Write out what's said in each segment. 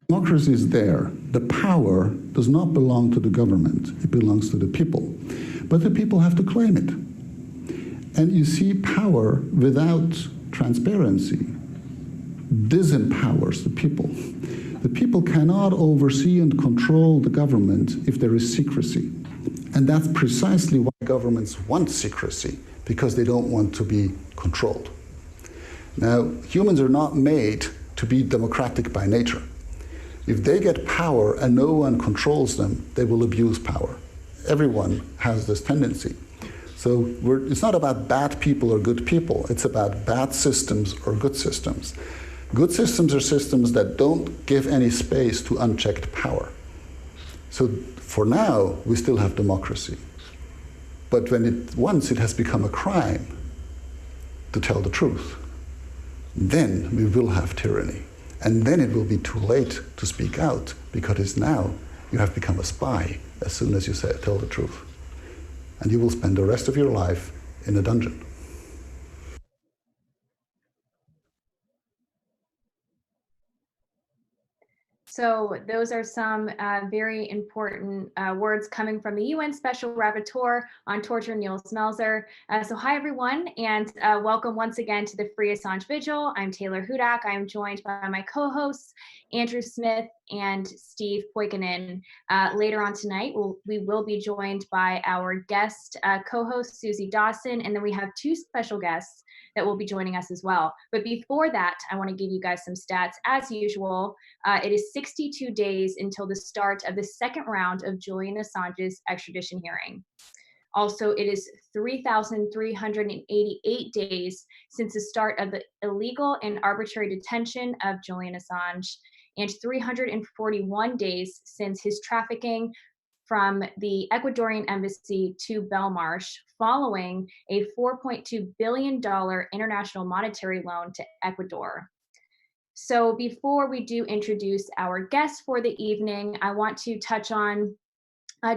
Democracy is there. The power does not belong to the government, it belongs to the people. But the people have to claim it. And you see, power without transparency disempowers the people. The people cannot oversee and control the government if there is secrecy. And that's precisely why governments want secrecy, because they don't want to be controlled. Now, humans are not made to be democratic by nature. If they get power and no one controls them, they will abuse power. Everyone has this tendency. So it's not about bad people or good people. It's about bad systems or good systems. Good systems are systems that don't give any space to unchecked power. So for now, we still have democracy. But once it has become a crime to tell the truth, then we will have tyranny. And then it will be too late to speak out, because now you have become a spy as soon as you tell the truth. And you will spend the rest of your life in a dungeon. So those are some very important words coming from the UN Special Rapporteur on Torture, Nils Melzer. So hi, everyone, and welcome once again to the Free Assange Vigil. I'm Taylor Hudak. I am joined by my co-hosts, Andrew Smith and Steve Poikonen. Later on tonight, we will be joined by our guest co-host, Susie Dawson, and then we have two special guests that will be joining us as well. But before that, I want to give you guys some stats. As usual, it is 62 days until the start of the second round of Julian Assange's extradition hearing. Also, it is 3,388 days since the start of the illegal and arbitrary detention of Julian Assange, and 341 days since his trafficking from the Ecuadorian embassy to Belmarsh following a $4.2 billion international monetary loan to Ecuador. So before we do introduce our guests for the evening, I want to touch on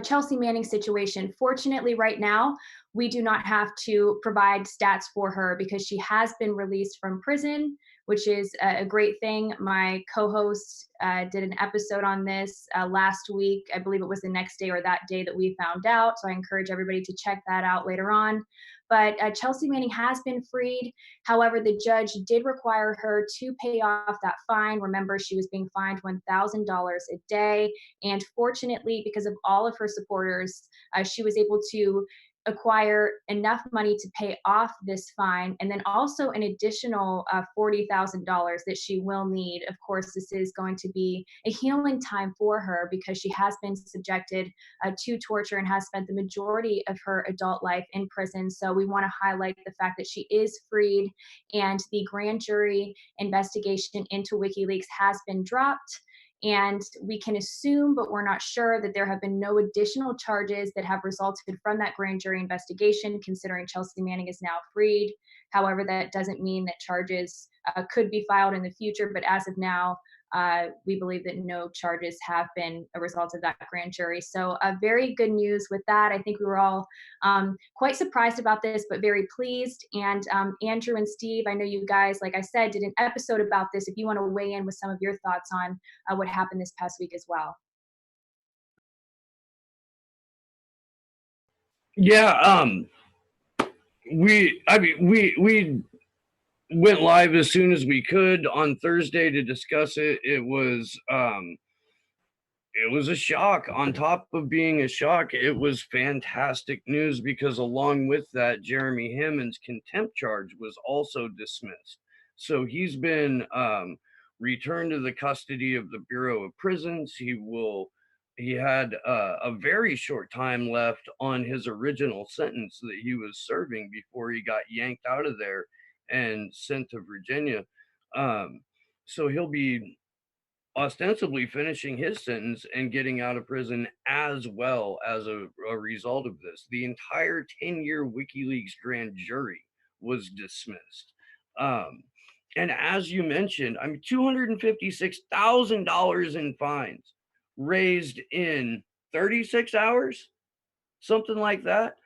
Chelsea Manning's situation. Fortunately, right now, we do not have to provide stats for her because she has been released from prison, which is a great thing. My co-host did an episode on this last week. I believe it was the next day or that day that we found out. So I encourage everybody to check that out later on. But Chelsea Manning has been freed. However, the judge did require her to pay off that fine. Remember, she was being fined $1,000 a day. And fortunately, because of all of her supporters, she was able to acquire enough money to pay off this fine, and then also an additional $40,000 that she will need. Of course, this is going to be a healing time for her because she has been subjected to torture and has spent the majority of her adult life in prison. So we want to highlight the fact that she is freed, and the grand jury investigation into WikiLeaks has been dropped. And we can assume, but we're not sure, that there have been no additional charges that have resulted from that grand jury investigation, considering Chelsea Manning is now freed. However, that doesn't mean that charges could be filed in the future, but as of now, we believe that no charges have been a result of that grand jury. So very good news with that. I think we were all quite surprised about this, but very pleased. And Andrew and Steve, I know you guys, like I said, did an episode about this. If you want to weigh in with some of your thoughts on what happened this past week as well. Yeah, we went live as soon as we could on Thursday to discuss it. It was a shock. On top of being a shock, it was fantastic news because along with that, Jeremy Hammond's contempt charge was also dismissed. So he's been returned to the custody of the Bureau of Prisons. He had a very short time left on his original sentence that he was serving before he got yanked out of there and sent to Virginia. So he'll be ostensibly finishing his sentence and getting out of prison as well as a result of this. The entire 10-year WikiLeaks grand jury was dismissed. And as you mentioned, I mean, $256,000 in fines raised in 36 hours, something like that.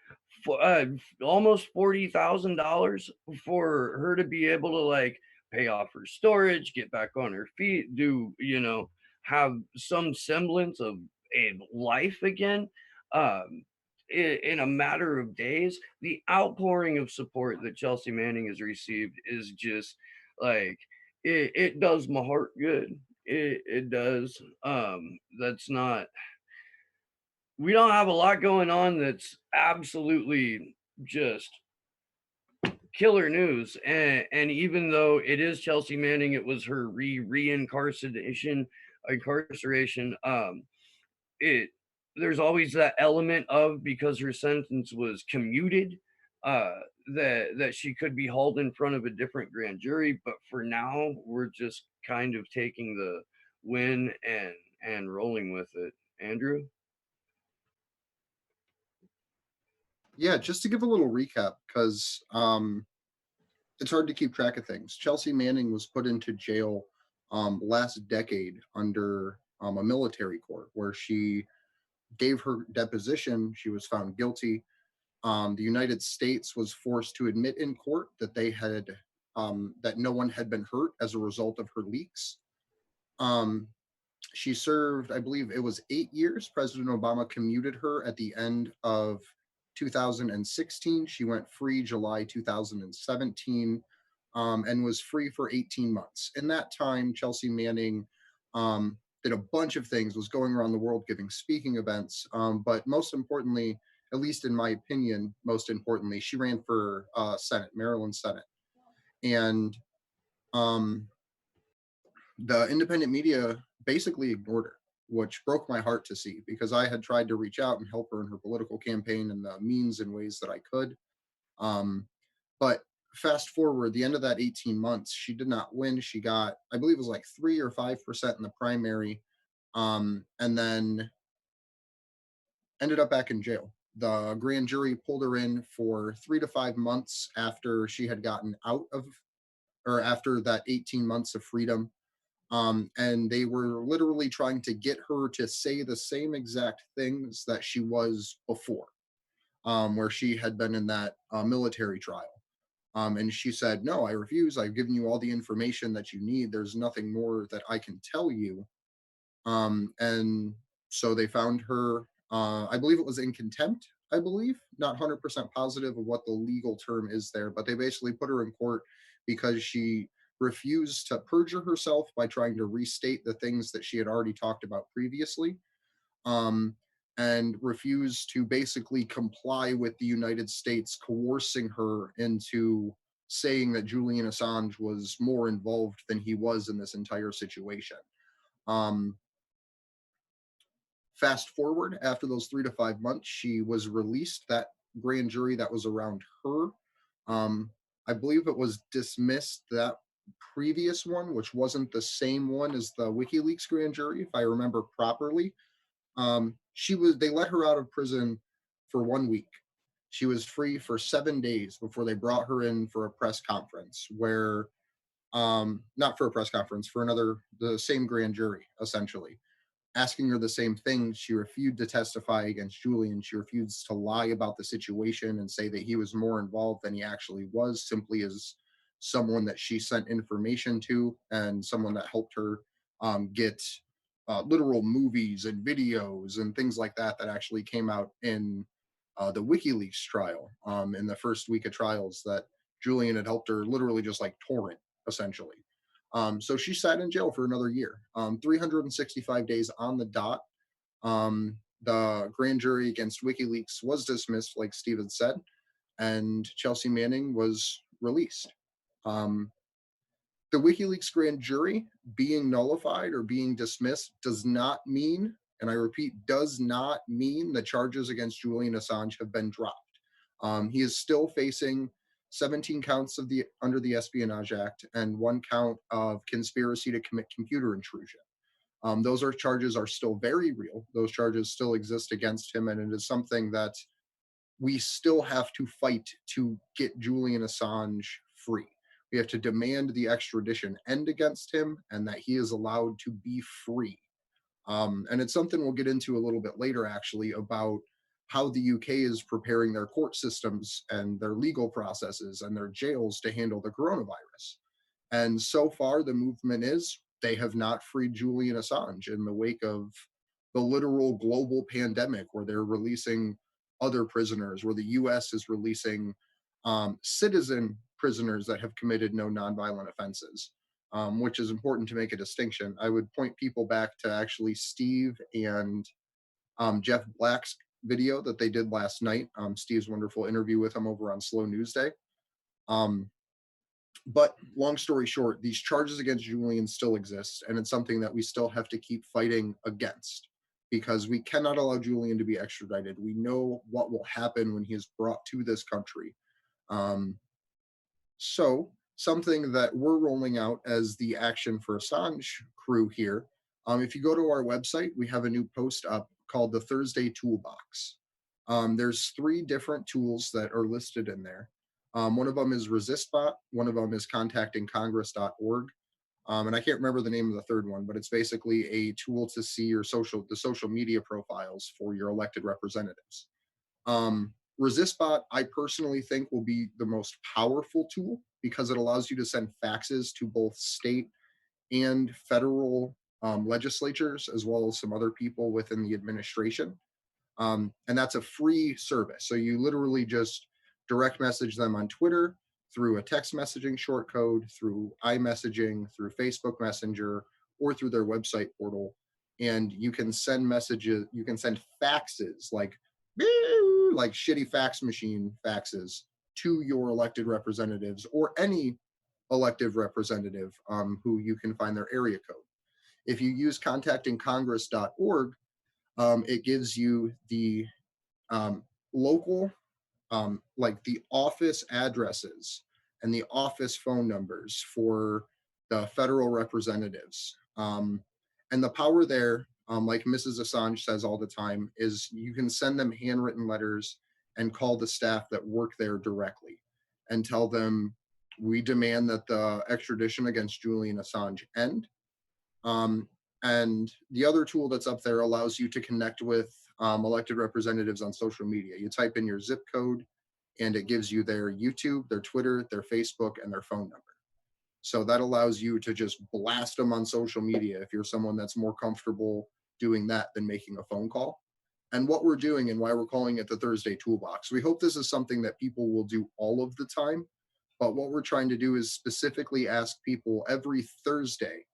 Almost $40,000 for her to be able to like pay off her storage, get back on her feet, do, have some semblance of a life again, um, in a matter of days, the outpouring of support that Chelsea Manning has received is just like it does my heart good. It does. That's not we don't have a lot going on that's absolutely just killer news. And even though it is Chelsea Manning, it was her incarceration. It There's always that element of, because her sentence was commuted, uh, that she could be hauled in front of a different grand jury. But for now, we're just kind of taking the win and rolling with it. Andrew. Yeah, just to give a little recap, because it's hard to keep track of things. Chelsea Manning was put into jail last decade under a military court where she gave her deposition. She was found guilty. The United States was forced to admit in court that they had that no one had been hurt as a result of her leaks. Um, she served, I believe it was 8 years. President Obama commuted her at the end of 2016. She went free July 2017, and was free for 18 months. In that time, Chelsea Manning did a bunch of things, was going around the world giving speaking events, but most importantly, at least in my opinion, most importantly, she ran for Senate, Maryland Senate. And um, the independent media basically ignored her, which broke my heart to see because I had tried to reach out and help her in her political campaign and the means and ways that I could. Um, but fast forward, the end of that 18 months, she did not win. She got, I believe it was like 3 or 5% in the primary, and then ended up back in jail. The grand jury pulled her in for 3 to 5 months after she had gotten out of, or after that 18 months of freedom. And they were literally trying to get her to say the same exact things that she was before, where she had been in that military trial. And she said, "No, I refuse. I've given you all the information that you need. There's nothing more that I can tell you." And so they found her, I believe it was in contempt, I believe, not 100% positive of what the legal term is there, but they basically put her in court because she refused to perjure herself by trying to restate the things that she had already talked about previously, um, and refused to basically comply with the United States coercing her into saying that Julian Assange was more involved than he was in this entire situation. Um, Fast forward, after those 3 to 5 months, she was released. That grand jury that was around her, um, I believe it was dismissed. That previous one, which wasn't the same one as the WikiLeaks grand jury, if I remember properly, they let her out of prison for 1 week. She was free for 7 days before they brought her in for a press conference where, not for a press conference, for the same grand jury, essentially asking her the same thing. She refused to testify against Julian. She refused to lie about the situation and say that he was more involved than he actually was, simply as someone that she sent information to and someone that helped her get literal movies and videos and things like that that actually came out in the WikiLeaks trial, in the first week of trials, that Julian had helped her literally just like torrent, essentially. So she sat in jail for another year, 365 days on the dot. The grand jury against WikiLeaks was dismissed, like Steven said, and Chelsea Manning was released. Um, the WikiLeaks grand jury being nullified or being dismissed does not mean, and I repeat, does not mean the charges against Julian Assange have been dropped. He is still facing 17 counts of the under the Espionage Act and 1 count of conspiracy to commit computer intrusion. Those charges are still very real. Those charges still exist against him, and it is something that we still have to fight to get Julian Assange free. We have to demand the extradition end against him and that he is allowed to be free. And it's something we'll get into a little bit later, actually, about how the UK is preparing their court systems and their legal processes and their jails to handle the coronavirus. And so far, the movement is they have not freed Julian Assange in the wake of the literal global pandemic, where they're releasing other prisoners, where the US is releasing citizen prisoners that have committed no nonviolent offenses, which is important to make a distinction. I would point people back to actually Steve and Jeff Black's video that they did last night. Steve's wonderful interview with him over on Slow News Day. But long story short, these charges against Julian still exist, and it's something that we still have to keep fighting against, because we cannot allow Julian to be extradited. We know what will happen when he is brought to this country. So something that we're rolling out as the Action for Assange crew here, if you go to our website, we have a new post up called the Thursday Toolbox. There's 3 different tools that are listed in there. One of them is ResistBot, one of them is contactingcongress.org, and I can't remember the name of the third one, but it's basically a tool to see your the social media profiles for your elected representatives. ResistBot, I personally think, will be the most powerful tool because it allows you to send faxes to both state and federal legislatures, as well as some other people within the administration. And that's a free service. So you literally just direct message them on Twitter, through a text messaging shortcode, through iMessaging, through Facebook Messenger, or through their website portal. And you can send messages, you can send faxes, like shitty fax machine faxes, to your elected representatives or any elected representative who you can find their area code. If you use contactingcongress.org, it gives you the local, like the office addresses and the office phone numbers for the federal representatives. And the power there, like Mrs. Assange says all the time, is you can send them handwritten letters and call the staff that work there directly and tell them, we demand that the extradition against Julian Assange end. And the other tool that's up there allows you to connect with elected representatives on social media. You type in your zip code and it gives you their YouTube, their Twitter, their Facebook, and their phone number. So that allows you to just blast them on social media if you're someone that's more comfortable doing that than making a phone call. And what we're doing and why we're calling it the Thursday Toolbox, we hope this is something that people will do all of the time. But what we're trying to do is specifically ask people every Thursday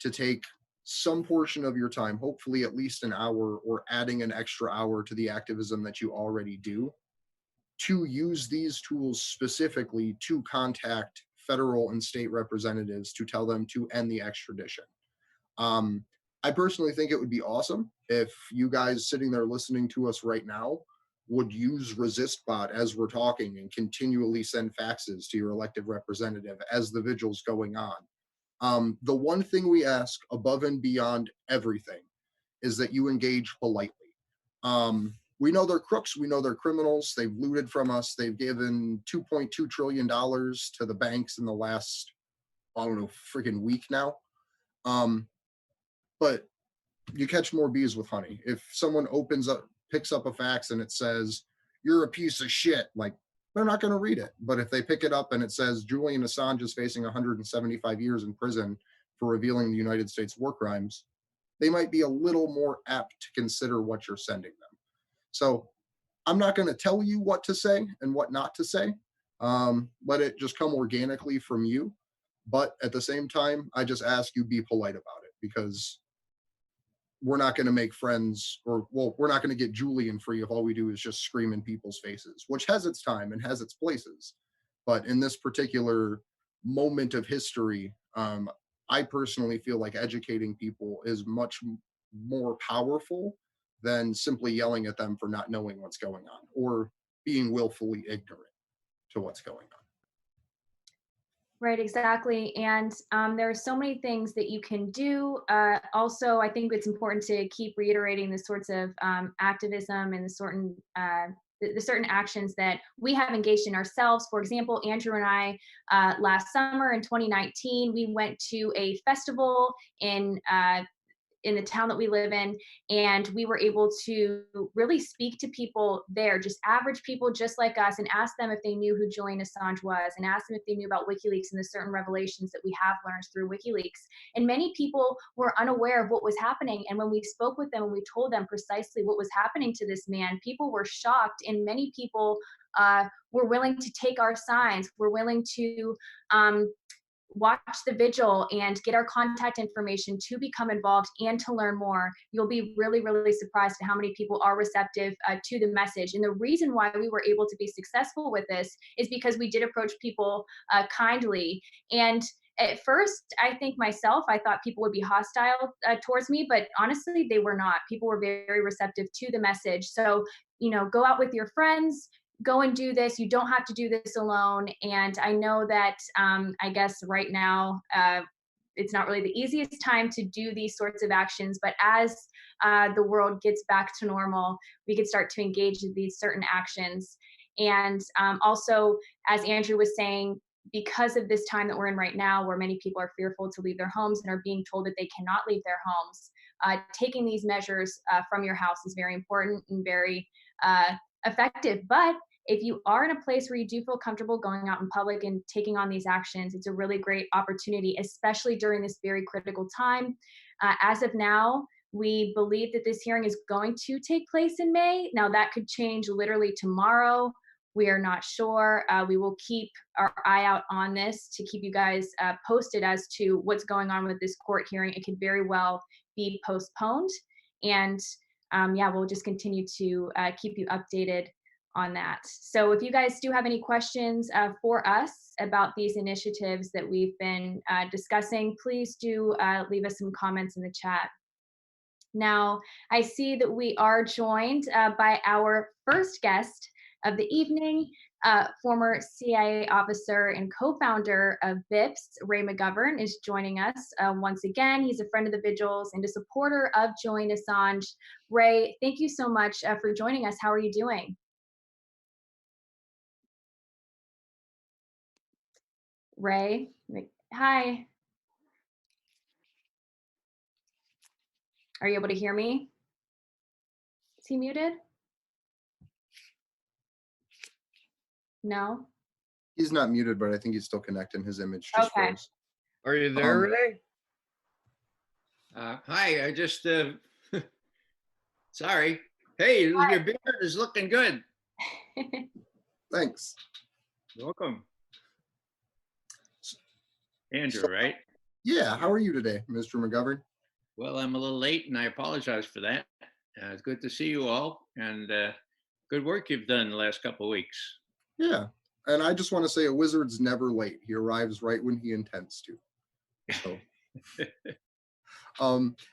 to take some portion of your time, hopefully at least an hour, or adding an extra hour to the activism that you already do, to use these tools specifically to contact federal and state representatives to tell them to end the extradition. I personally think it would be awesome if you guys sitting there listening to us right now would use ResistBot as we're talking and continually send faxes to your elected representative as the vigil's going on. The one thing we ask above and beyond everything is that you engage politely. We know they're crooks. We know they're criminals. They've looted from us. They've given $2.2 trillion to the banks in the last, I don't know, freaking week now. But you catch more bees with honey. If someone picks up a fax and it says, "You're a piece of shit," like, they're not going to read it. But if they pick it up and it says Julian Assange is facing 175 years in prison for revealing the United States war crimes, they might be a little more apt to consider what you're sending them. So I'm not going to tell you what to say and what not to say. Let it just come organically from you. But at the same time, I just ask you be polite about it, because we're not going to make friends, or, well, we're not going to get Julian free if all we do is just scream in people's faces, which has its time and has its places. But in this particular moment of history, I personally feel like educating people is much more powerful than simply yelling at them for not knowing what's going on or being willfully ignorant to what's going on. Right, exactly. And there are so many things that you can do. Also, I think it's important to keep reiterating the sorts of activism and the certain actions that we have engaged in ourselves. For example, Andrew and I, last summer in 2019, we went to a festival in in the town that we live in, and we were able to really speak to people there, just average people just like us, and ask them if they knew who Julian Assange was, and ask them if they knew about WikiLeaks and the certain revelations that we have learned through WikiLeaks. And many people were unaware of what was happening. And when we spoke with them and we told them precisely what was happening to this man, people were shocked, and many people were willing to take our signs, were willing to watch the vigil and get our contact information to become involved and to learn more. You'll be really, really surprised at how many people are receptive to the message. And the reason why we were able to be successful with this is because we did approach people kindly. And at first, I think myself, I thought people would be hostile towards me, but honestly, they were not. People were very receptive to the message. So, go out with your friends, go and do this. You don't have to do this alone. And I know that I guess right now it's not really the easiest time to do these sorts of actions, but as the world gets back to normal, we could start to engage in these certain actions. And also, as Andrew was saying, because of this time that we're in right now, where many people are fearful to leave their homes and are being told that they cannot leave their homes, taking these measures from your house is very important and very effective. But if you are in a place where you do feel comfortable going out in public and taking on these actions, it's a really great opportunity, especially during this very critical time. As of now, we believe that this hearing is going to take place in May. Now, that could change literally tomorrow. We are not sure. We will keep our eye out on this to keep you guys posted as to what's going on with this court hearing. It could very well be postponed. And yeah, we'll just continue to keep you updated on that. So if you guys do have any questions for us about these initiatives that we've been discussing, please do leave us some comments in the chat. Now, I see that we are joined by our first guest of the evening, former CIA officer and co-founder of VIPS, Ray McGovern, is joining us once again. He's a friend of the Vigils and a supporter of Julian Assange. Ray, thank you so much for joining us. How are you doing? Ray, hi. Are you able to hear me? Is he muted? No? He's not muted, but I think he's still connecting. His image just Okay. froze. Are you there, Ray? Hi, I just, sorry. Hey, your beard is looking good. Thanks. You're welcome. Andrew, right? Yeah, how are you today, Mr. McGovern? Well, I'm a little late and I apologize for that. It's good to see you all and good work you've done the last couple of weeks. Yeah, and I just want to say a wizard's never late. He arrives right when he intends to. So,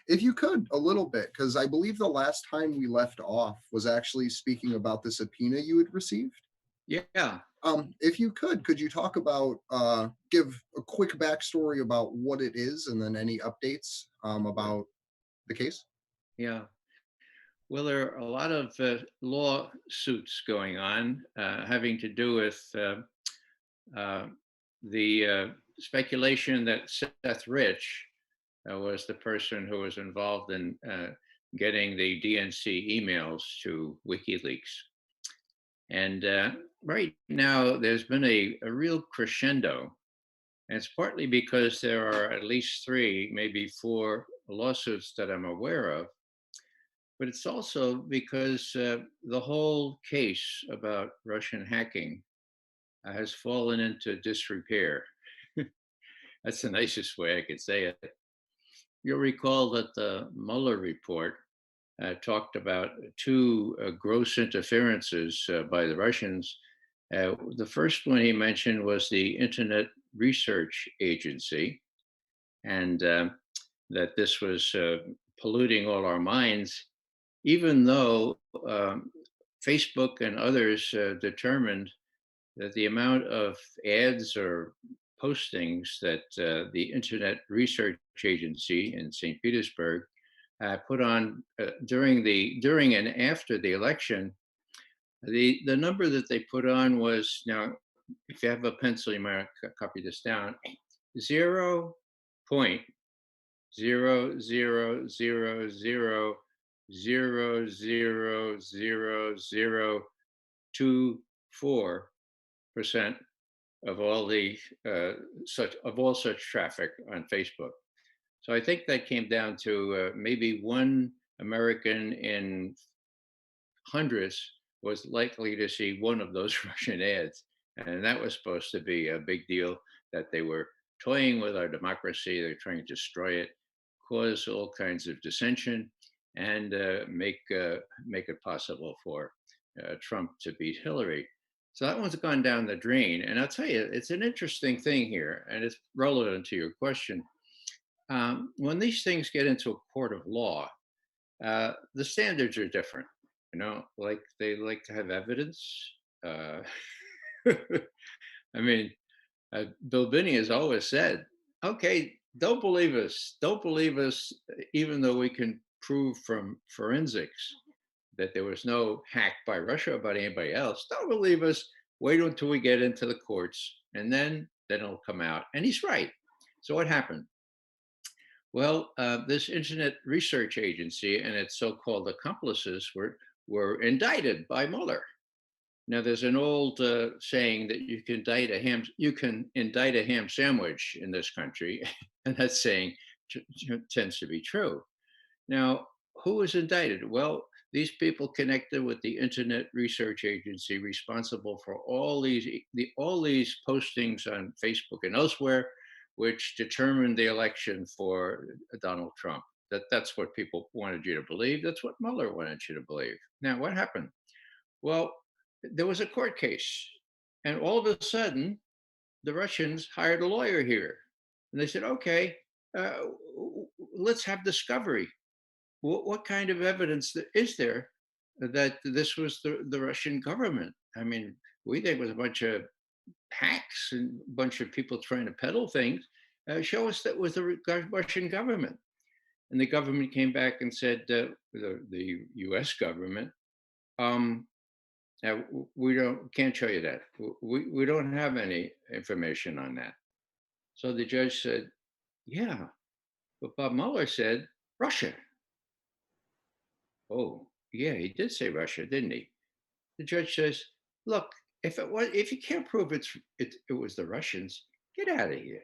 if you could, a little bit, because I believe the last time we left off was actually speaking about the subpoena you had received. Yeah. If you could you talk about, give a quick backstory about what it is and then any updates about the case? Yeah. Well, there are a lot of lawsuits going on having to do with the speculation that Seth Rich was the person who was involved in getting the DNC emails to WikiLeaks. And right now, there's been a real crescendo. And it's partly because there are at least 3, maybe 4 lawsuits that I'm aware of. But it's also because the whole case about Russian hacking has fallen into disrepair. That's the nicest way I could say it. You'll recall that the Mueller report talked about 2 gross interferences by the Russians. The first one he mentioned was the Internet Research Agency, and that this was polluting all our minds, even though Facebook and others determined that the amount of ads or postings that the Internet Research Agency in St. Petersburg put on during and after the election, the number that they put on was, now, if you have a pencil, you might copy this down, .000000024% of all the such traffic on Facebook. So I think that came down to maybe one American in hundreds was likely to see one of those Russian ads. And that was supposed to be a big deal, that they were toying with our democracy, they're trying to destroy it, cause all kinds of dissension, and make it possible for Trump to beat Hillary. So that one's gone down the drain. And I'll tell you, it's an interesting thing here, and it's relevant to your question. When these things get into a court of law, the standards are different. Like they like to have evidence. Uh, I mean, Bill Binney has always said, okay, don't believe us. Don't believe us, even though we can prove from forensics that there was no hack by Russia or by anybody else. Don't believe us. Wait until we get into the courts, and then it'll come out. And he's right. So what happened? Well, this Internet Research Agency and its so-called accomplices were indicted by Mueller. Now, there's an old saying that you can indict a ham sandwich in this country, and that saying tends to be true. Now, who was indicted? Well, these people connected with the Internet Research Agency, responsible for all these postings on Facebook and elsewhere, which determined the election for Donald Trump. That's what people wanted you to believe. That's what Mueller wanted you to believe. Now, what happened? Well, there was a court case, and all of a sudden, the Russians hired a lawyer here, and they said, "Okay, uh, let's have discovery. What kind of evidence is there that this was the Russian government?" I mean, we think it was a bunch of hacks and a bunch of people trying to peddle things. Show us that was the Russian government. And the government came back and said, the U.S. government, we can't show you that. We don't have any information on that. So the judge said, yeah, but Bob Mueller said Russia. Oh, yeah, he did say Russia, didn't he? The judge says, look, if you can't prove it was the Russians, get out of here.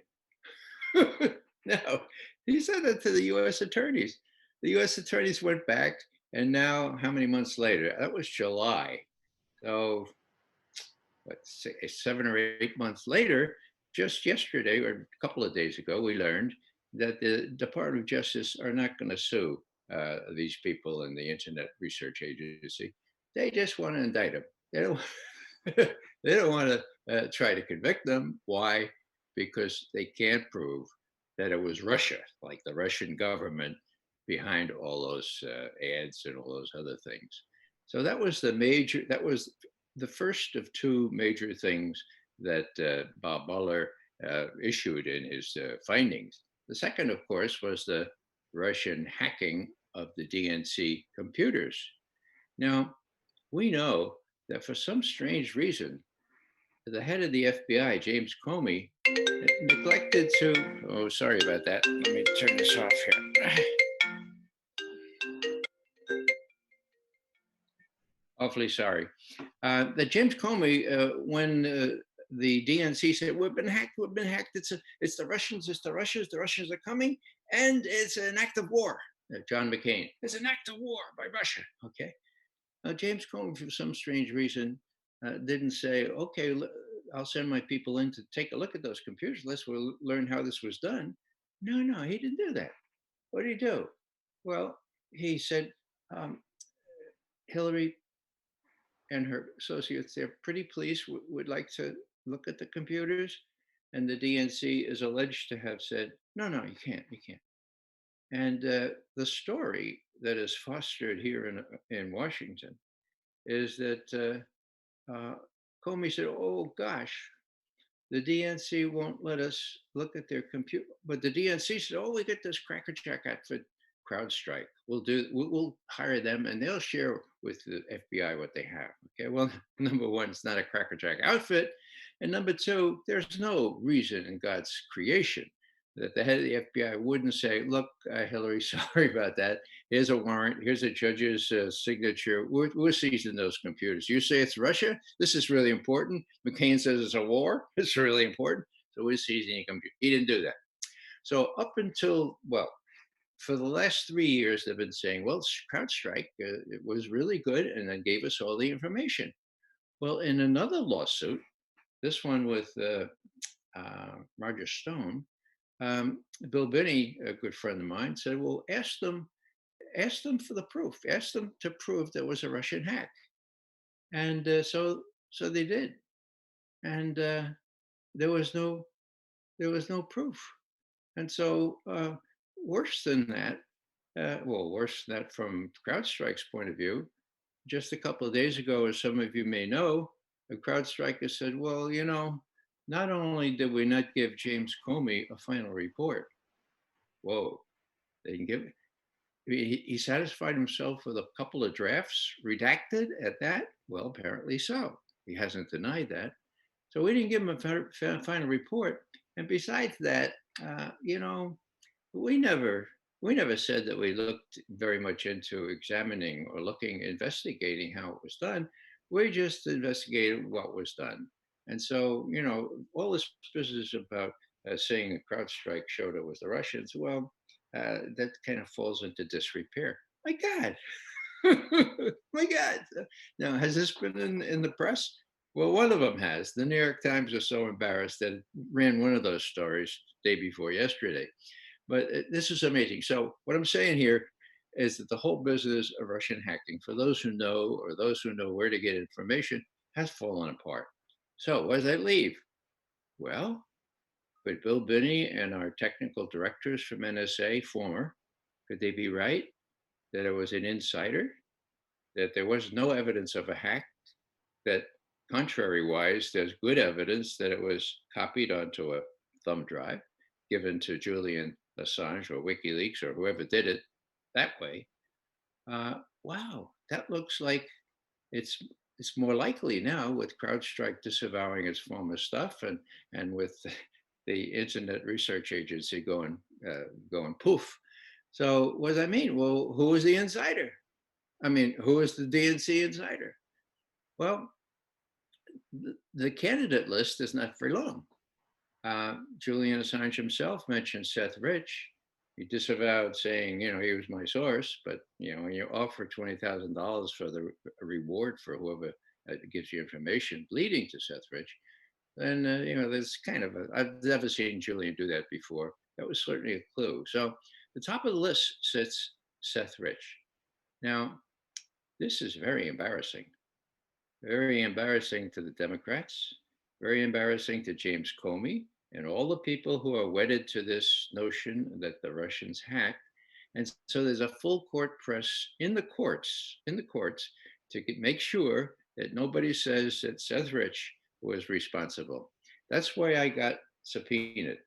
No, he said that to the U.S. attorneys. The U.S. attorneys went back, and now how many months later? That was July. So, let's say 7 or 8 months later, just yesterday or a couple of days ago, we learned that the Department of Justice are not going to sue these people in the Internet Research Agency. They just want to indict them. They don't, they don't want to try to convict them. Why? Because they can't prove that it was Russia, like the Russian government, behind all those ads and all those other things. So that was the first of two major things that Bob Mueller issued in his findings. The second, of course, was the Russian hacking of the DNC computers. Now, we know that for some strange reason, the head of the FBI, James Comey, neglected to, oh, sorry about that. Let me turn this off here. Awfully sorry. That James Comey, when the DNC said, we've been hacked, it's the Russians, the Russians are coming, and it's an act of war. John McCain, it's an act of war by Russia, okay? James Comey, for some strange reason, didn't say, okay, I'll send my people in to take a look at those computers. Let's learn how this was done. No, he didn't do that. What did he do? Well, he said, Hillary and her associates, they're pretty pleased, would like to look at the computers. And the DNC is alleged to have said, no, you can't. And the story that is fostered here in Washington is that Comey said, oh gosh, the DNC won't let us look at their computer. But the DNC said, oh, we get this crackerjack outfit, CrowdStrike. We'll hire them and they'll share with the FBI what they have. Okay, well, number one, it's not a crackerjack outfit. And number two, there's no reason in God's creation that the head of the FBI wouldn't say, look, Hillary, sorry about that. Here's a warrant. Here's a judge's signature. We're seizing those computers. You say it's Russia? This is really important. McCain says it's a war. It's really important. So we're seizing a computer. He didn't do that. So up until, well, for the last 3 years, they've been saying, well, CrowdStrike, it was really good and then gave us all the information. Well, in another lawsuit, this one with Roger Stone, Bill Binney, a good friend of mine, said, well, ask them for the proof. Ask them to prove there was a Russian hack. And so they did. And there was no proof. And so worse than that, well, worse than that from CrowdStrike's point of view, just a couple of days ago, as some of you may know, a CrowdStrike has said, well, you know, not only did we not give James Comey a final report, whoa, they didn't give it. He satisfied himself with a couple of drafts, redacted at that? Well, apparently so. He hasn't denied that. So we didn't give him a final report. And besides that, you know, we never said that we looked very much into examining or investigating how it was done. We just investigated what was done. And so, you know, all this business about saying the CrowdStrike showed it was the Russians, well, that kind of falls into disrepair. My God. My God. Now, has this been in the press? Well, one of them has. The New York Times was so embarrassed that it ran one of those stories day before yesterday. But this is amazing. So what I'm saying here is that the whole business of Russian hacking, for those who know or those who know where to get information, has fallen apart. So what does that leave? Well, could Bill Binney and our technical directors from NSA, former, could they be right that it was an insider, that there was no evidence of a hack, that contrary-wise, there's good evidence that it was copied onto a thumb drive, given to Julian Assange or WikiLeaks or whoever did it that way? Wow, that looks like it's more likely now with CrowdStrike disavowing its former stuff and with the Internet Research Agency going poof. So what does that mean? Well, who is the insider? I mean, who is the DNC insider? Well, the candidate list is not very long. Julian Assange himself mentioned Seth Rich. He disavowed saying, you know, he was my source, but, you know, when you offer $20,000 for the reward for whoever gives you information leading to Seth Rich, then, you know, there's kind of I've never seen Julian do that before. That was certainly a clue. So the top of the list sits Seth Rich. Now, this is very embarrassing to the Democrats, very embarrassing to James Comey and all the people who are wedded to this notion that the Russians hacked. And so there's a full court press in the courts to make sure that nobody says that Seth Rich was responsible. That's why I got subpoenaed.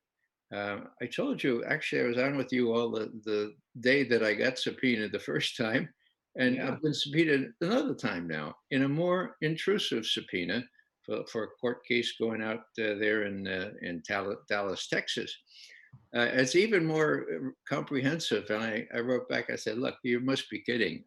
I told you, actually, I was on with you all the day that I got subpoenaed the first time. And Yeah. I've been subpoenaed another time now in a more intrusive subpoena for a court case going out there in Dallas, Texas. It's even more comprehensive. And I wrote back, I said, look, you must be kidding.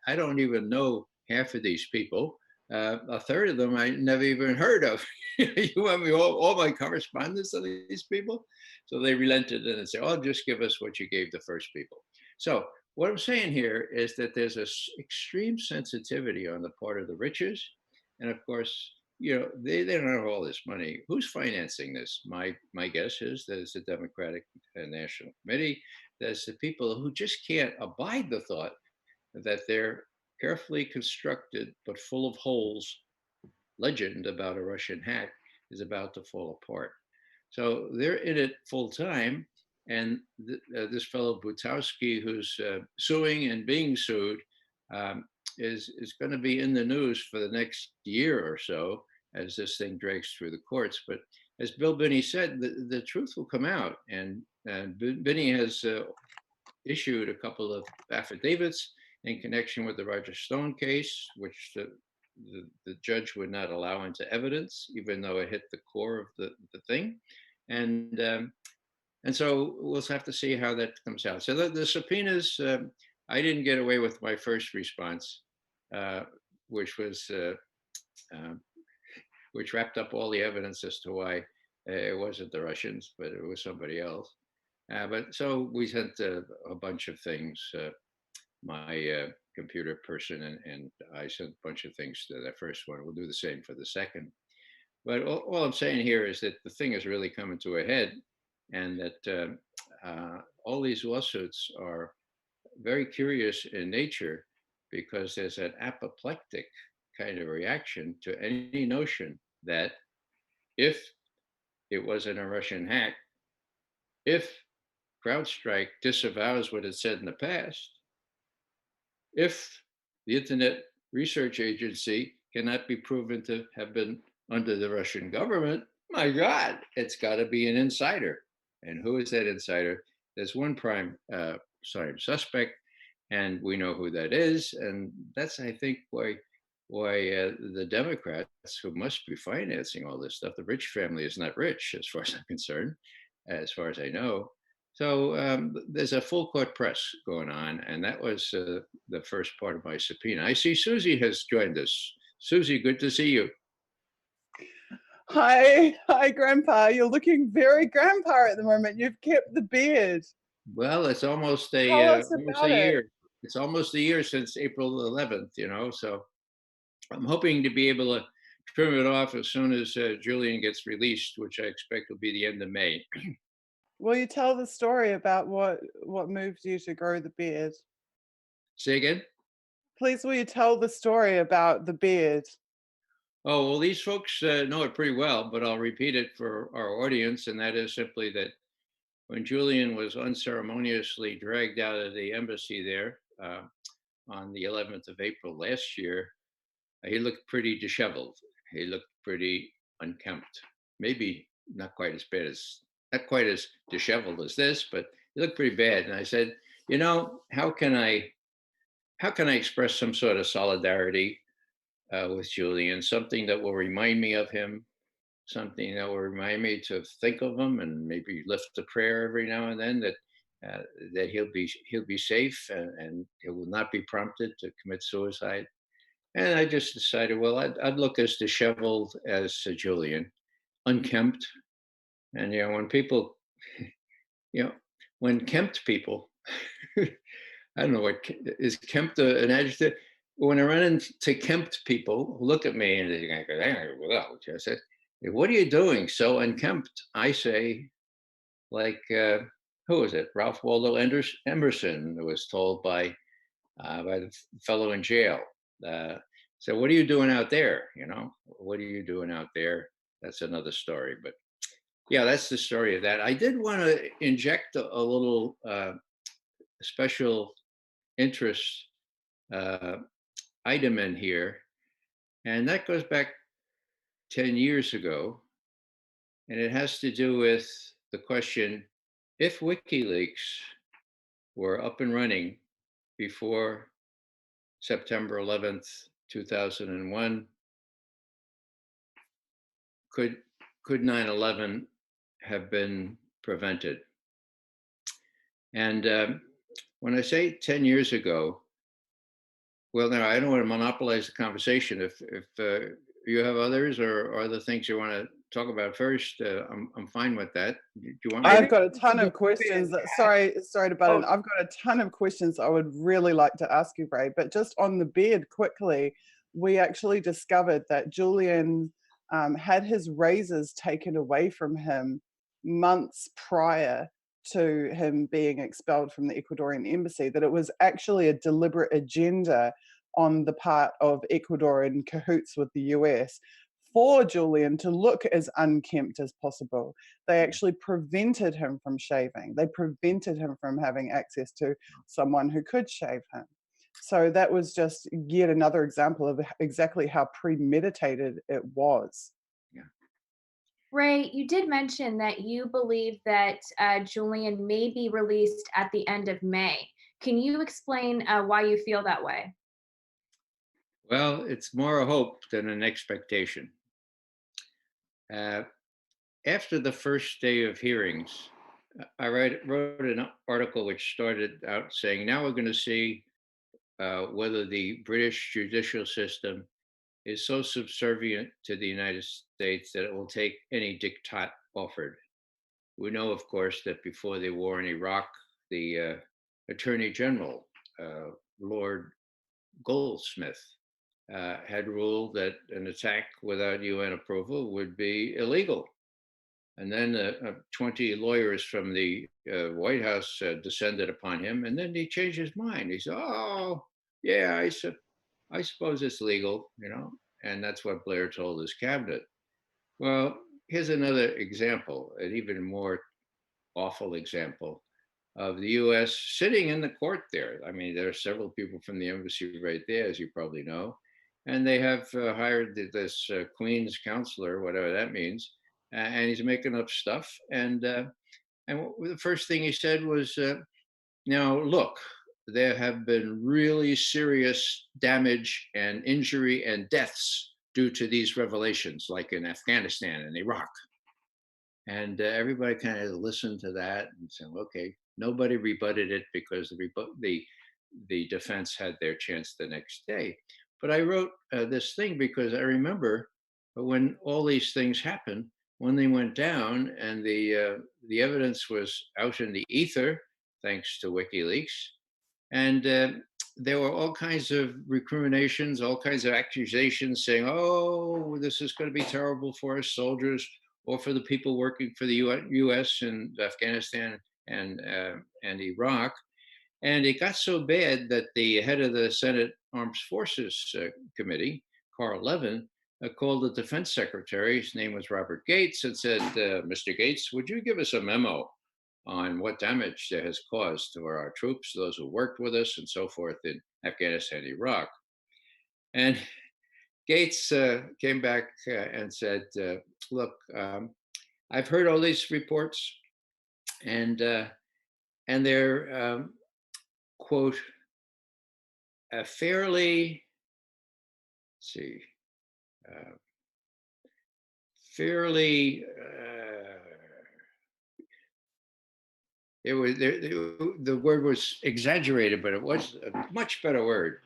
I don't even know half of these people. A third of them I never even heard of. You want me all my correspondence of these people? So they relented and said, oh, just give us what you gave the first people. So what I'm saying here is that there's an extreme sensitivity on the part of the riches. And of course, you know, they don't have all this money. Who's financing this? My guess is that it's the Democratic National Committee. There's the people who just can't abide the thought that their carefully constructed but full of holes legend about a Russian hack is about to fall apart. So they're in it full time. And this fellow Butowski, who's suing and being sued, is going to be in the news for the next year or so as this thing drags through the courts. But as Bill Binney said, the truth will come out. And Binney has issued a couple of affidavits in connection with the Roger Stone case, which the judge would not allow into evidence, even though it hit the core of the thing. And And so we'll have to see how that comes out. So the subpoenas, I didn't get away with my first response, uh, which was uh, which wrapped up all the evidence as to why it wasn't the Russians, but it was somebody else. But so we sent a bunch of things. My computer person and I sent a bunch of things to that first one. We'll do the same for the second. But all I'm saying here is that the thing is really coming to a head, and that all these lawsuits are very curious in nature because there's an apoplectic kind of reaction to any notion that if it wasn't a Russian hack, if CrowdStrike disavows what it said in the past, if the Internet Research Agency cannot be proven to have been under the Russian government, my God, it's got to be an insider. And who is that insider? There's one prime suspect, and we know who that is. And that's, I think, why the Democrats, who must be financing all this stuff, the rich family is not rich, as far as I'm concerned, as far as I know. So there's a full court press going on, and that was the first part of my subpoena. I see Susie has joined us. Susie, good to see you. Hi, Grandpa. You're looking very grandpa at the moment. You've kept the beard. Well, it's almost Tell us almost about a it. year. It's almost a year since April 11th, so I'm hoping to be able to trim it off as soon as Julian gets released, which I expect will be the end of May. Will you tell the story about what moved you to grow the beard? Say again? Please, will you tell the story about the beard? Oh, well, these folks know it pretty well, but I'll repeat it for our audience, and that is simply that when Julian was unceremoniously dragged out of the embassy there on the 11th of April last year, he looked pretty disheveled. He looked pretty unkempt. Maybe not quite as bad as, not quite as disheveled as this, but he looked pretty bad. And I said, how can I express some sort of solidarity with Julian, something that will remind me of him, something that will remind me to think of him, and maybe lift a prayer every now and then that he'll be safe and he will not be prompted to commit suicide. And I just decided, well, I'd look as disheveled as Julian, unkempt, and when people, when kempt people, I don't know what is kempt an adjective. When I run into kempt people who look at me and they go, well, I said, what are you doing so unkempt? I say, like, who was it? Ralph Waldo Emerson was told by the fellow in jail. So what are you doing out there? What are you doing out there? That's another story. But yeah, that's the story of that. I did want to inject a little special interest item in here. And that goes back 10 years ago. And it has to do with the question, if WikiLeaks were up and running before September 11th, 2001, could 9/11 have been prevented? And when I say 10 years ago, well, now I don't want to monopolize the conversation. If you have others or other things you want to talk about first, I'm fine with that. Do you want me I've to? got a ton of questions. Sorry to butt in. I've got a ton of questions I would really like to ask you, Ray. But just on the beard, quickly, we actually discovered that Julian had his razors taken away from him months prior to him being expelled from the Ecuadorian embassy, that it was actually a deliberate agenda on the part of Ecuador in cahoots with the US for Julian to look as unkempt as possible. They actually prevented him from shaving. They prevented him from having access to someone who could shave him. So that was just yet another example of exactly how premeditated it was. Ray, you did mention that you believe that Julian may be released at the end of May. Can you explain why you feel that way? Well, it's more a hope than an expectation. After the first day of hearings, I wrote an article which started out saying, now we're going to see whether the British judicial system is so subservient to the United States that it will take any diktat offered. We know, of course, that before the war in Iraq, the Attorney General, Lord Goldsmith, had ruled that an attack without UN approval would be illegal. And then 20 lawyers from the White House descended upon him, and then he changed his mind. He said, "Oh, yeah, I suppose it's legal, you know." And that's what Blair told his cabinet. Well, here's another example, an even more awful example of the U.S. sitting in the court there. I mean, there are several people from the embassy right there, as you probably know, and they have hired this Queen's counselor, whatever that means, and he's making up stuff. And the first thing he said was, "Now look, there have been really serious damage and injury and deaths due to these revelations, like in Afghanistan and Iraq." And everybody kind of listened to that and said, "Okay." Nobody rebutted it because the defense had their chance the next day. But I wrote this thing because I remember when all these things happened, when they went down and the evidence was out in the ether, thanks to WikiLeaks, and there were all kinds of recriminations, all kinds of accusations saying, "Oh, this is going to be terrible for our soldiers or for the people working for the U.S. and Afghanistan and Iraq." And it got so bad that the head of the Senate Armed Forces Committee, Carl Levin, called the defense secretary, his name was Robert Gates, and said, "Mr. Gates, would you give us a memo on what damage that has caused to our troops, those who worked with us, and so forth in Afghanistan, Iraq?" And Gates came back and said, "Look, I've heard all these reports, and they're quote a fairly, let's see, uh, fairly." It was the word was exaggerated, but it was a much better word.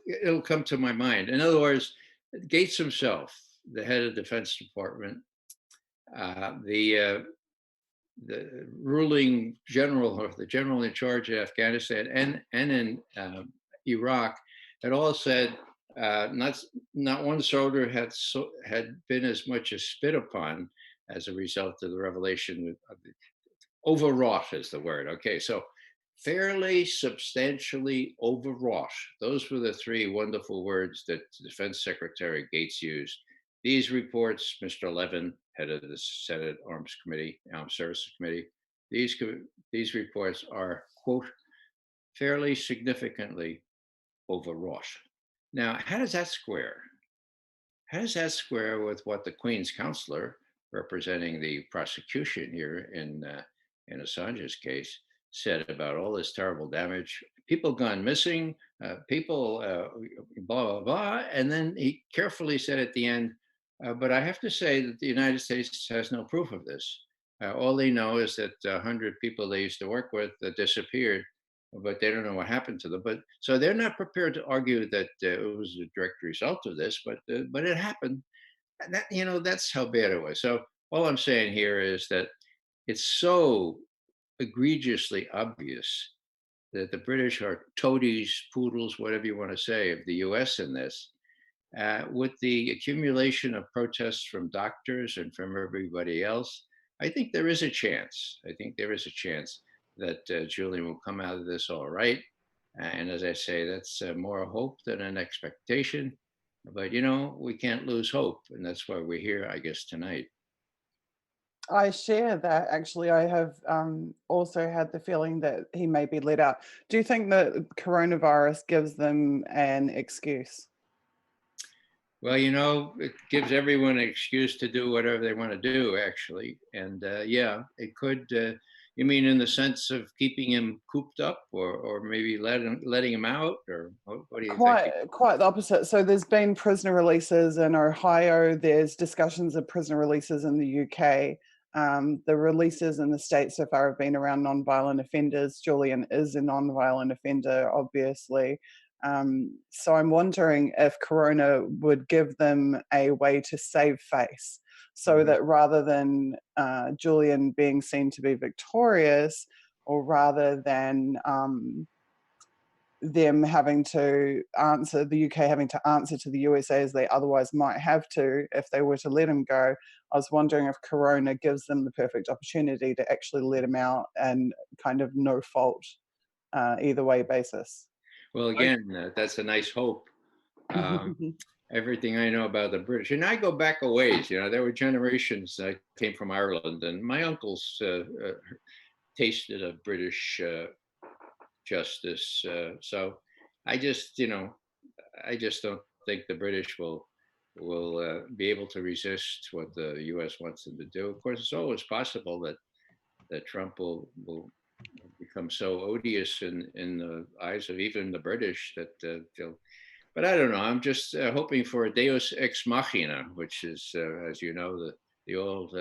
It'll come to my mind. In other words, Gates himself, the head of the Defense Department, the ruling general or the general in charge of Afghanistan and in Iraq, had all said not one soldier had been as much as spit upon as a result of the revelation of the, overwrought is the word. Okay, so fairly substantially overwrought. Those were the three wonderful words that Defense Secretary Gates used. These reports, Mr. Levin, head of the Senate Armed Services Committee, these reports are, quote, fairly significantly overwrought. Now, how does that square? How does that square with what the Queen's counselor, representing the prosecution here in Assange's case, said about all this terrible damage, people gone missing, people blah, blah, blah. And then he carefully said at the end, but I have to say that the United States has no proof of this. All they know is that 100 people they used to work with disappeared, but they don't know what happened to them. But so they're not prepared to argue that it was a direct result of this, but it happened. And that, you know, that's how bad it was. So all I'm saying here is that it's so egregiously obvious that the British are toadies, poodles, whatever you want to say, of the US in this. With the accumulation of protests from doctors and from everybody else, I think there is a chance. I think there is a chance that Julian will come out of this all right. And as I say, that's more a hope than an expectation. But, you know, we can't lose hope. And that's why we're here, I guess, tonight. I share that. Actually, I have also had the feeling that he may be let out. Do you think that coronavirus gives them an excuse? Well, you know, it gives everyone an excuse to do whatever they want to do, actually. And yeah, it could. You mean in the sense of keeping him cooped up, or maybe letting him out, or what do you think? Quite the opposite. So there's been prisoner releases in Ohio. There's discussions of prisoner releases in the UK. The releases in the States so far have been around non-violent offenders. Julian is a non-violent offender, obviously. So I'm wondering if Corona would give them a way to save face, so that rather than Julian being seen to be victorious, or rather than them having to answer, the UK having to answer to the USA as they otherwise might have to if they were to let him go, I was wondering if Corona gives them the perfect opportunity to actually let him out and kind of no fault either way basis. Well, again, that's a nice hope. Everything I know about the British, and I go back a ways, there were generations that came from Ireland, and my uncles tasted of British justice. So I just, I just don't think the British will be able to resist what the U.S. wants them to do. Of course, it's always possible that Trump will become so odious in the eyes of even the British that they'll. But I don't know. I'm just hoping for a Deus ex machina, which is, as you know, the old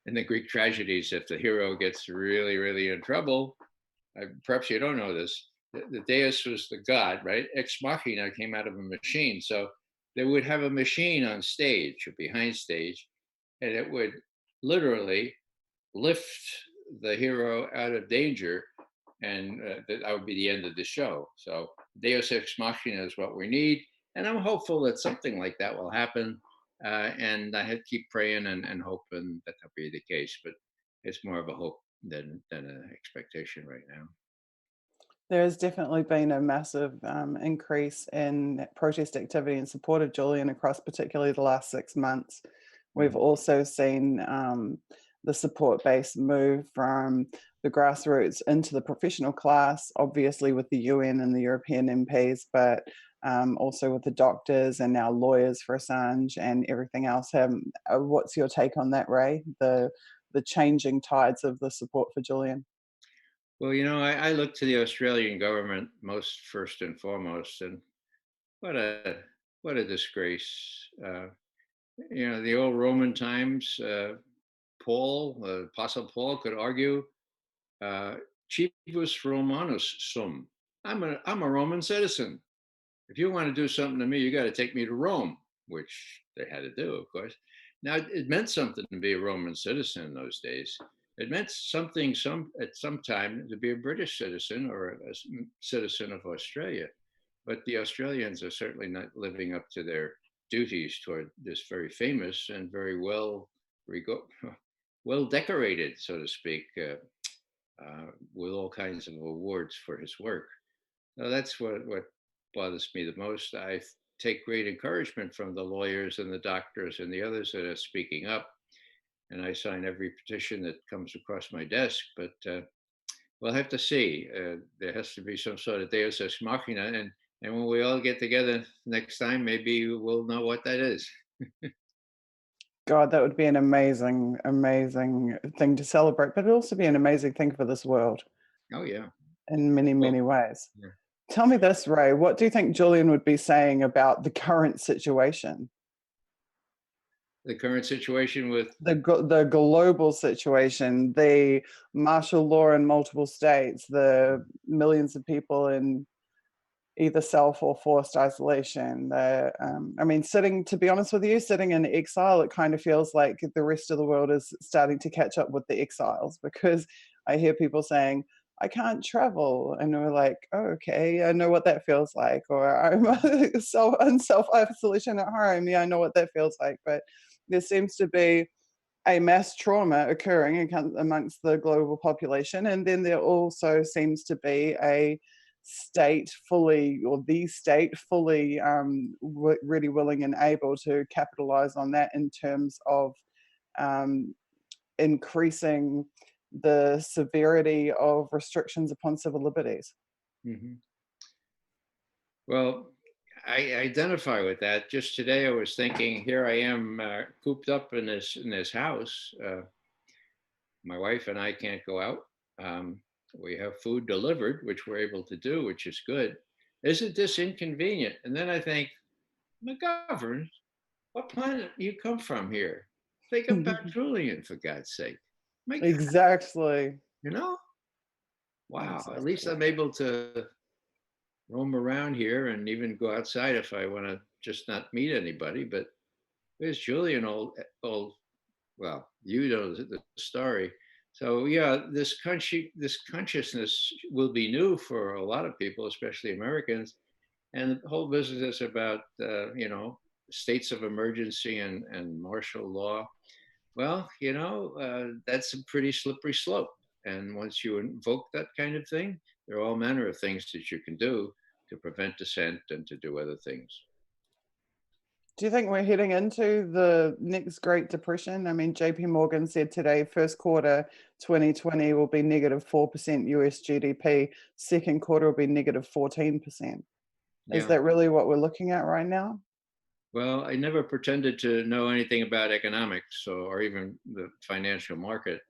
in the Greek tragedies, if the hero gets really, really in trouble, perhaps you don't know this. The Deus was the god, right? Ex machina came out of a machine, so they would have a machine on stage or behind stage, and it would literally lift the hero out of danger, and that would be the end of the show. So Deus ex machina is what we need, and I'm hopeful that something like that will happen. And I had to keep praying and hoping that that'll be the case, but it's more of a hope than an expectation right now. There has definitely been a massive increase in protest activity in support of Julian across particularly the last 6 months. We've also seen the support base move from the grassroots into the professional class, obviously with the UN and the European MPs, but also with the doctors and now lawyers for Assange and everything else. What's your take on that, Ray? The changing tides of the support for Julian? Well, I look to the Australian government most first and foremost, and what a disgrace. The old Roman times, Paul, Apostle Paul could argue, "Civus Romanus sum." I'm a Roman citizen. If you want to do something to me, you got to take me to Rome, which they had to do, of course. Now, it meant something to be a Roman citizen in those days. It meant something at some time to be a British citizen or a citizen of Australia. But the Australians are certainly not living up to their duties toward this very famous and very well decorated, so to speak, with all kinds of awards for his work. Now, that's what bothers me the most. I take great encouragement from the lawyers and the doctors and the others that are speaking up, and I sign every petition that comes across my desk. But we'll have to see. There has to be some sort of Deus ex machina, and when we all get together next time, maybe we'll know what that is. God, that would be an amazing, amazing thing to celebrate, but it'd also be an amazing thing for this world Oh yeah. in many, Well, many ways. yeah. Tell me this, Ray, what do you think Julian would be saying about the current situation? The current situation with The global situation, the martial law in multiple states, the millions of people in either self or forced isolation. To be honest with you, sitting in exile, it kind of feels like the rest of the world is starting to catch up with the exiles, because I hear people saying, I can't travel. And we're like, oh, okay, I know what that feels like. Or I'm in self-isolation at home. Yeah, I know what that feels like. But there seems to be a mass trauma occurring amongst the global population. And then there also seems to be the state fully really willing and able to capitalize on that in terms of increasing the severity of restrictions upon civil liberties. Mhm. Well, I identify with that. Just today, I was thinking, here I am cooped up in this house. My wife and I can't go out. We have food delivered, which we're able to do, which is good. Isn't this inconvenient? And then I think, McGovern, what planet you come from here? Think about Julian, for God's sake. My God, Exactly. you know? Wow. At least Exactly. I'm able to roam around here and even go outside if I want to just not meet anybody. But there's Julian, old. Well, you know the story. So yeah, this consciousness will be new for a lot of people, especially Americans. And the whole business is about states of emergency and martial law. Well, that's a pretty slippery slope. And once you invoke that kind of thing, there are all manner of things that you can do to prevent dissent and to do other things. Do you think we're heading into the next Great Depression? I mean, JP Morgan said today, first quarter 2020 will be negative 4% US GDP, second quarter will be negative 14%. Is Yeah. that really what we're looking at right now? Well, I never pretended to know anything about economics or even the financial market,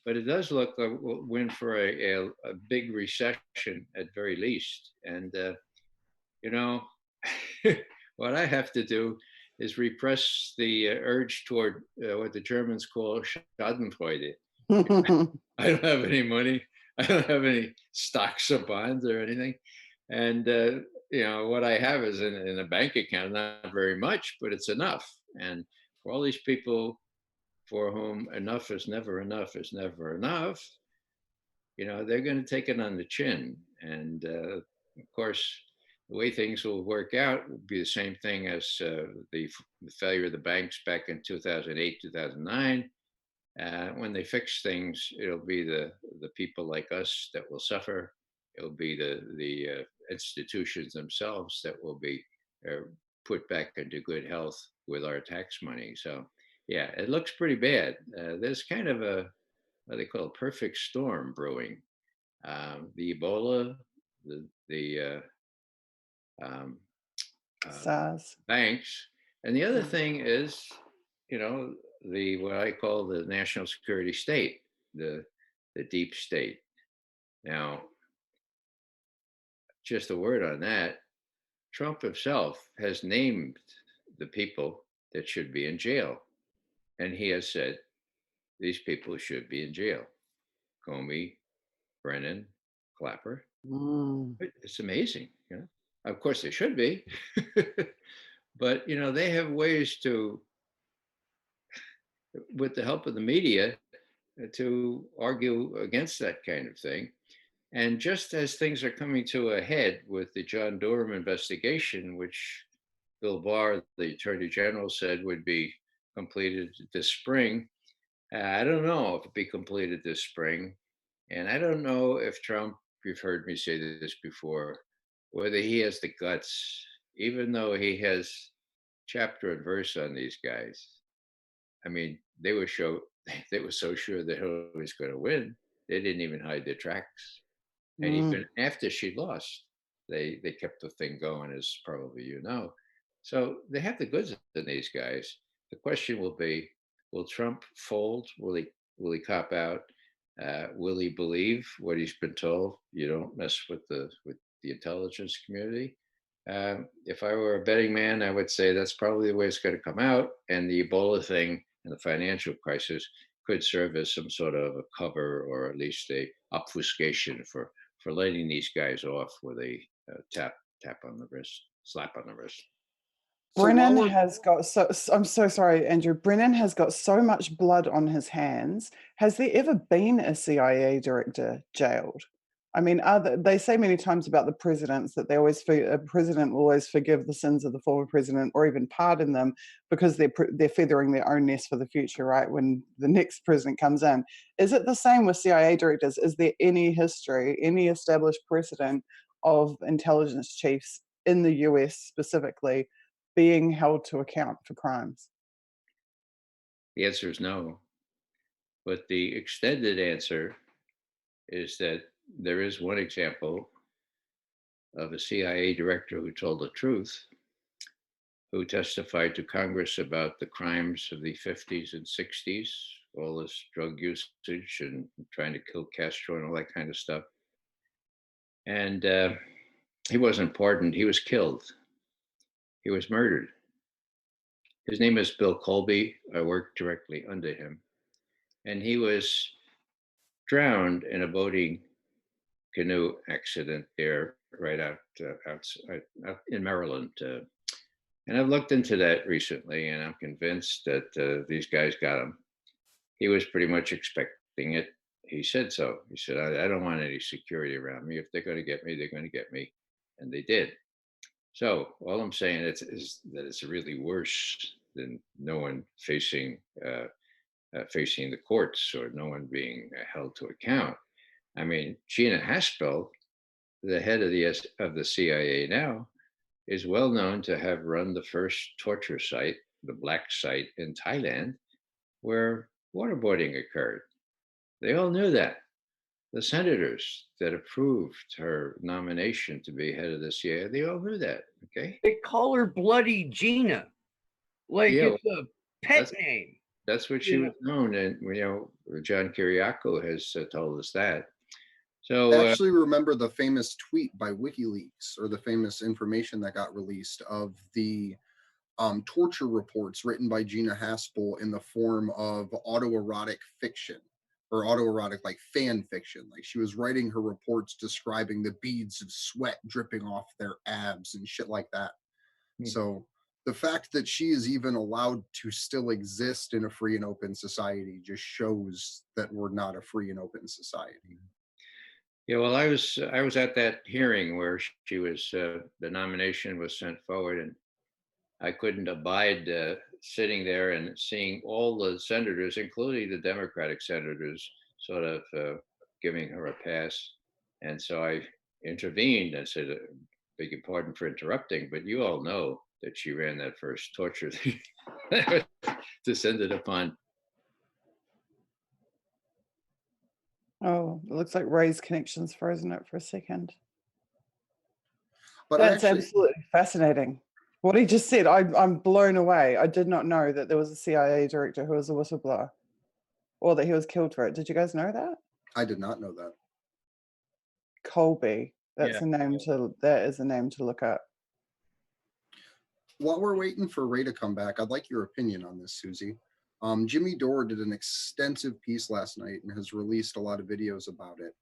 but it does look like we're in for a big recession at very least. And, you know, what I have to do is repress the urge toward what the Germans call Schadenfreude. I don't have any money. I don't have any stocks or bonds or anything. And, what I have is in a bank account, not very much, but it's enough. And for all these people for whom enough is never enough is never enough, they're going to take it on the chin. And of course, the way things will work out will be the same thing as the failure of the banks back in 2008, 2009. When they fix things, it'll be the people like us that will suffer. It'll be the institutions themselves that will be put back into good health with our tax money. So, yeah, it looks pretty bad. There's kind of what they call a perfect storm brewing. The Ebola, the um, SARS. banks, and the other Mm. thing is, the what I call the national security state, the deep state. Now, just a word on that. Trump himself has named the people that should be in jail, and he has said these people should be in jail. Comey, Brennan, Clapper. Mm. It's amazing. Of course they should be, but they have ways to, with the help of the media, to argue against that kind of thing. And just as things are coming to a head with the John Durham investigation, which Bill Barr, the Attorney General, said would be completed this spring, I don't know if it'll be completed this spring. And I don't know if Trump, you've heard me say this before, whether he has the guts, even though he has chapter and verse on these guys. I mean, they were so sure that Hillary was going to win, they didn't even hide their tracks. And even after she lost, they kept the thing going, as probably you know. So they have the goods in these guys. The question will be, will Trump fold? Will he cop out? Will he believe what he's been told? You don't mess with the intelligence community. If I were a betting man, I would say that's probably the way it's going to come out. And the Ebola thing and the financial crisis could serve as some sort of a cover, or at least a obfuscation for letting these guys off with a tap on the wrist, slap on the wrist. So Brennan while we're has got I'm so sorry, Andrew. Brennan has got so much blood on his hands. Has there ever been a CIA director jailed? I mean, they say many times about the presidents that a president will always forgive the sins of the former president or even pardon them because they're feathering their own nest for the future, right? When the next president comes in, is it the same with CIA directors? Is there any history, any established precedent of intelligence chiefs in the US specifically being held to account for crimes? The answer is no. But the extended answer is that there is one example of a CIA director who told the truth, who testified to Congress about the crimes of the 50s and 60s, all this drug usage and trying to kill Castro and all that kind of stuff. And he wasn't pardoned, he was killed. He was murdered. His name is Bill Colby. I worked directly under him. And he was drowned in a boating canoe accident there right out in Maryland. And I've looked into that recently, and I'm convinced that these guys got him. He was pretty much expecting it. He said so. He said, I don't want any security around me. If they're going to get me, they're going to get me. And they did. So all I'm saying is that it's really worse than no one facing the courts or no one being held to account. I mean, Gina Haspel, the head of the CIA now, is well known to have run the first torture site, the Black Site in Thailand, where waterboarding occurred. They all knew that. The senators that approved her nomination to be head of the CIA, they all knew that. Okay. They call her Bloody Gina, like Yeah, it's a pet name. That's what she was known, and John Kiriakou has told us that. So I actually remember the famous tweet by WikiLeaks, or the famous information that got released of the torture reports written by Gina Haspel in the form of autoerotic fiction, or autoerotic like fan fiction. Like she was writing her reports describing the beads of sweat dripping off their abs and shit like that. So the fact that she is even allowed to still exist in a free and open society just shows that we're not a free and open society. yeah, well, I was at that hearing where she was the nomination was sent forward, and I couldn't abide sitting there and seeing all the senators, including the Democratic senators, sort of giving her a pass. And so I intervened and said, beg your pardon for interrupting, but you all know that she ran that first torture descended upon. Oh, it looks like Ray's connection's frozen up for a second. But That's actually, absolutely fascinating. What he just said, I'm blown away. I did not know that there was a CIA director who was a whistleblower, or that he was killed for it. Did you guys know that? I did not know that. Colby. That's Yeah. a name to. That is a name to look up. While we're waiting for Ray to come back, I'd like your opinion on this, Susie. Jimmy Dore did an extensive piece last night and has released a lot of videos about it.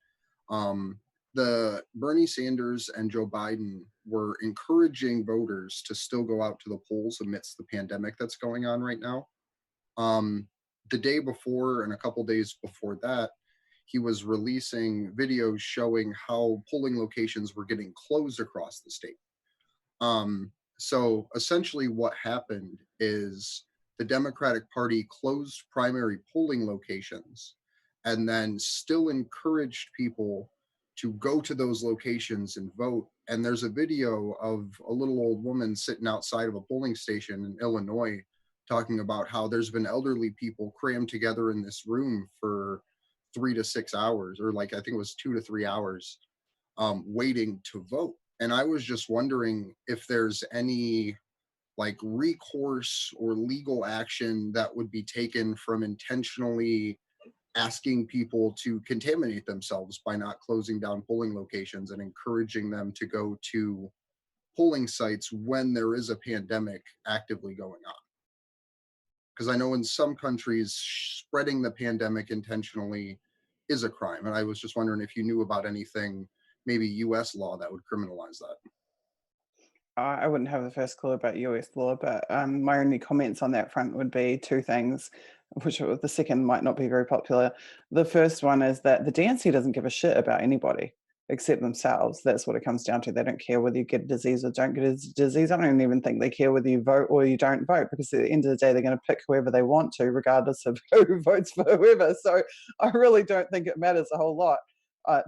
The Bernie Sanders and Joe Biden were encouraging voters to still go out to the polls amidst the pandemic that's going on right now. The day before and a couple days before that, he was releasing videos showing how polling locations were getting closed across the state. So essentially what happened is the Democratic Party closed primary polling locations and then still encouraged people to go to those locations and vote. And there's a video of a little old woman sitting outside of a polling station in Illinois talking about how there's been elderly people crammed together in this room for 3 to 6 hours, or like I think it was 2 to 3 hours, waiting to vote. And I was just wondering if there's any like recourse or legal action that would be taken from intentionally asking people to contaminate themselves by not closing down polling locations and encouraging them to go to polling sites when there is a pandemic actively going on. Because I know in some countries, spreading the pandemic intentionally is a crime. And I was just wondering if you knew about anything, maybe US law, that would criminalize that. I wouldn't have the first clue about US law, but my only comments on that front would be two things, which the second might not be very popular. The first one is that the DNC doesn't give a shit about anybody except themselves. That's what it comes down to. They don't care whether you get a disease or don't get a disease. I don't even think they care whether you vote or you don't vote, because at the end of the day, they're going to pick whoever they want to, regardless of who votes for whoever. So I really don't think it matters a whole lot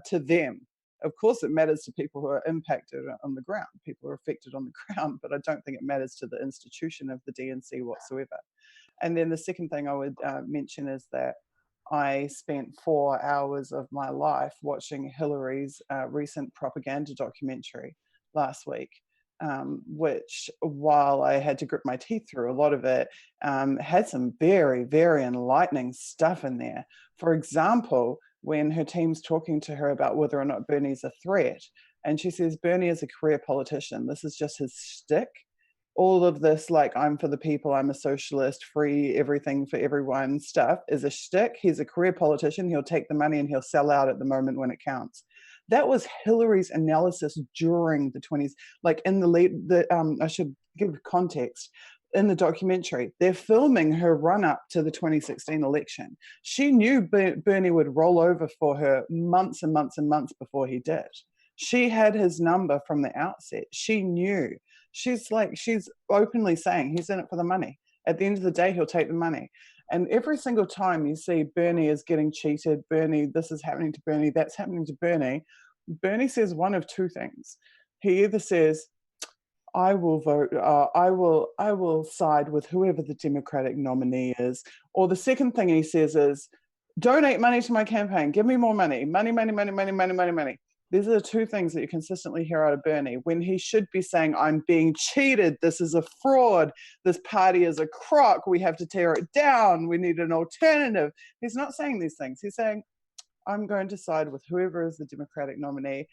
to them. Of course, it matters to people who are impacted on the ground. People are affected on the ground, but I don't think it matters to the institution of the DNC whatsoever. And then the second thing I would mention is that I spent 4 hours of my life watching Hillary's recent propaganda documentary last week, which, while I had to grit my teeth through, a lot of it had some very, very enlightening stuff in there. For example, when her team's talking to her about whether or not Bernie's a threat, and she says Bernie is a career politician. This is just his shtick. all of this, like, I'm for the people, I'm a socialist, free everything for everyone stuff is a shtick. He's a career politician. He'll take the money and he'll sell out at the moment when it counts. That was Hillary's analysis during the 20s, like in the lead, I should give context. In the documentary, they're filming her run up to the 2016 election. She knew Bernie would roll over for her months and months and months before he did. She had his number from the outset. She knew. She's openly saying he's in it for the money. At the end of the day, he'll take the money. And every single time you see Bernie is getting cheated, Bernie, this is happening to Bernie, that's happening to Bernie, Bernie says one of two things. He either says, I will vote, I will side with whoever the Democratic nominee is. Or the second thing he says is, donate money to my campaign, give me more money, money, money, money, money, money, money, money. These are the two things that you consistently hear out of Bernie, when he should be saying, I'm being cheated, this is a fraud, this party is a crock, we have to tear it down, we need an alternative. He's not saying these things. He's saying, I'm going to side with whoever is the Democratic nominee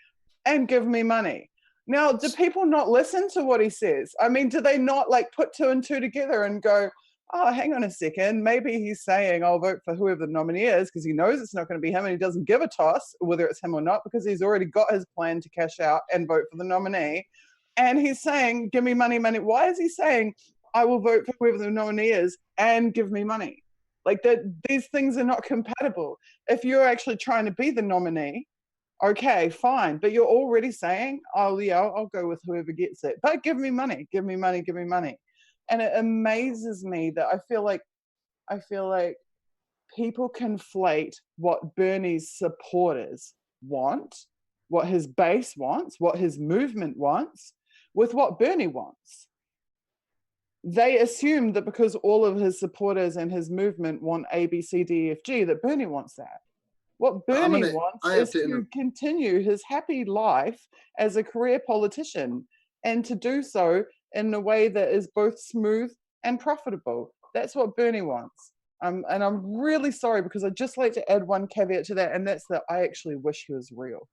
and give me money. Now, do people not listen to what he says? I mean, do they not like put two and two together and go, oh, hang on a second, maybe he's saying I'll vote for whoever the nominee is because he knows it's not going to be him and he doesn't give a toss whether it's him or not because he's already got his plan to cash out and vote for the nominee. And he's saying, give me money, money. Why is he saying I will vote for whoever the nominee is and give me money? Like that, these things are not compatible. If you're actually trying to be the nominee, okay, fine. But you're already saying, oh yeah, I'll go with whoever gets it. But give me money, give me money, give me money. And it amazes me that I feel like people conflate what Bernie's supporters want, what his base wants, what his movement wants, with what Bernie wants. They assume that because all of his supporters and his movement want A, B, C, D, E, F, G, that Bernie wants that. What Bernie wants is to continue his happy life as a career politician and to do so in a way that is both smooth and profitable. That's what Bernie wants. And I'm really sorry because I'd just like to add one caveat to that, and that's that I actually wish he was real.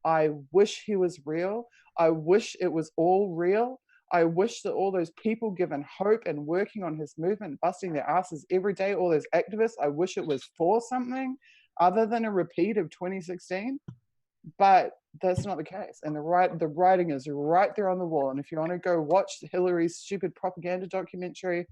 I wish he was real. I wish it was all real. I wish that all those people given hope and working on his movement, busting their asses every day, all those activists, I wish it was for something other than a repeat of 2016. But that's not the case. And the writing is right there on the wall. And if you want to go watch Hillary's stupid propaganda documentary,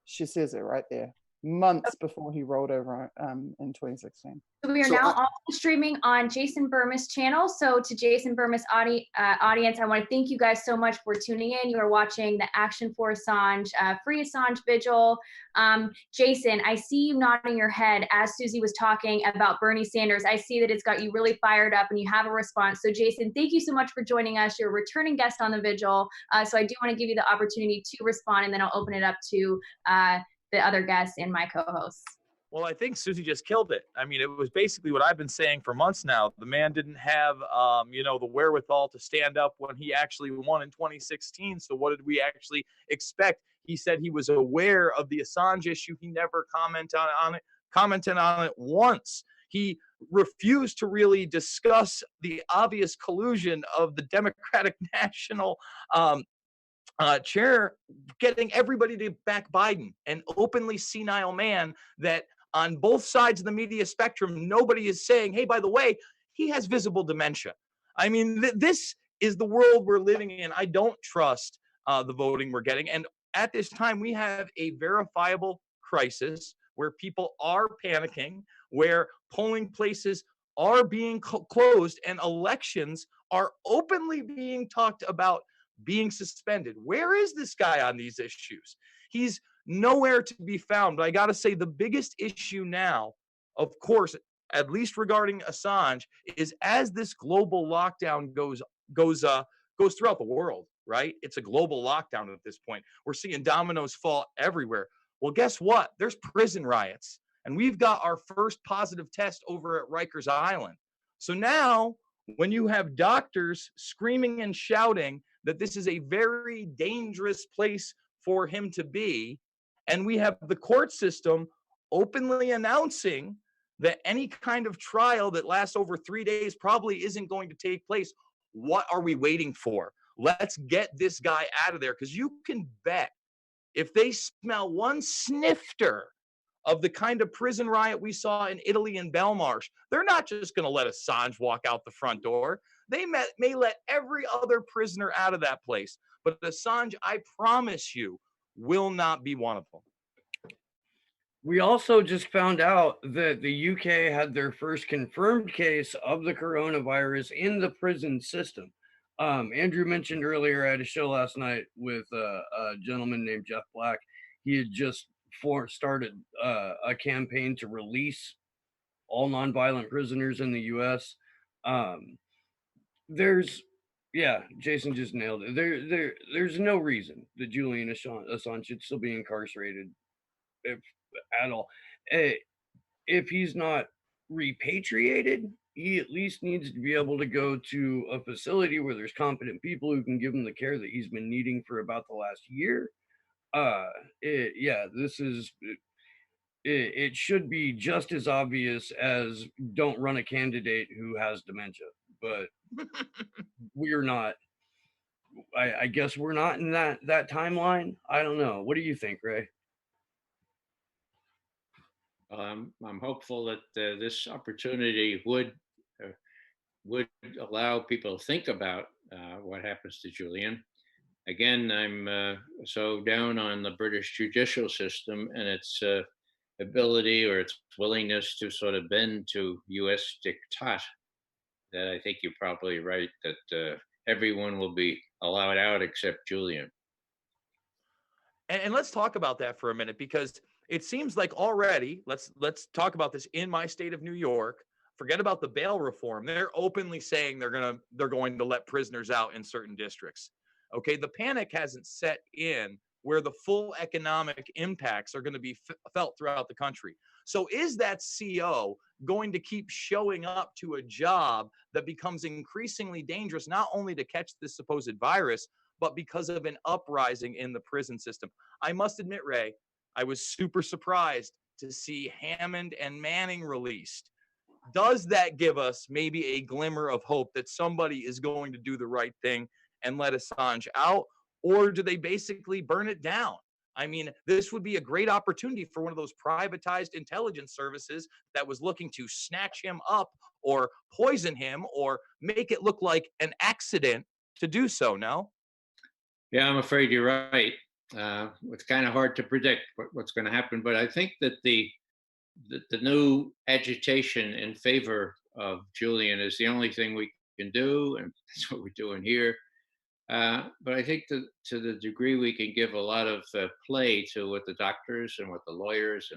she says it right there, months before he rolled over in 2016. So we are now also streaming on Jason Burmis' channel. So to Jason Burmis' audience, I want to thank you guys so much for tuning in. You are watching the Action for Assange, Free Assange Vigil. Jason, I see you nodding your head as Susie was talking about Bernie Sanders. I see that it's got you really fired up and you have a response. So Jason, thank you so much for joining us. You're a returning guest on the Vigil. So I do want to give you the opportunity to respond, and then I'll open it up to the other guests and my co-hosts. Well, I think Susie just killed it. I mean, it was basically what I've been saying for months now. The man didn't have, the wherewithal to stand up when he actually won in 2016. So what did we actually expect? He said he was aware of the Assange issue. He never commented on it once. He refused to really discuss the obvious collusion of the Democratic National chair getting everybody to back Biden, an openly senile man that on both sides of the media spectrum, nobody is saying, hey, by the way, he has visible dementia. I mean, this is the world we're living in. I don't trust the voting we're getting. And at this time, we have a verifiable crisis where people are panicking, where polling places are being closed and elections are openly being talked about being suspended. Where is this guy on these issues? He's nowhere to be found. But I got to say, the biggest issue now, of course, at least regarding Assange, is as this global lockdown goes throughout the world, right? It's a global lockdown at this point. We're seeing dominoes fall everywhere. Well, guess what? There's prison riots. And we've got our first positive test over at Rikers Island. So now, when you have doctors screaming and shouting that this is a very dangerous place for him to be, and we have the court system openly announcing that any kind of trial that lasts over 3 days probably isn't going to take place, what are we waiting for? Let's get this guy out of there, because you can bet if they smell one snifter of the kind of prison riot we saw in Italy and Belmarsh, they're not just going to let Assange walk out the front door. They may let every other prisoner out of that place. But Assange, I promise you, will not be one of them. We also just found out that the UK had their first confirmed case of the coronavirus in the prison system. Andrew mentioned earlier, I had a show last night with a gentleman named Jeff Black. He had just started a campaign to release all nonviolent prisoners in the US. There's, yeah, Jason just nailed it. There's no reason that Julian Assange should still be incarcerated, if at all. If he's not repatriated, he at least needs to be able to go to a facility where there's competent people who can give him the care that he's been needing for about the last year. This is it should be just as obvious as don't run a candidate who has dementia, but we're not. I guess we're not in that timeline. I don't know. What do you think, Ray? I'm hopeful that this opportunity would allow people to think about what happens to Julian. Again, I'm so down on the British judicial system and its ability or its willingness to sort of bend to U.S. diktat, that I think you're probably right that everyone will be allowed out except Julian. And let's talk about that for a minute, because it seems like already, let's talk about this in my state of New York. Forget about the bail reform. They're openly saying they're going to let prisoners out in certain districts. Okay, the panic hasn't set in where the full economic impacts are going to be felt throughout the country. So is that CO going to keep showing up to a job that becomes increasingly dangerous, not only to catch this supposed virus, but because of an uprising in the prison system? I must admit, Ray, I was super surprised to see Hammond and Manning released. Does that give us maybe a glimmer of hope that somebody is going to do the right thing and let Assange out? Or do they basically burn it down? I mean, this would be a great opportunity for one of those privatized intelligence services that was looking to snatch him up or poison him or make it look like an accident to do so, no? Yeah, I'm afraid you're right. It's kind of hard to predict what's going to happen, but I think that the new agitation in favor of Julian is the only thing we can do, and that's what we're doing here. But I think that to the degree we can give a lot of play to what the doctors and what the lawyers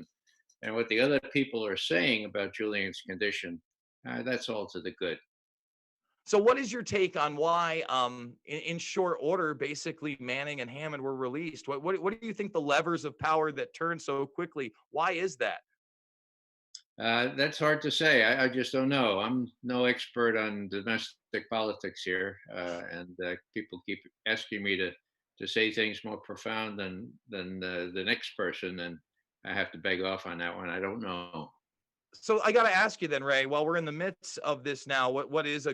and what the other people are saying about Julian's condition, that's all to the good. So what is your take on why, in short order, basically Manning and Hammond were released? What do you think the levers of power that turned so quickly? Why is that? That's hard to say. I just don't know. I'm no expert on domestic politics here, and people keep asking me to say things more profound than the next person, and I have to beg off on that one. I don't know. So I got to ask you then, Ray, while we're in the midst of this now, what is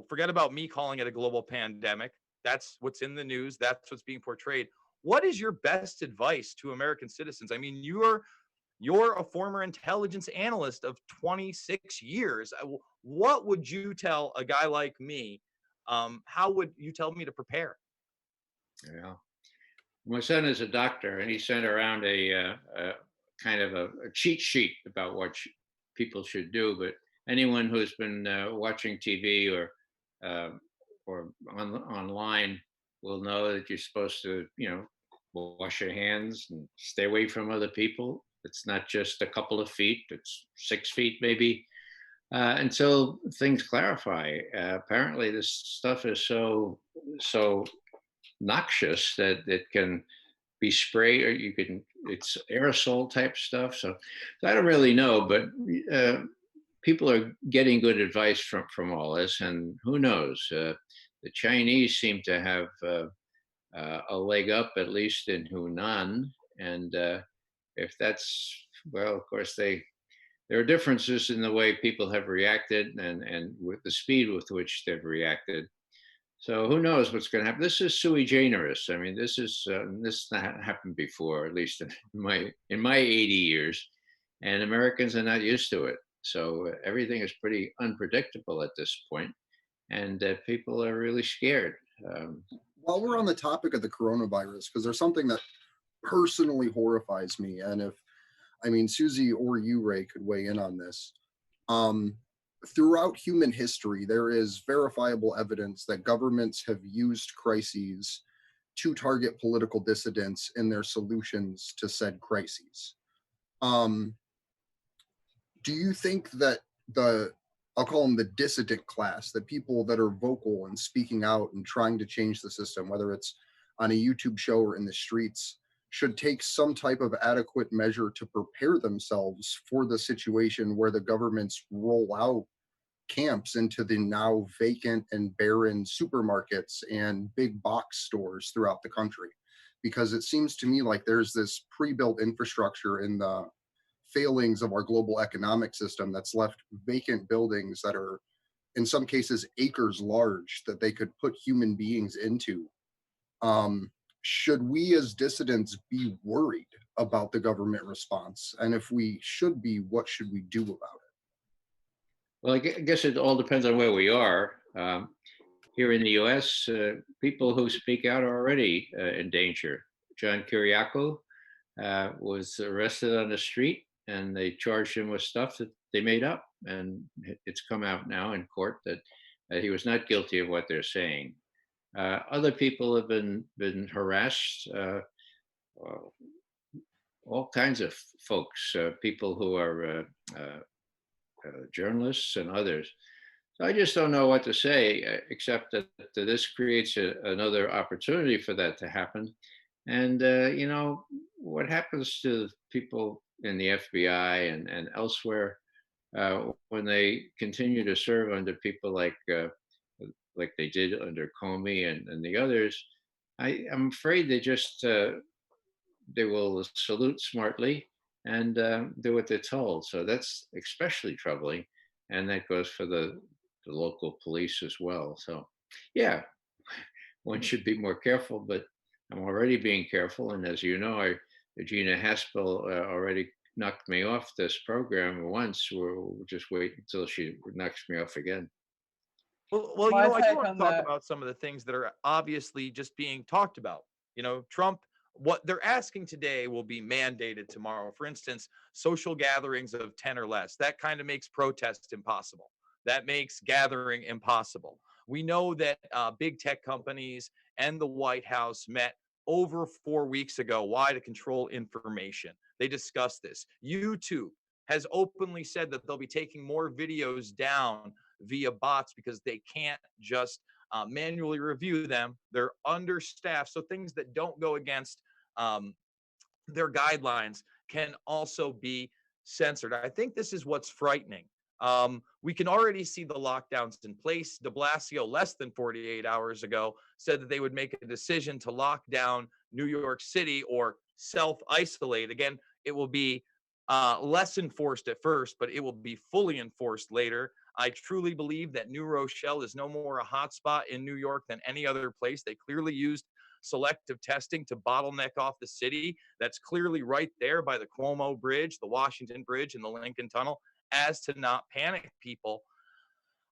forget about me calling it a global pandemic. That's what's in the news. That's what's being portrayed. What is your best advice to American citizens? I mean, you're a former intelligence analyst of 26 years. What would you tell a guy like me? How would you tell me to prepare? Yeah. My son is a doctor, and he sent around a kind of a cheat sheet about what people should do. But anyone who's been watching TV or online will know that you're supposed to, wash your hands and stay away from other people. It's not just a couple of feet; it's 6 feet maybe. Until things clarify. Apparently, this stuff is so noxious that it can be sprayed, or it's aerosol type stuff. So I don't really know, but people are getting good advice from all this, and who knows? The Chinese seem to have a leg up, at least in Hunan, and if that's, well, of course there are differences in the way people have reacted and with the speed with which they've reacted. So who knows what's going to happen? This is sui generis. I mean, this not happened before, at least in my 80 years, and Americans are not used to it. So everything is pretty unpredictable at this point, and people are really scared. Um, While we're on the topic of the coronavirus, because there's something that personally horrifies me, and if I mean Susie or you, Ray, could weigh in on this. Um, Throughout human history, there is verifiable evidence that governments have used crises to target political dissidents in their solutions to said crises. Um, do you think that I'll call them the dissident class, the people that are vocal and speaking out and trying to change the system, whether it's on a YouTube show or in the streets, should take some type of adequate measure to prepare themselves for the situation where the governments roll out camps into the now vacant and barren supermarkets and big box stores throughout the country? Because it seems to me like there's this pre-built infrastructure in the failings of our global economic system that's left vacant buildings that are in some cases acres large that they could put human beings into. Should we as dissidents be worried about the government response? And if we should be, what should we do about it? well, I guess it all depends on where we are. Here in the U.S., people who speak out are already in danger. John Kiriakou was arrested on the street, and they charged him with stuff that they made up, and it's come out now in court that he was not guilty of what they're saying. Other people have been harassed. All kinds of folks, people who are journalists and others. So I just don't know what to say, except that this creates another opportunity for that to happen. And you know what happens to people in the FBI and elsewhere when they continue to serve under people like they did under Comey and the others. I'm afraid they will salute smartly and do what they're told. So that's especially troubling, and that goes for the local police as well. So, yeah, one should be more careful, but I'm already being careful. And as you know, Gina Haspel already knocked me off this program once. We'll just wait until she knocks me off again. Well, My I do take want on to talk that. about some of the things that are obviously just being talked about. Trump, what they're asking today will be mandated tomorrow. For instance, social gatherings of 10 or less. That kind of makes protest impossible. That makes gathering impossible. We know that big tech companies and the White House met over 4 weeks ago. Why? To control information. They discussed this. YouTube has openly said that they'll be taking more videos down via bots because they can't just manually review them. They're understaffed. So things that don't go against their guidelines can also be censored. I think this is what's frightening. We can already see the lockdowns in place. De Blasio, less than 48 hours ago, said that they would make a decision to lock down New York City or self-isolate. Again, it will be less enforced at first, but it will be fully enforced later. I truly believe that New Rochelle is no more a hotspot in New York than any other place. They clearly used selective testing to bottleneck off the city. That's clearly right there by the Cuomo Bridge, the Washington Bridge, and the Lincoln Tunnel, as to not panic people.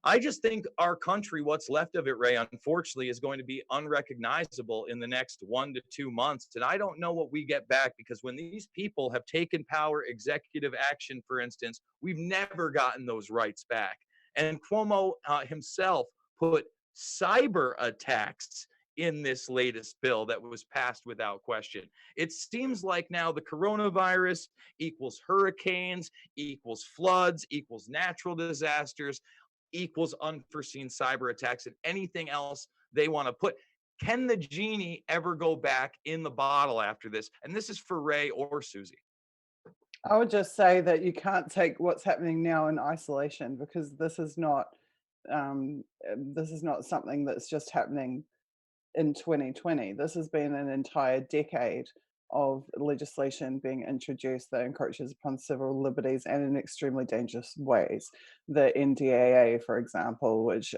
I just think our country, what's left of it, Ray, unfortunately, is going to be unrecognizable in the next 1 to 2 months. And I don't know what we get back, because when these people have taken power, executive action, for instance, we've never gotten those rights back. And Cuomo himself put cyber attacks in this latest bill that was passed without question. It seems like now the coronavirus equals hurricanes, equals floods, equals natural disasters, equals unforeseen cyber attacks, and anything else they want to put. Can the genie ever go back in the bottle after this? And this is for Ray or Susie. I would just say that you can't take what's happening now in isolation, because this is not something that's just happening in 2020. This has been an entire decade of legislation being introduced that encroaches upon civil liberties and in extremely dangerous ways. The NDAA, for example, which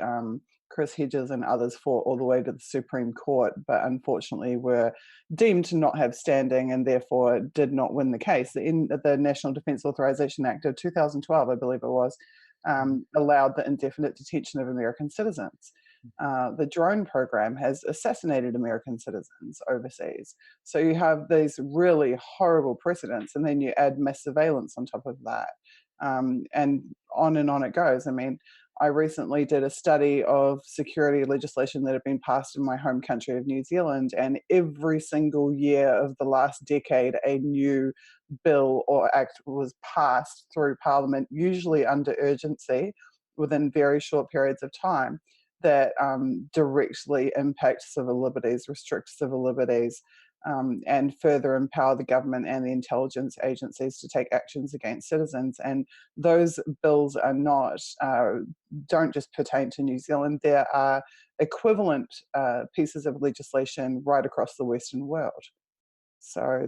Chris Hedges and others fought all the way to the Supreme Court, but unfortunately were deemed to not have standing and therefore did not win the case. The National Defense Authorization Act of 2012, I believe it was, allowed the indefinite detention of American citizens. The drone program has assassinated American citizens overseas. So you have these really horrible precedents, and then you add mass surveillance on top of that. And on it goes. I mean, I recently did a study of security legislation that had been passed in my home country of New Zealand, and every single year of the last decade, a new bill or act was passed through Parliament, usually under urgency, within very short periods of time, that directly impact civil liberties, restrict civil liberties, and further empower the government and the intelligence agencies to take actions against citizens. And those bills are not, don't just pertain to New Zealand. There are equivalent pieces of legislation right across the Western world. So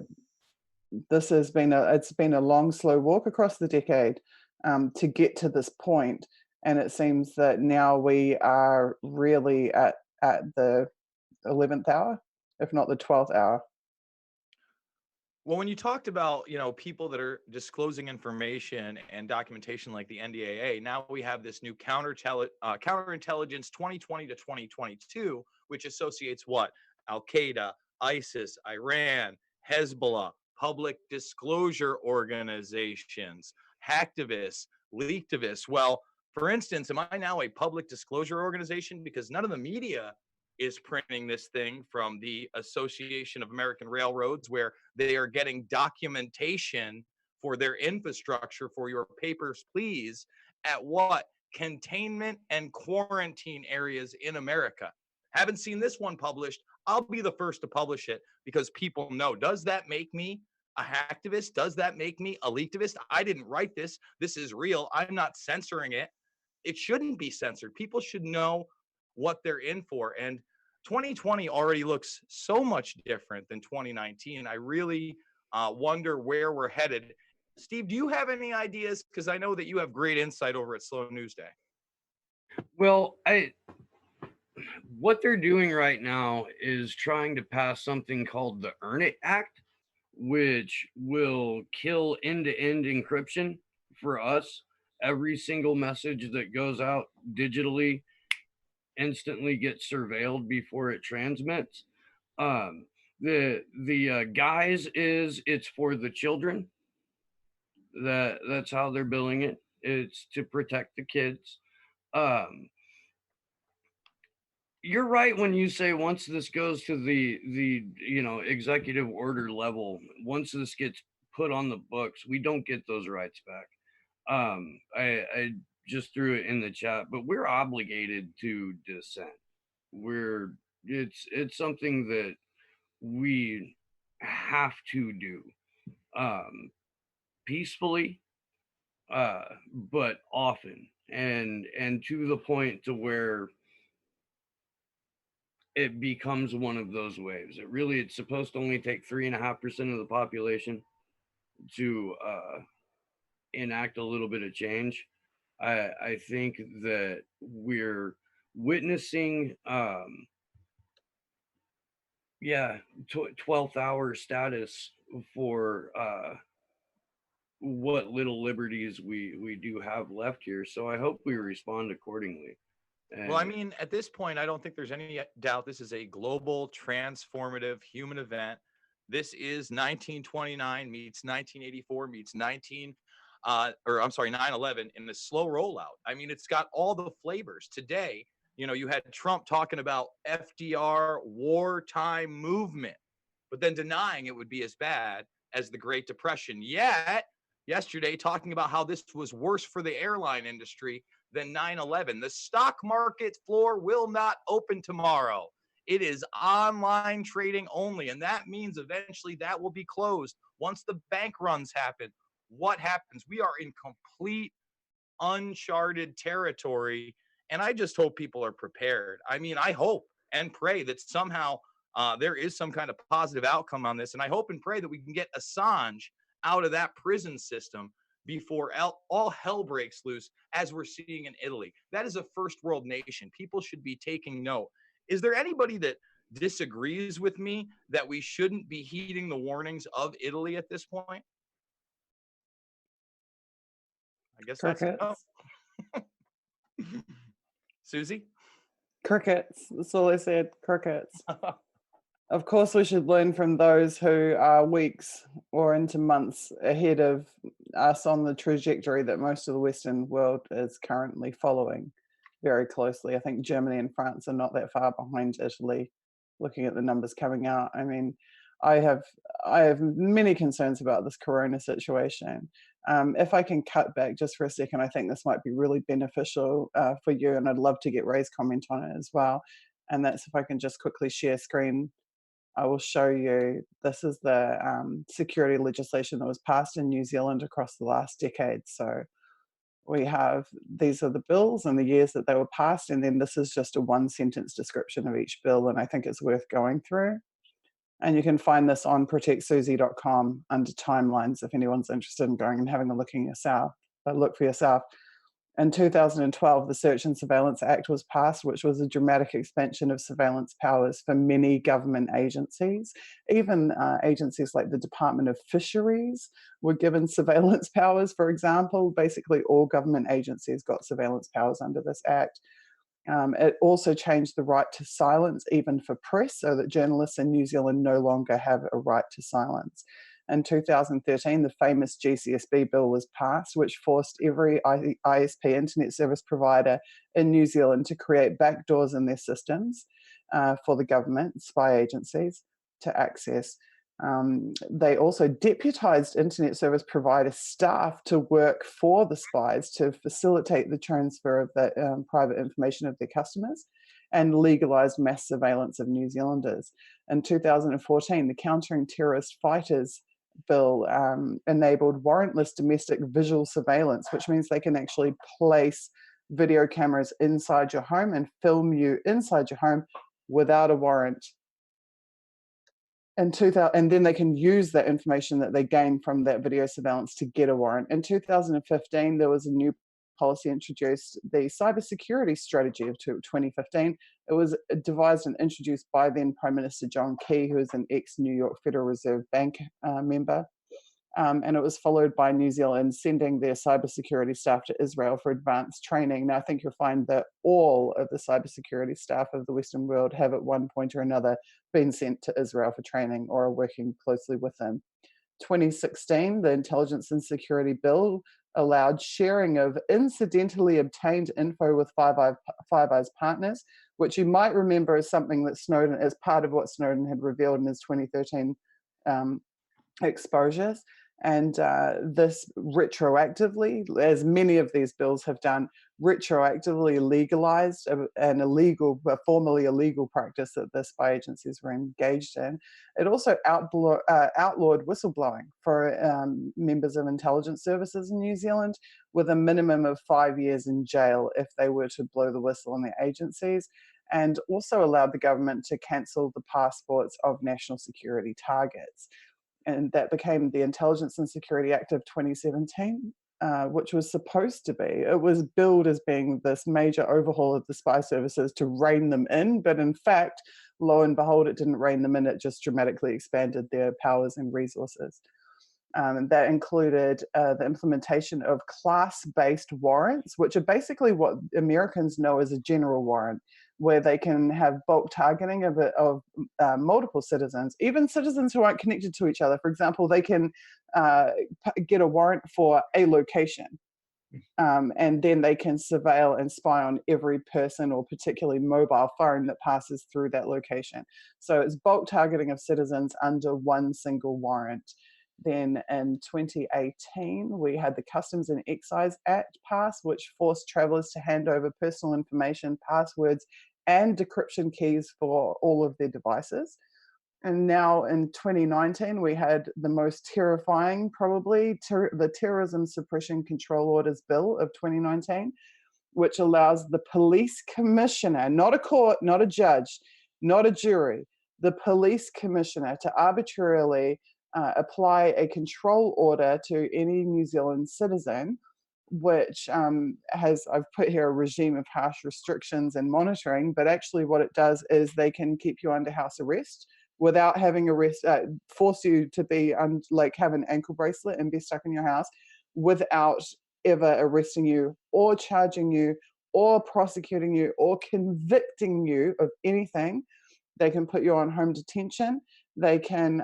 this has been it's been a long, slow walk across the decade to get to this point. And it seems that now we are really at the 11th hour, if not the 12th hour. Well, when you talked about, people that are disclosing information and documentation like the NDAA, now we have this new counterintelligence 2020 to 2022, which associates what? Al Qaeda, ISIS, Iran, Hezbollah, public disclosure organizations, hacktivists, leaktivists. Well, for instance, am I now a public disclosure organization? Because none of the media is printing this thing from the Association of American Railroads, where they are getting documentation for their infrastructure for your papers, please, at what? Containment and quarantine areas in America. Haven't seen this one published. I'll be the first to publish it because people know. Does that make me a hacktivist? Does that make me a leaktivist? I didn't write this. This is real. I'm not censoring it. It shouldn't be censored. People should know what they're in for. And 2020 already looks so much different than 2019. I really wonder where we're headed. Steve, do you have any ideas? Because I know that you have great insight over at Slow News Day. Well, what they're doing right now is trying to pass something called the Earn It Act, which will kill end-to-end encryption for us. Every single message that goes out digitally instantly gets surveilled before it transmits. The guise is it's for the children. That's how they're billing it. It's to protect the kids. You're right when you say once this goes to the executive order level, once this gets put on the books, we don't get those rights back. I just threw it in the chat, but we're obligated to dissent. It's something that we have to do peacefully, but often, and to the point to where it becomes one of those waves. It's supposed to only take 3.5% of the population to enact a little bit of change. I think that we're witnessing 12th hour status for what little liberties we do have left here. So I hope we respond accordingly. Well, I mean, at this point, I don't think there's any doubt this is a global, transformative human event. This is 1929 meets 1984 meets 9/11 in the slow rollout. I mean, it's got all the flavors. Today, you had Trump talking about FDR wartime movement, but then denying it would be as bad as the Great Depression. Yet, yesterday, talking about how this was worse for the airline industry than 9/11. The stock market floor will not open tomorrow. It is online trading only, and that means eventually that will be closed. Once the bank runs happen, what happens? We are in complete uncharted territory, and I just hope people are prepared. I mean, I hope and pray that somehow there is some kind of positive outcome on this, and I hope and pray that we can get Assange out of that prison system, before all hell breaks loose, as we're seeing in Italy. That is a first world nation. People should be taking note. Is there anybody that disagrees with me that we shouldn't be heeding the warnings of Italy at this point? I guess that's Crickets. Susie? Crickets. That's all I said. Crickets. Of course, we should learn from those who are weeks or into months ahead of us on the trajectory that most of the Western world is currently following very closely. I think Germany and France are not that far behind Italy, looking at the numbers coming out. I mean, I have many concerns about this corona situation. If I can cut back just for a second, I think this might be really beneficial for you, and I'd love to get Ray's comment on it as well. And that's if I can just quickly share screen. I will show you, this is the security legislation that was passed in New Zealand across the last decade. So we have, these are the bills and the years that they were passed, and then this is just a one sentence description of each bill, and I think it's worth going through. And you can find this on protectsusie.com under timelines if anyone's interested in going and having a look for yourself. In 2012, the Search and Surveillance Act was passed, which was a dramatic expansion of surveillance powers for many government agencies. Even agencies like the Department of Fisheries were given surveillance powers, for example. Basically, all government agencies got surveillance powers under this act. It also changed the right to silence, even for press, so that journalists in New Zealand no longer have a right to silence. In 2013, the famous GCSB bill was passed, which forced every ISP, internet service provider in New Zealand, to create backdoors in their systems for the government, spy agencies, to access. They also deputized internet service provider staff to work for the spies to facilitate the transfer of the private information of their customers, and legalized mass surveillance of New Zealanders. In 2014, the Countering Terrorist Fighters Bill enabled warrantless domestic visual surveillance, which means they can actually place video cameras inside your home and film you inside your home without a warrant. And then they can use that information that they gain from that video surveillance to get a warrant. In 2015, there was a new policy introduced, the cybersecurity strategy of 2015. It was devised and introduced by then Prime Minister John Key, who is an ex-New York Federal Reserve Bank member. And it was followed by New Zealand sending their cybersecurity staff to Israel for advanced training. Now, I think you'll find that all of the cybersecurity staff of the Western world have at one point or another been sent to Israel for training or are working closely with them. 2016, the Intelligence and Security Bill allowed sharing of incidentally obtained info with Five Eyes partners, which you might remember as something that Snowden, as part of what Snowden had revealed in his 2013 exposures. And this retroactively, as many of these bills have done, retroactively legalized a formerly illegal practice that the spy agencies were engaged in. It also outlawed whistleblowing for members of intelligence services in New Zealand, with a minimum of 5 years in jail if they were to blow the whistle on their agencies, and also allowed the government to cancel the passports of national security targets. And that became the Intelligence and Security Act of 2017, which was supposed to be, it was billed as being this major overhaul of the spy services to rein them in, but in fact, lo and behold, it didn't rein them in, it just dramatically expanded their powers and resources. And that included the implementation of class-based warrants, which are basically what Americans know as a general warrant, where they can have bulk targeting of multiple citizens, even citizens who aren't connected to each other. For example, they can get a warrant for a location, and then they can surveil and spy on every person or particularly mobile phone that passes through that location. So it's bulk targeting of citizens under one single warrant. Then in 2018, we had the Customs and Excise Act passed, which forced travelers to hand over personal information, passwords, and decryption keys for all of their devices. And now in 2019, we had the most terrifying, probably, the Terrorism Suppression Control Orders Bill of 2019, which allows the police commissioner, not a court, not a judge, not a jury, the police commissioner to arbitrarily apply a control order to any New Zealand citizen, which I've put here a regime of harsh restrictions and monitoring, but actually what it does is they can keep you under house arrest without having force you to be like have an ankle bracelet and be stuck in your house without ever arresting you or charging you or prosecuting you or convicting you of anything. They can put you on home detention. They can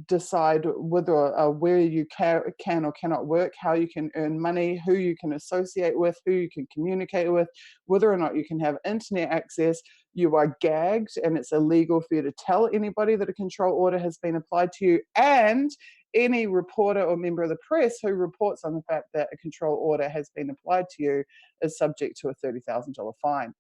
decide whether where you can or cannot work, how you can earn money, who you can associate with, who you can communicate with, whether or not you can have internet access. You are gagged, and it's illegal for you to tell anybody that a control order has been applied to you. And any reporter or member of the press who reports on the fact that a control order has been applied to you is subject to a $30,000 fine.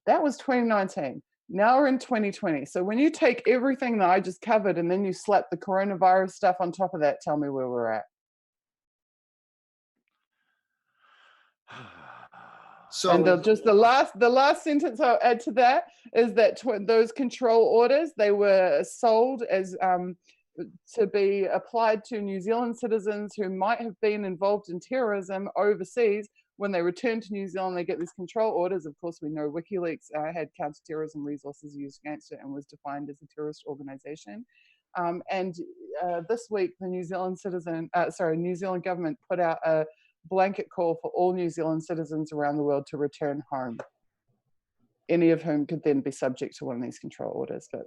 That was 2019. Now we're in 2020. So when you take everything that I just covered and then you slap the coronavirus stuff on top of that, tell me where we're at. So And the last sentence I'll add to that is that those control orders, they were sold as to be applied to New Zealand citizens who might have been involved in terrorism overseas. When they return to New Zealand, they get these control orders. Of course, we know WikiLeaks had counterterrorism resources used against it and was defined as a terrorist organization. And this week, the New Zealand government put out a blanket call for all New Zealand citizens around the world to return home, any of whom could then be subject to one of these control orders. But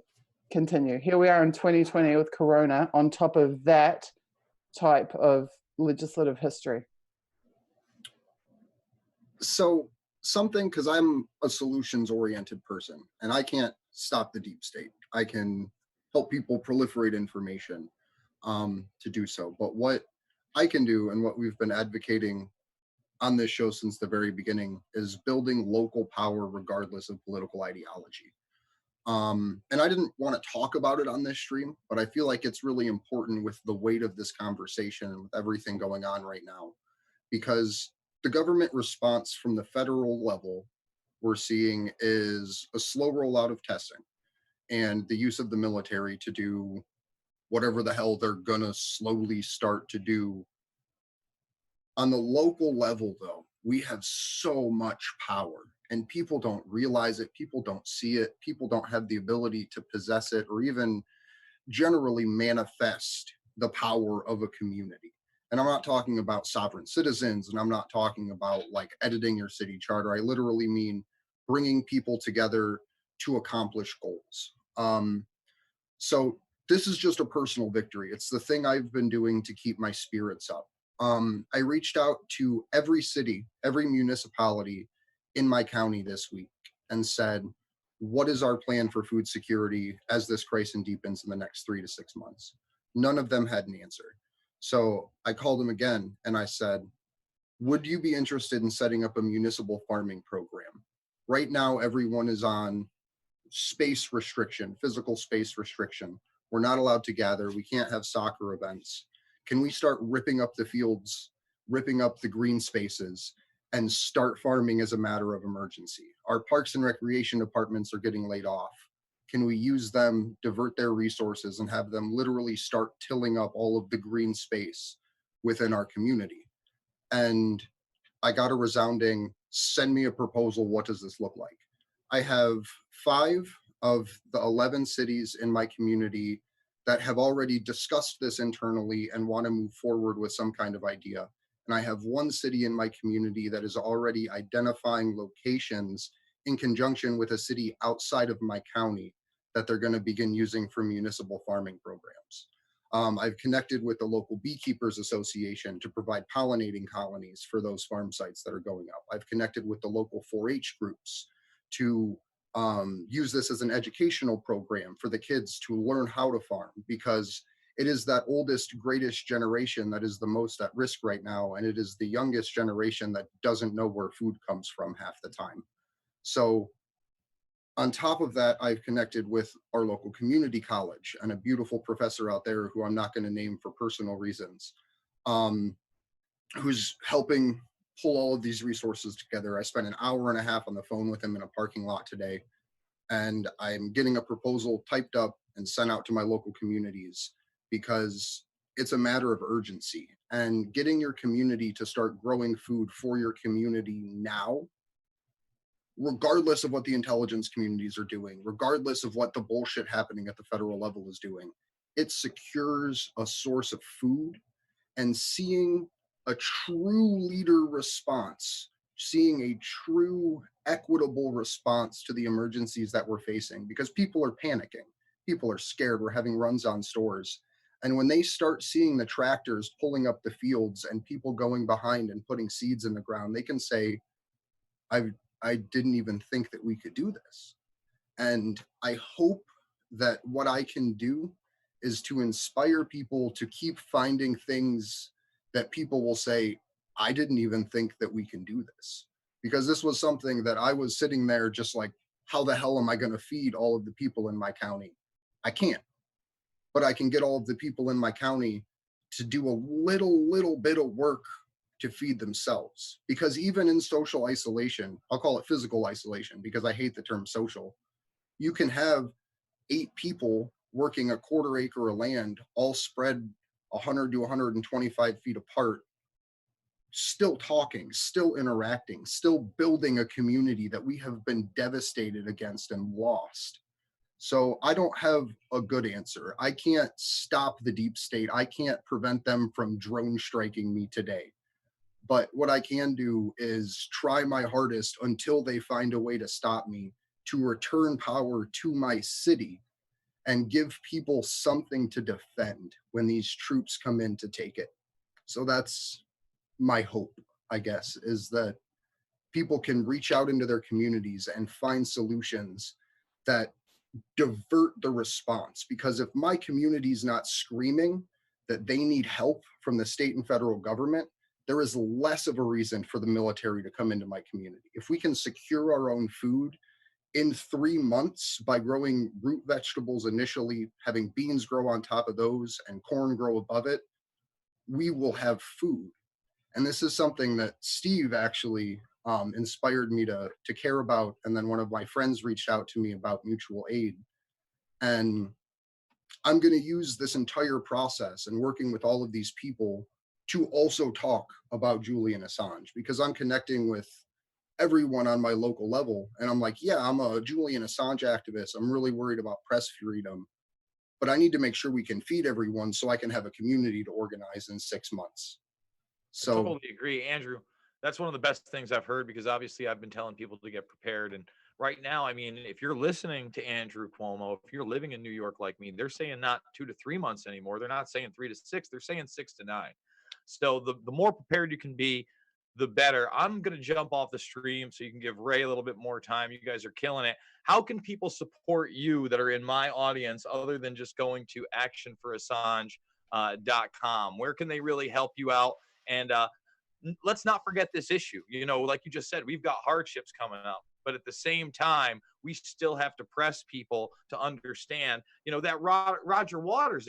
continue. Here we are in 2020 with Corona on top of that type of legislative history. So something, because I'm a solutions-oriented person, and I can't stop the deep state. I can help people proliferate information to do so. But what I can do, and what we've been advocating on this show since the very beginning, is building local power regardless of political ideology. And I didn't want to talk about it on this stream, but I feel like it's really important with the weight of this conversation and with everything going on right now, because the government response from the federal level we're seeing is a slow rollout of testing and the use of the military to do whatever the hell they're gonna slowly start to do. On the local level, though, we have so much power, and people don't realize it, people don't see it, people don't have the ability to possess it or even generally manifest the power of a community. And I'm not talking about sovereign citizens, and I'm not talking about like editing your city charter. I literally mean bringing people together to accomplish goals. So this is just a personal victory. It's the thing I've been doing to keep my spirits up. I reached out to every city, every municipality in my county this week and said, what is our plan for food security as this crisis deepens in the next 3 to 6 months? None of them had an answer. So I called them again and I said, would you be interested in setting up a municipal farming program? Right now, everyone is on space restriction, physical space restriction. We're not allowed to gather. We can't have soccer events. Can we start ripping up the fields, ripping up the green spaces, and start farming as a matter of emergency? Our parks and recreation departments are getting laid off. Can we use them, divert their resources, and have them literally start tilling up all of the green space within our community? And I got a resounding, send me a proposal, what does this look like? I have 5 of the 11 cities in my community that have already discussed this internally and want to move forward with some kind of idea. And I have 1 city in my community that is already identifying locations in conjunction with a city outside of my county that they're going to begin using for municipal farming programs. I've connected with the local Beekeepers Association to provide pollinating colonies for those farm sites that are going up. I've connected with the local 4-H groups to use this as an educational program for the kids to learn how to farm, because it is that oldest, greatest generation that is the most at risk right now. And it is the youngest generation that doesn't know where food comes from half the time. So on top of that, I've connected with our local community college and a beautiful professor out there who I'm not going to name for personal reasons, who's helping pull all of these resources together. I spent an hour and a half on the phone with him in a parking lot today, and I'm getting a proposal typed up and sent out to my local communities, because it's a matter of urgency, and getting your community to start growing food for your community now, regardless of what the intelligence communities are doing, regardless of what the bullshit happening at the federal level is doing, it secures a source of food. And seeing a true leader response, seeing a true equitable response to the emergencies that we're facing, because people are panicking, people are scared, we're having runs on stores. And when they start seeing the tractors pulling up the fields and people going behind and putting seeds in the ground, they can say, I didn't even think that we could do this. And I hope that what I can do is to inspire people to keep finding things that people will say, I didn't even think that we can do this. Because this was something that I was sitting there just like, how the hell am I going to feed all of the people in my county? I can't. But I can get all of the people in my county to do a little bit of work to feed themselves. Because even in social isolation, I'll call it physical isolation because I hate the term social, you can have 8 people working a quarter acre of land, all spread 100 to 125 feet apart, still talking, still interacting, still building a community that we have been devastated against and lost. So I don't have a good answer. I can't stop the deep state. I can't prevent them from drone striking me today. But what I can do is try my hardest until they find a way to stop me, to return power to my city and give people something to defend when these troops come in to take it. So that's my hope, I guess, is that people can reach out into their communities and find solutions that divert the response. Because if my community's not screaming that they need help from the state and federal government, there is less of a reason for the military to come into my community. If we can secure our own food in 3 months by growing root vegetables initially, having beans grow on top of those and corn grow above it, we will have food. And this is something that Steve actually inspired me to care about. And then one of my friends reached out to me about mutual aid. And I'm going to use this entire process and working with all of these people to also talk about Julian Assange, because I'm connecting with everyone on my local level. And I'm like, yeah, I'm a Julian Assange activist. I'm really worried about press freedom, but I need to make sure we can feed everyone so I can have a community to organize in 6 months. I So totally agree, Andrew. That's one of the best things I've heard because obviously I've been telling people to get prepared. And right now, I mean, if you're listening to Andrew Cuomo, if you're living in New York like me, they're saying not 2 to 3 months anymore. They're not saying 3 to 6. They're saying 6 to 9. So the more prepared you can be, the better. I'm going to jump off the stream so you can give Ray a little bit more time. You guys are killing it. How can people support you that are in my audience other than just going to actionforassange.com? Where can they really help you out? And let's not forget this issue. You know, like you just said, we've got hardships coming up, but at the same time, we still have to press people to understand, you know, that Roger Waters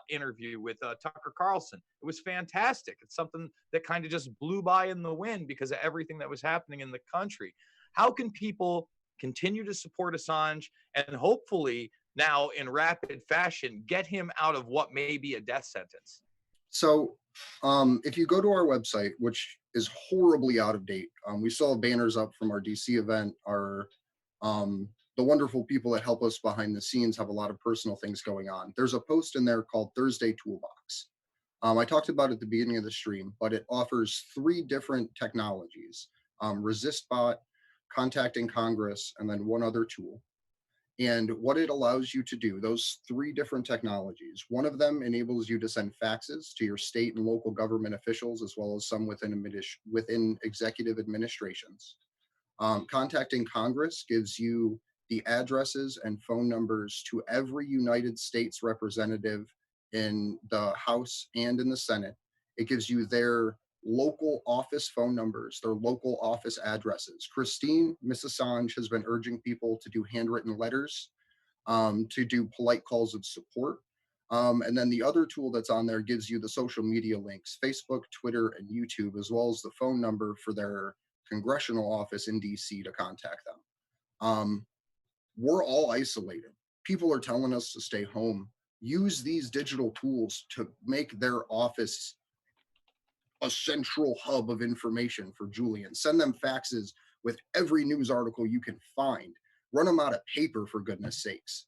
interview with Tucker Carlson. It was fantastic. It's something that kind of just blew by in the wind because of everything that was happening in the country. How can people continue to support Assange and hopefully now in rapid fashion get him out of what may be a death sentence? So if you go to our website, which is horribly out of date, we still have banners up from our DC event. Our the wonderful people that help us behind the scenes have a lot of personal things going on. There's a post in there called Thursday Toolbox. I talked about it at the beginning of the stream, but it offers 3 different technologies: ResistBot, Contacting Congress, and then one other tool. And what it allows you to do, those 3 different technologies, one of them enables you to send faxes to your state and local government officials, as well as some within executive administrations. Contacting Congress gives you the addresses and phone numbers to every United States representative in the House and in the Senate. It gives you their local office phone numbers, their local office addresses. Christine, Miss Assange, has been urging people to do handwritten letters, to do polite calls of support. And then the other tool that's on there gives you the social media links: Facebook, Twitter, and YouTube, as well as the phone number for their congressional office in DC to contact them. We're all isolated. People are telling us to stay home. use these digital tools to make their office a central hub of information for Julian. Send them faxes with every news article you can find. Run them out of paper, for goodness sakes.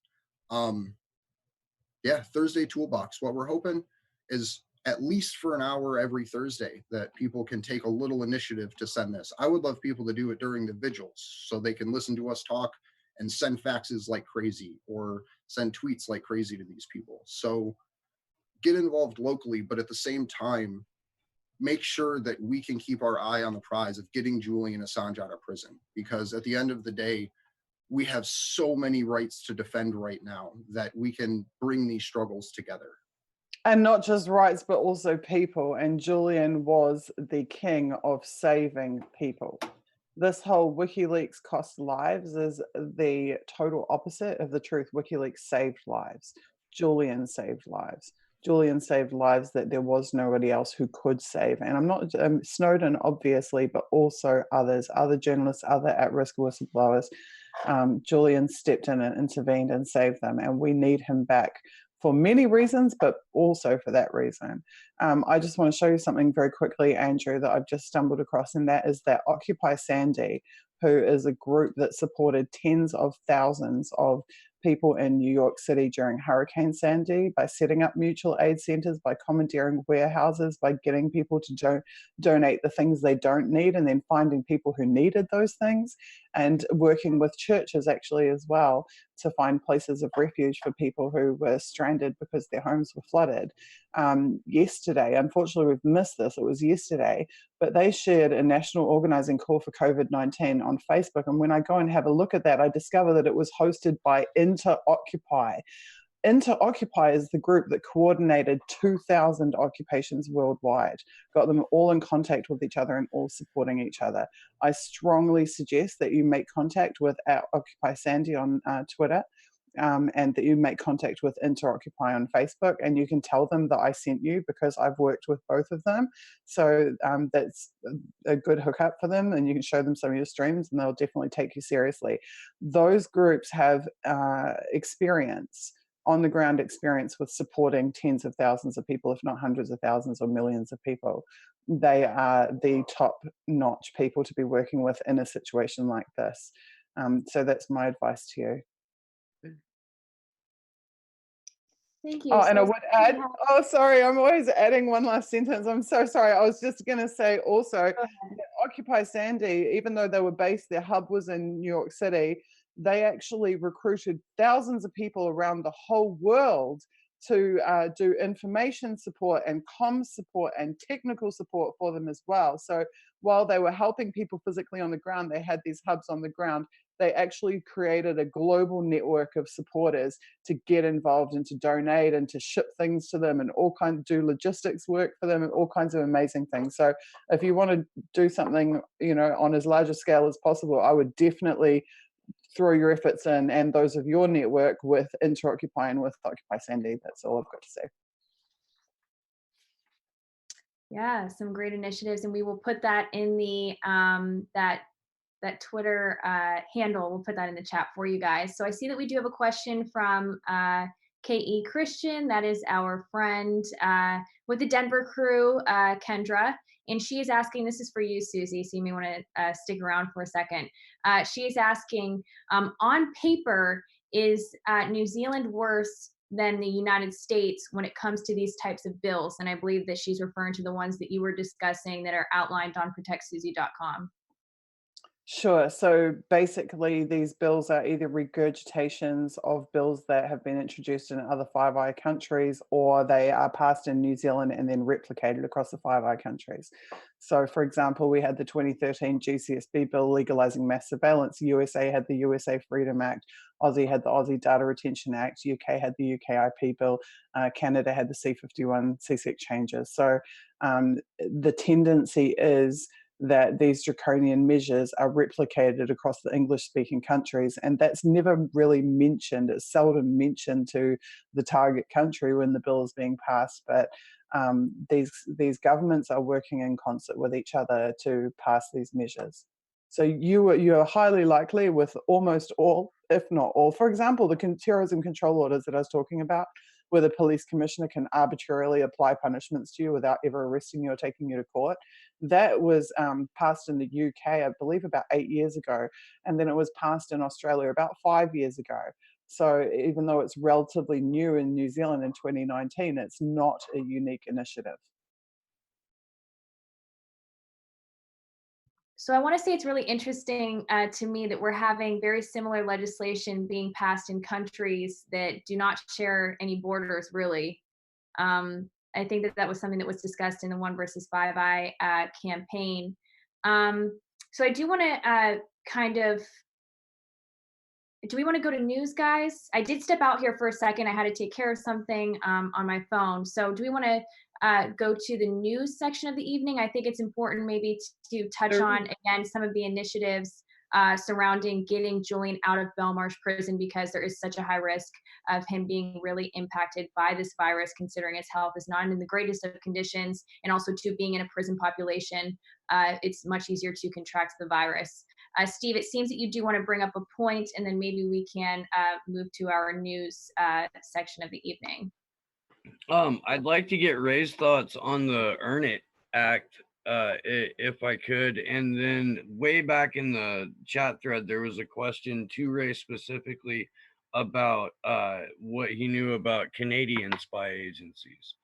Yeah, Thursday Toolbox. What we're hoping is at least for an hour every Thursday that people can take a little initiative to send this. I would love people to do it during the vigils so they can listen to us talk and send faxes like crazy or send tweets like crazy to these people. So get involved locally, but at the same time, make sure that we can keep our eye on the prize of getting Julian Assange out of prison. Because at the end of the day, we have so many rights to defend right now that we can bring these struggles together. And not just rights, but also people. And Julian was the king of saving people. This whole WikiLeaks cost lives is the total opposite of the truth. WikiLeaks saved lives. Julian saved lives. Julian saved lives that there was nobody else who could save. And I'm not Snowden, obviously, but also others, other journalists, other at-risk whistleblowers. Julian stepped in and intervened and saved them. And we need him back for many reasons, but also for that reason. I just want to show you something very quickly, Andrew, that I've just stumbled across, and that is that Occupy Sandy, who is a group that supported tens of thousands of people in New York City during Hurricane Sandy by setting up mutual aid centers, by commandeering warehouses, by getting people to donate the things they don't need, and then finding people who needed those things, and working with churches actually as well to find places of refuge for people who were stranded because their homes were flooded. Yesterday, unfortunately we've missed this, it was yesterday, but they shared a national organizing call for COVID-19 on Facebook. And when I go and have a look at that, I discover that it was hosted by InterOccupy. InterOccupy is the group that coordinated 2,000 occupations worldwide, got them all in contact with each other and all supporting each other. I strongly suggest that you make contact with Occupy Sandy on Twitter, and that you make contact with InterOccupy on Facebook, and you can tell them that I sent you because I've worked with both of them. So that's a good hookup for them, and you can show them some of your streams and they'll definitely take you seriously. Those groups have experience, on the ground experience with supporting tens of thousands of people, if not hundreds of thousands or millions of people. They are the top-notch people to be working with in a situation like this. So that's my advice to you. Thank you. Oh, and I So would add, oh, sorry, I'm always adding one last sentence. I'm so sorry. I was just going to say also, that Occupy Sandy, even though they were based, their hub was in New York City, they actually recruited thousands of people around the whole world to do information support and comms support and technical support for them as well. So while they were helping people physically on the ground, they had these hubs on the ground. They actually created a global network of supporters to get involved and to donate and to ship things to them and all kinds, do logistics work for them and all kinds of amazing things. So if you want to do something, you know, on as large a scale as possible, I would definitely throw your efforts in and those of your network with InterOccupy and with Occupy Sandy. That's all I've got to say. yeah, some great initiatives, and we will put that in the that Twitter handle. We'll put that in the chat for you guys. So I see that we do have a question from KE Christian. That is our friend with the Denver crew, Kendra. And she is asking, this is for you, Susie, so you may want to stick around for a second. She is asking, on paper, is New Zealand worse than the United States when it comes to these types of bills? And I believe that she's referring to the ones that you were discussing that are outlined on protectsusie.com. Sure. So basically, these bills are either regurgitations of bills that have been introduced in other Five Eye countries, or they are passed in New Zealand and then replicated across the Five Eye countries. So, for example, we had the 2013 GCSB bill legalizing mass surveillance. USA had the USA Freedom Act. Aussie had the Aussie Data Retention Act. UK had the UK IP bill. Canada had the C51 CSEC changes. So the tendency is that these draconian measures are replicated across the English-speaking countries, and that's never really mentioned. It's seldom mentioned to the target country when the bill is being passed, but these governments are working in concert with each other to pass these measures. So you are highly likely with almost all, if not all, for example, the terrorism control orders that I was talking about, where the police commissioner can arbitrarily apply punishments to you without ever arresting you or taking you to court. That was passed in the UK, I believe, about 8 years ago, and then it was passed in Australia about 5 years ago. So even though it's relatively new in New Zealand in 2019, it's not a unique initiative. So I want to say it's really interesting to me that we're having very similar legislation being passed in countries that do not share any borders, really. I think that that was something that was discussed in the One versus Five Eye campaign. So I do want to kind of, do we want to go to news, guys? I did step out here for a second. I had to take care of something on my phone. So do we want to go to the news section of the evening? I think it's important maybe to touch Sure. on, again, some of the initiatives surrounding getting Julian out of Belmarsh prison, because there is such a high risk of him being really impacted by this virus, considering his health is not in the greatest of conditions, and also to being in a prison population, it's much easier to contract the virus. Steve, it seems that you do want to bring up a point, and then maybe we can move to our news section of the evening. I'd like to get Ray's thoughts on the Earn It Act, if I could. And then way back in the chat thread, there was a question to Ray specifically about what he knew about Canadian spy agencies.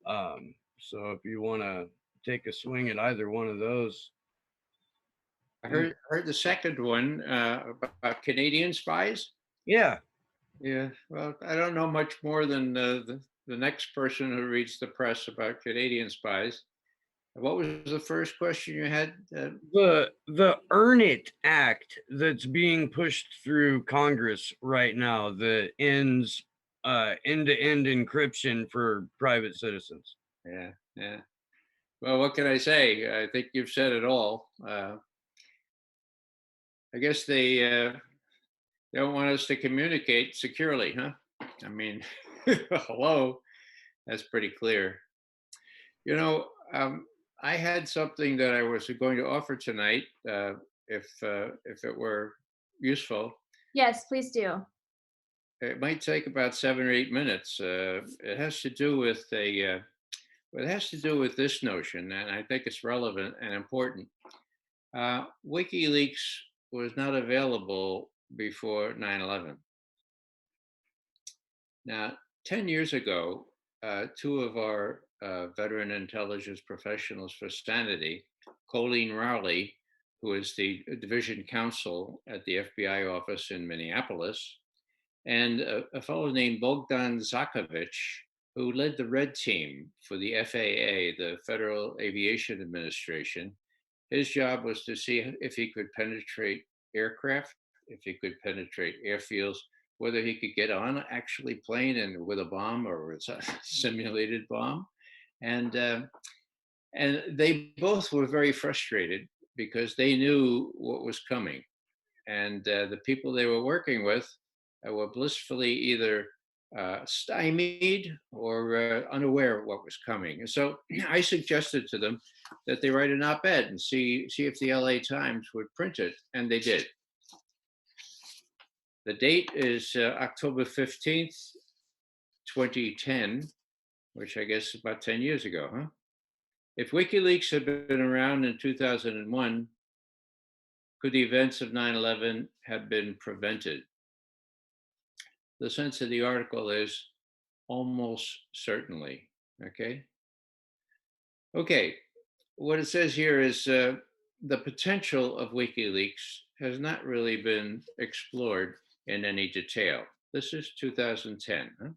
So if you want to take a swing at either one of those. I heard the second one about Canadian spies. Yeah. Yeah, well, I don't know much more than the next person who reads the press about Canadian spies. What was the first question you had? The Earn It Act that's being pushed through Congress right now that ends end-to-end encryption for private citizens. Yeah, yeah. Well, what can I say? I think you've said it all. I guess they don't want us to communicate securely, huh? I mean, hello, that's pretty clear. You know, I had something that I was going to offer tonight, if it were useful. Yes, please do. It might take about 7 or 8 minutes. It has to do with it has to do with this notion, and I think it's relevant and important. WikiLeaks was not available before 9/11. Now, 10 years ago, two of our veteran intelligence professionals for sanity, Colleen Rowley, who is the division counsel at the FBI office in Minneapolis, and a fellow named Bogdan Zakovich, who led the red team for the FAA, the Federal Aviation Administration. His job was to see if he could penetrate aircraft, if he could penetrate airfields, whether he could get on actually plane and with a bomb or with a simulated bomb. And they both were very frustrated because they knew what was coming. And the people they were working with were blissfully either stymied or unaware of what was coming. And so I suggested to them that they write an op-ed and see if the LA Times would print it, and they did. The date is October 15th, 2010, which I guess is about 10 years ago, huh? If WikiLeaks had been around in 2001, could the events of 9/11 have been prevented? The sense of the article is almost certainly, okay? Okay, what it says here is the potential of WikiLeaks has not really been explored in any detail. This is 2010. Huh?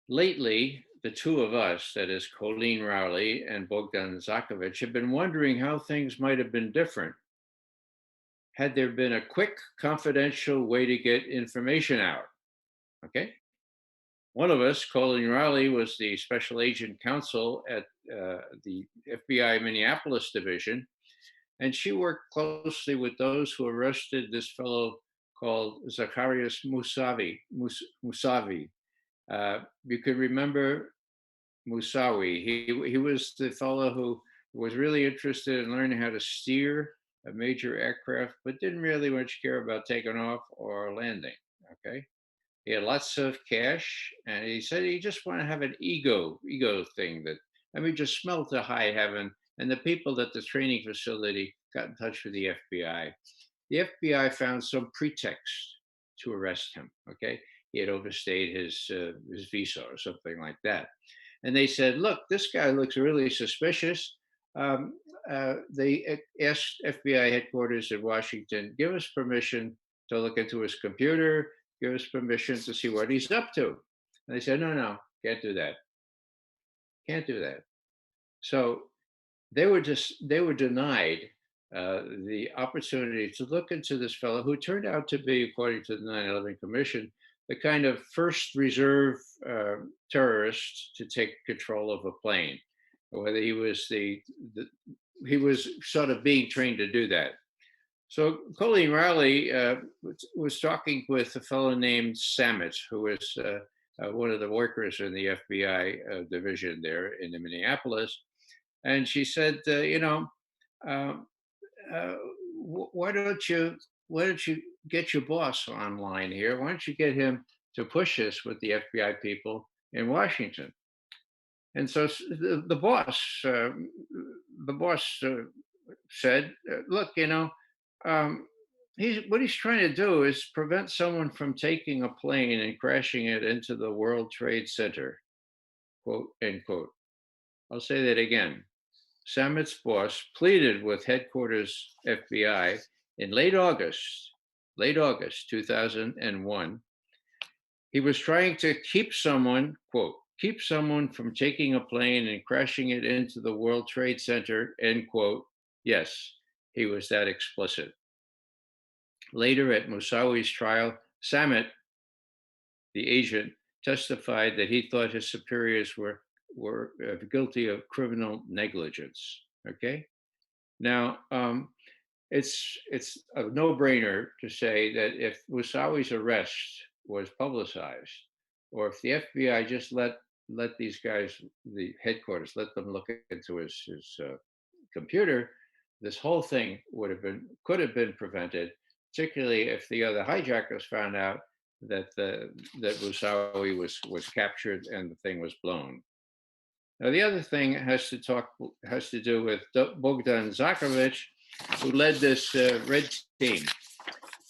Lately, the two of us, that is Colleen Rowley and Bogdan Zakovich, have been wondering how things might have been different had there been a quick, confidential way to get information out. Okay? One of us, Colleen Rowley, was the special agent counsel at the FBI Minneapolis division, and she worked closely with those who arrested this fellow called Zacarias Moussavi. You could remember Moussawi. He was the fellow who was really interested in learning how to steer a major aircraft, but didn't really much care about taking off or landing. Okay, He had lots of cash, and he said he just wanted to have an ego thing that, I mean, just smelled to high heaven. And the people at the training facility got in touch with the FBI. The FBI found some pretext to arrest him. Okay, he had overstayed his visa or something like that, and they said, "Look, this guy looks really suspicious." They asked FBI headquarters in Washington, "Give us permission to look into his computer. Give us permission to see what he's up to." And they said, "No, no, can't do that. Can't do that." So they were denied the opportunity to look into this fellow who turned out to be, according to the 9/11 Commission, the kind of first reserve terrorist to take control of a plane, or whether he was he was sort of being trained to do that. So Colleen Riley was talking with a fellow named Samet, who was one of the workers in the FBI division there in Minneapolis, and she said, um, uh, why don't you get your boss online here? Why don't you get him to push this with the FBI people in Washington? And so the boss said, "Look, um, what he's trying to do is prevent someone from taking a plane and crashing it into the World Trade Center." Quote end quote. I'll say that again. Samet's boss pleaded with headquarters FBI in late August 2001. He was trying to keep someone, quote, keep someone from taking a plane and crashing it into the World Trade Center, end quote. Yes, he was that explicit. Later at Moussawi's trial, Samet, the agent, testified that he thought his superiors were guilty of criminal negligence. Okay, now it's a no-brainer to say that if Moussawi's arrest was publicized, or if the FBI just let these guys, the headquarters, let them look into his computer, this whole thing could have been prevented. Particularly if the other hijackers found out that that Moussawi was captured and the thing was blown. Now, the other thing has to do with Bogdan Zakrovich, who led this red team.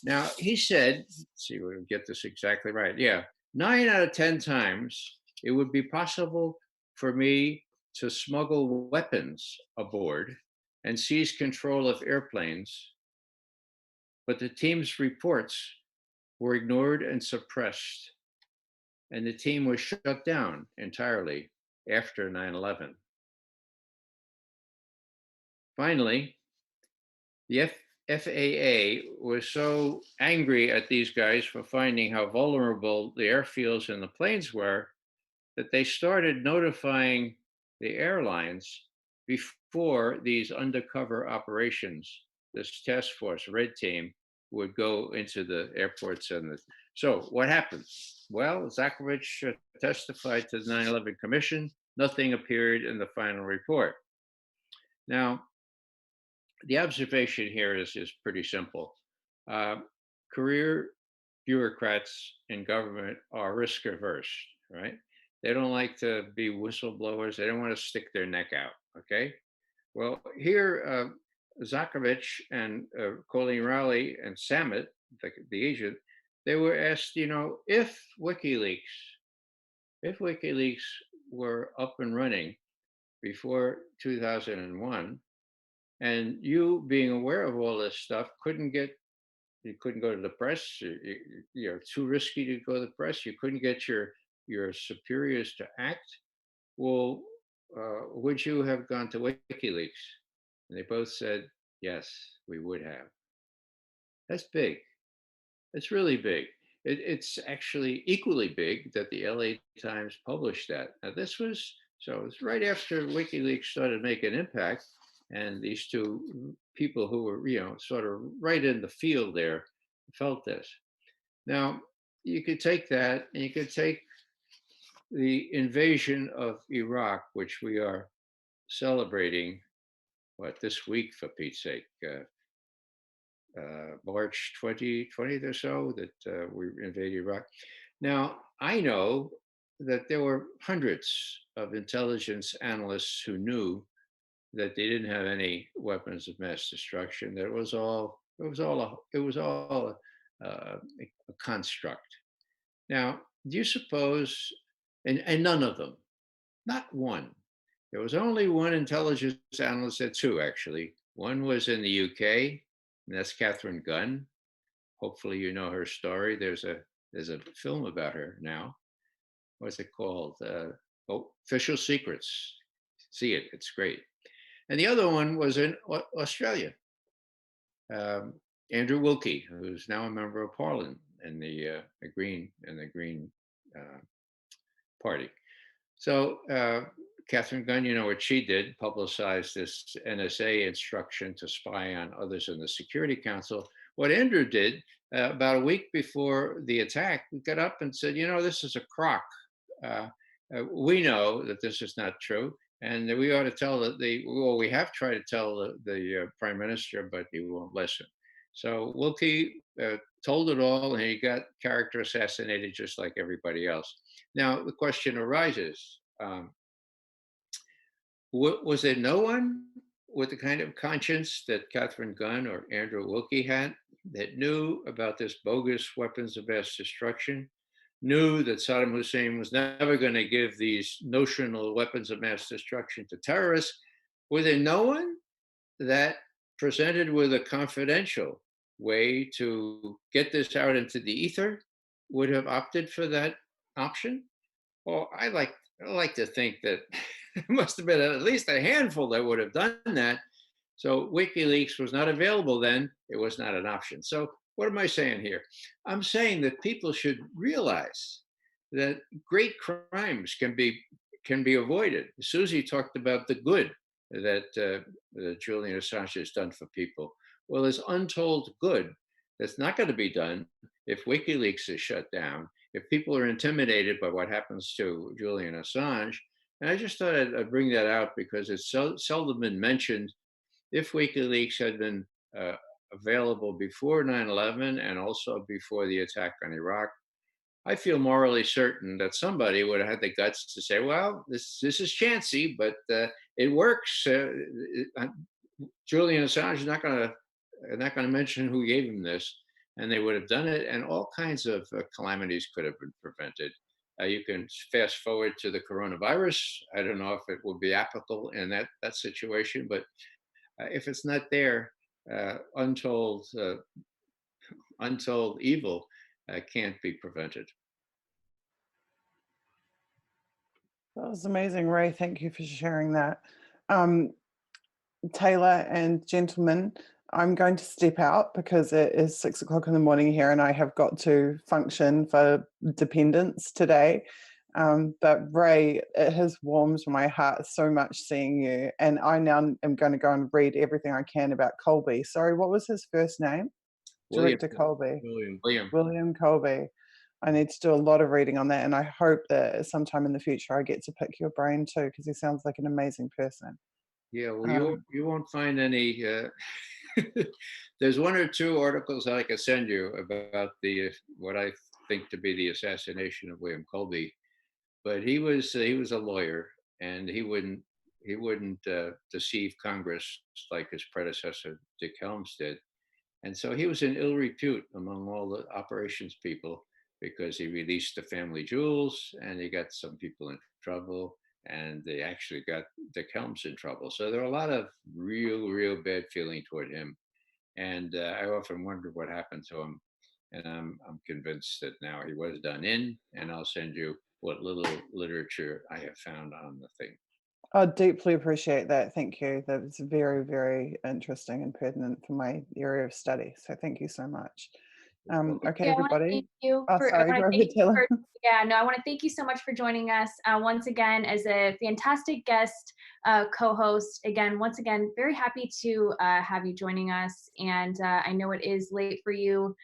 Now, he said, let's see, we'll get this exactly right. Yeah, 9 out of 10 times it would be possible for me to smuggle weapons aboard and seize control of airplanes, but the team's reports were ignored and suppressed, and the team was shut down entirely after 9/11. Finally, the FAA was so angry at these guys for finding how vulnerable the airfields and the planes were that they started notifying the airlines before these undercover operations, this task force, red team, would go into the airports so what happened? Well, Zakrovich testified to the 9/11 Commission. Nothing appeared in the final report. Now, the observation here is pretty simple. Career bureaucrats in government are risk averse, right? They don't like to be whistleblowers. They don't want to stick their neck out, okay? Well, here, Zakrovich and Colleen Rowley and Samet, the agent, they were asked, if WikiLeaks were up and running before 2001, and you being aware of all this stuff you couldn't go to the press, you're too risky to go to the press, you couldn't get your superiors to act, well, would you have gone to WikiLeaks? And they both said, yes, we would have. That's big. It's really big. It's actually equally big that the LA Times published that. Now, it's right after WikiLeaks started making impact, and these two people who were, sort of right in the field there felt this. Now, you could take that and you could take the invasion of Iraq, which we are celebrating, this week, for Pete's sake, March 20th or so, that we invaded Iraq. Now, I know that there were hundreds of intelligence analysts who knew that they didn't have any weapons of mass destruction. That it was all a construct. Now, do you suppose, and none of them, not one. There was only one intelligence analyst, two actually. One was in the UK, and that's Catherine Gunn. Hopefully, you know her story. There's a film about her now. What's it called? Official Secrets. See it. It's great. And the other one was in Australia. Andrew Wilkie, who's now a member of Parliament in the Green Party. So Catherine Gunn, you know what she did, publicized this NSA instruction to spy on others in the Security Council. What Andrew did, about a week before the attack, got up and said, you know, this is a crock. We know that this is not true. And we ought to tell we have tried to tell the prime minister, but he won't listen. So Wilkie told it all, and he got character assassinated just like everybody else. Now, the question arises, was there no one with the kind of conscience that Catherine Gunn or Andrew Wilkie had that knew about this bogus weapons of mass destruction, knew that Saddam Hussein was never going to give these notional weapons of mass destruction to terrorists? Was there no one that, presented with a confidential way to get this out into the ether, would have opted for that option? Well, I like to think that there must have been at least a handful that would have done that. So WikiLeaks was not available then. It was not an option. So what am I saying here? I'm saying that people should realize that great crimes can be avoided. Susie talked about the good that Julian Assange has done for people. Well, there's untold good that's not going to be done if WikiLeaks is shut down, if people are intimidated by what happens to Julian Assange. And I just thought I'd bring that out because it's so seldom been mentioned. If WikiLeaks had been available before 9/11 and also before the attack on Iraq, I feel morally certain that somebody would have had the guts to say, "Well, this is chancy, but it works." Julian Assange is not going to mention who gave him this, and they would have done it, and all kinds of calamities could have been prevented. You can fast forward to the coronavirus. I don't know if it will be applicable in that situation, but if it's not there, untold evil can't be prevented. That was amazing, Ray. Thank you for sharing that. Taylor and gentlemen, I'm going to step out because it is 6 o'clock in the morning here and I have got to function for dependents today. But Ray, it has warmed my heart so much seeing you. And I now am going to go and read everything I can about Colby. Sorry, what was his first name? Director Colby. William Colby. I need to do a lot of reading on that. And I hope that sometime in the future I get to pick your brain too, because he sounds like an amazing person. Yeah, well, you won't find any. There's one or two articles I can send you about what I think to be the assassination of William Colby, but he was a lawyer, and he wouldn't deceive Congress like his predecessor Dick Helms did, and so he was in ill repute among all the operations people because he released the family jewels, and he got some people in trouble. And they actually got Dick Helms in trouble. So there are a lot of real bad feeling toward him. And I often wonder what happened to him. And I'm convinced that now he was done in, and I'll send you what little literature I have found on the thing. I deeply appreciate that. Thank you. That's very, very interesting and pertinent for my area of study. So thank you so much. Okay, everybody. Thank you. Oh, sorry, go ahead, Taylor. I want to thank you so much for joining us once again as a fantastic guest co-host. Once again, very happy to have you joining us. And I know it is late for you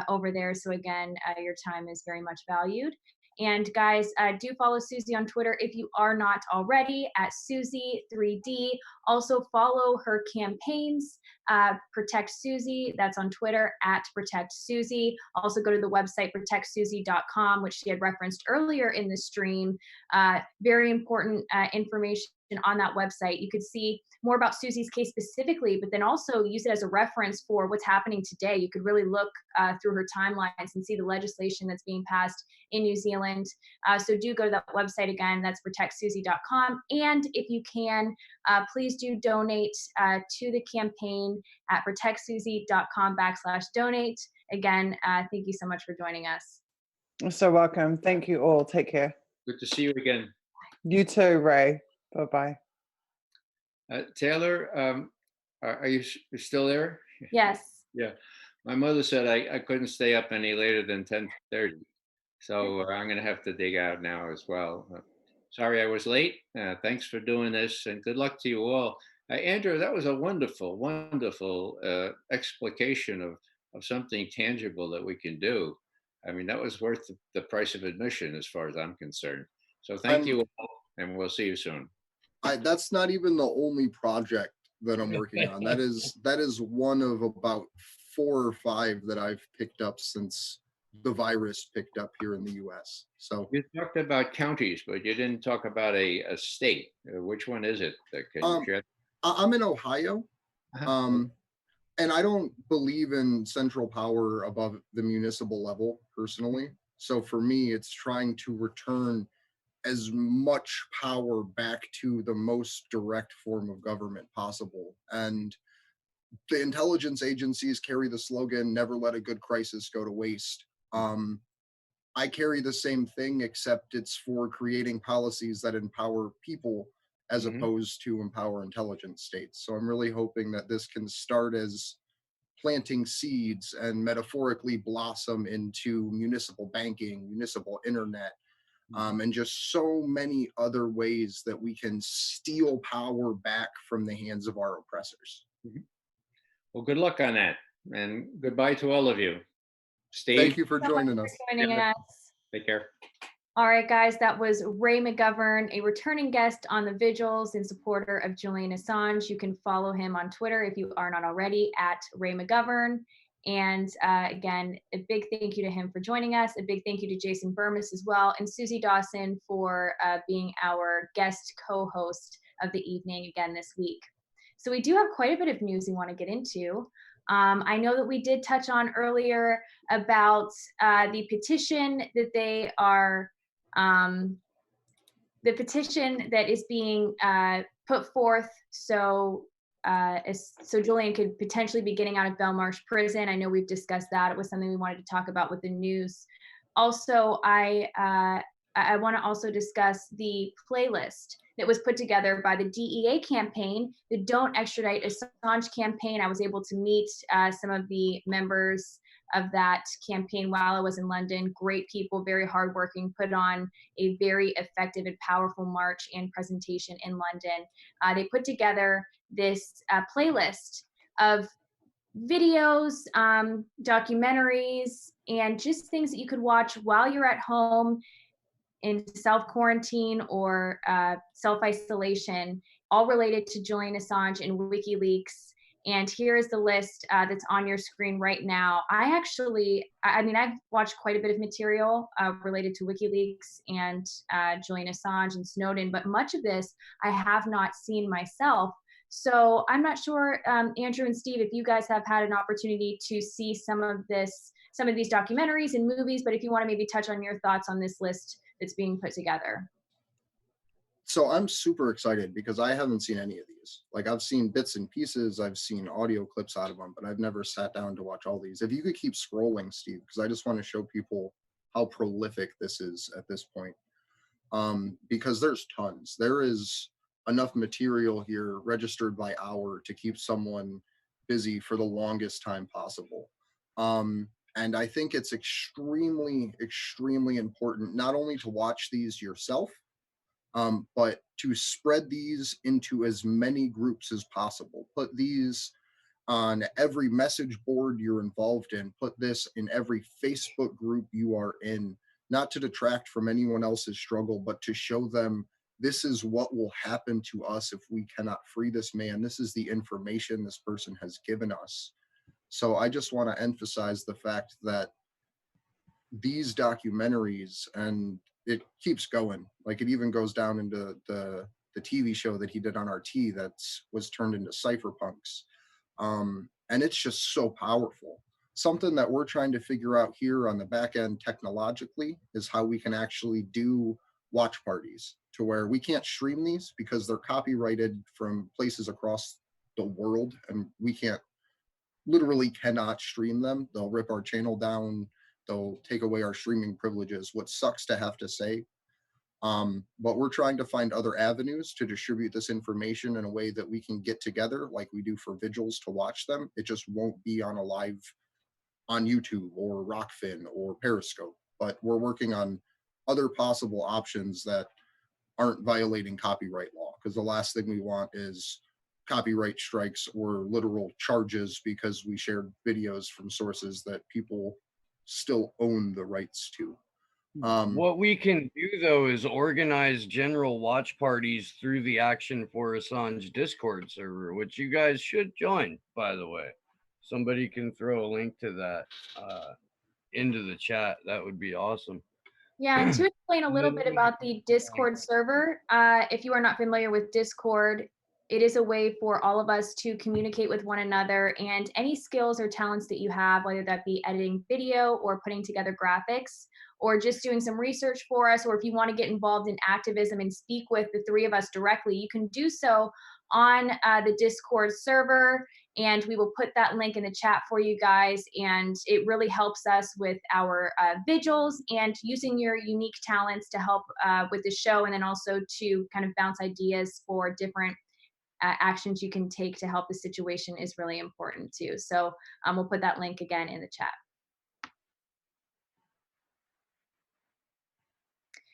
over there. So again, your time is very much valued. And guys, do follow Susie on Twitter if you are not already at Susie3D. Also follow her campaigns, Protect Susie, that's on Twitter at Protect Susie. Also go to the website protectsusie.com, which she had referenced earlier in the stream. Very important information on that website. You could see more about Susie's case specifically, but then also use it as a reference for what's happening today. You could really look through her timelines and see the legislation that's being passed in New Zealand. So do go to that website again. That's protectsusie.com. And if you can, please do donate to the campaign at protectsusie.com/donate. Again, thank you so much for joining us. You're so welcome. Thank you all. Take care. Good to see you again. You too, Ray. Bye-bye. Taylor, are you still there? Yes. Yeah. My mother said I couldn't stay up any later than 10:30. So I'm going to have to dig out now as well. Sorry I was late. Thanks for doing this and good luck to you all. Andrew, that was a wonderful, wonderful explication of something tangible that we can do. I mean, that was worth the price of admission as far as I'm concerned. So thank you all, and we'll see you soon. That's not even the only project that I'm working on. That is one of about 4 or 5 that I've picked up since the virus picked up here in the US. So You talked about counties, but you didn't talk about a state. Which one is it? Can you share? I'm in Ohio. And I don't believe in central power above the municipal level personally. So for me, it's trying to return as much power back to the most direct form of government possible. And the intelligence agencies carry the slogan, never let a good crisis go to waste. I carry the same thing, except it's for creating policies that empower people as opposed to empower intelligence states. So I'm really hoping that this can start as planting seeds and metaphorically blossom into municipal banking, municipal internet, and just so many other ways that we can steal power back from the hands of our oppressors. Well, good luck on that. And goodbye to all of you. Steve. Thank you for joining us. Take care. All right, guys, that was Ray McGovern, a returning guest on the vigils and supporter of Julian Assange. You can follow him on Twitter if you are not already at Ray McGovern. And again, a big thank you to him for joining us. A big thank you to Jason Burmis as well, and Susie Dawson for being our guest co-host of the evening again this week. So we do have quite a bit of news we want to get into. I know that we did touch on earlier about the petition that they are, the petition that is being put forth so Julian could potentially be getting out of Belmarsh prison. I know we've discussed that. It was something we wanted to talk about with the news. Also, I want to also discuss the playlist that was put together by the DEA campaign, the Don't Extradite Assange campaign. I was able to meet some of the members of that campaign while I was in London. Great people, very hardworking, put on a very effective and powerful march and presentation in London. They put together this playlist of videos, documentaries, and just things that you could watch while you're at home in self-quarantine or self-isolation, all related to Julian Assange and WikiLeaks. And here is the list that's on your screen right now. I've watched quite a bit of material related to WikiLeaks and Julian Assange and Snowden, but much of this I have not seen myself. So I'm not sure, Andrew and Steve, if you guys have had an opportunity to see some of these documentaries and movies, but if you want to maybe touch on your thoughts on this list that's being put together. So I'm super excited because I haven't seen any of these. Like, I've seen bits and pieces, I've seen audio clips out of them, but I've never sat down to watch all these. If you could keep scrolling, Steve, because I just want to show people how prolific this is at this point. Because there's tons. There is enough material here registered by hour to keep someone busy for the longest time possible. And I think it's extremely, extremely important not only to watch these yourself, but to spread these into as many groups as possible. Put these on every message board you're involved in. Put this in every Facebook group you are in. not to detract from anyone else's struggle, but to show them this is what will happen to us if we cannot free this man. This is the information this person has given us. So I just want to emphasize the fact that these documentaries, and it keeps going, like it even goes down into the TV show that he did on RT that was turned into cypherpunks. And it's just so powerful. Something that we're trying to figure out here on the back end technologically is how we can actually do watch parties to where we can't stream these because they're copyrighted from places across the world, and we literally cannot stream them. They'll rip our channel down. They'll take away our streaming privileges, what sucks to have to say. But we're trying to find other avenues to distribute this information in a way that we can get together like we do for vigils to watch them. It just won't be on a live on YouTube or Rockfin or Periscope, but we're working on other possible options that aren't violating copyright law, because the last thing we want is copyright strikes or literal charges because we shared videos from sources that people still own the rights to. What we can do though is organize general watch parties through the Action for Assange Discord server, which you guys should join, by the way. Somebody can throw a link to that into the chat. That would be awesome. Yeah, and to explain a little bit about the Discord server, if you are not familiar with Discord, it is a way for all of us to communicate with one another, and any skills or talents that you have, whether that be editing video or putting together graphics, or just doing some research for us, or if you want to get involved in activism and speak with the three of us directly, you can do so on the Discord server, and we will put that link in the chat for you guys. And it really helps us with our vigils and using your unique talents to help with the show, and then also to kind of bounce ideas for different actions you can take to help the situation is really important too. So we'll put that link again in the chat.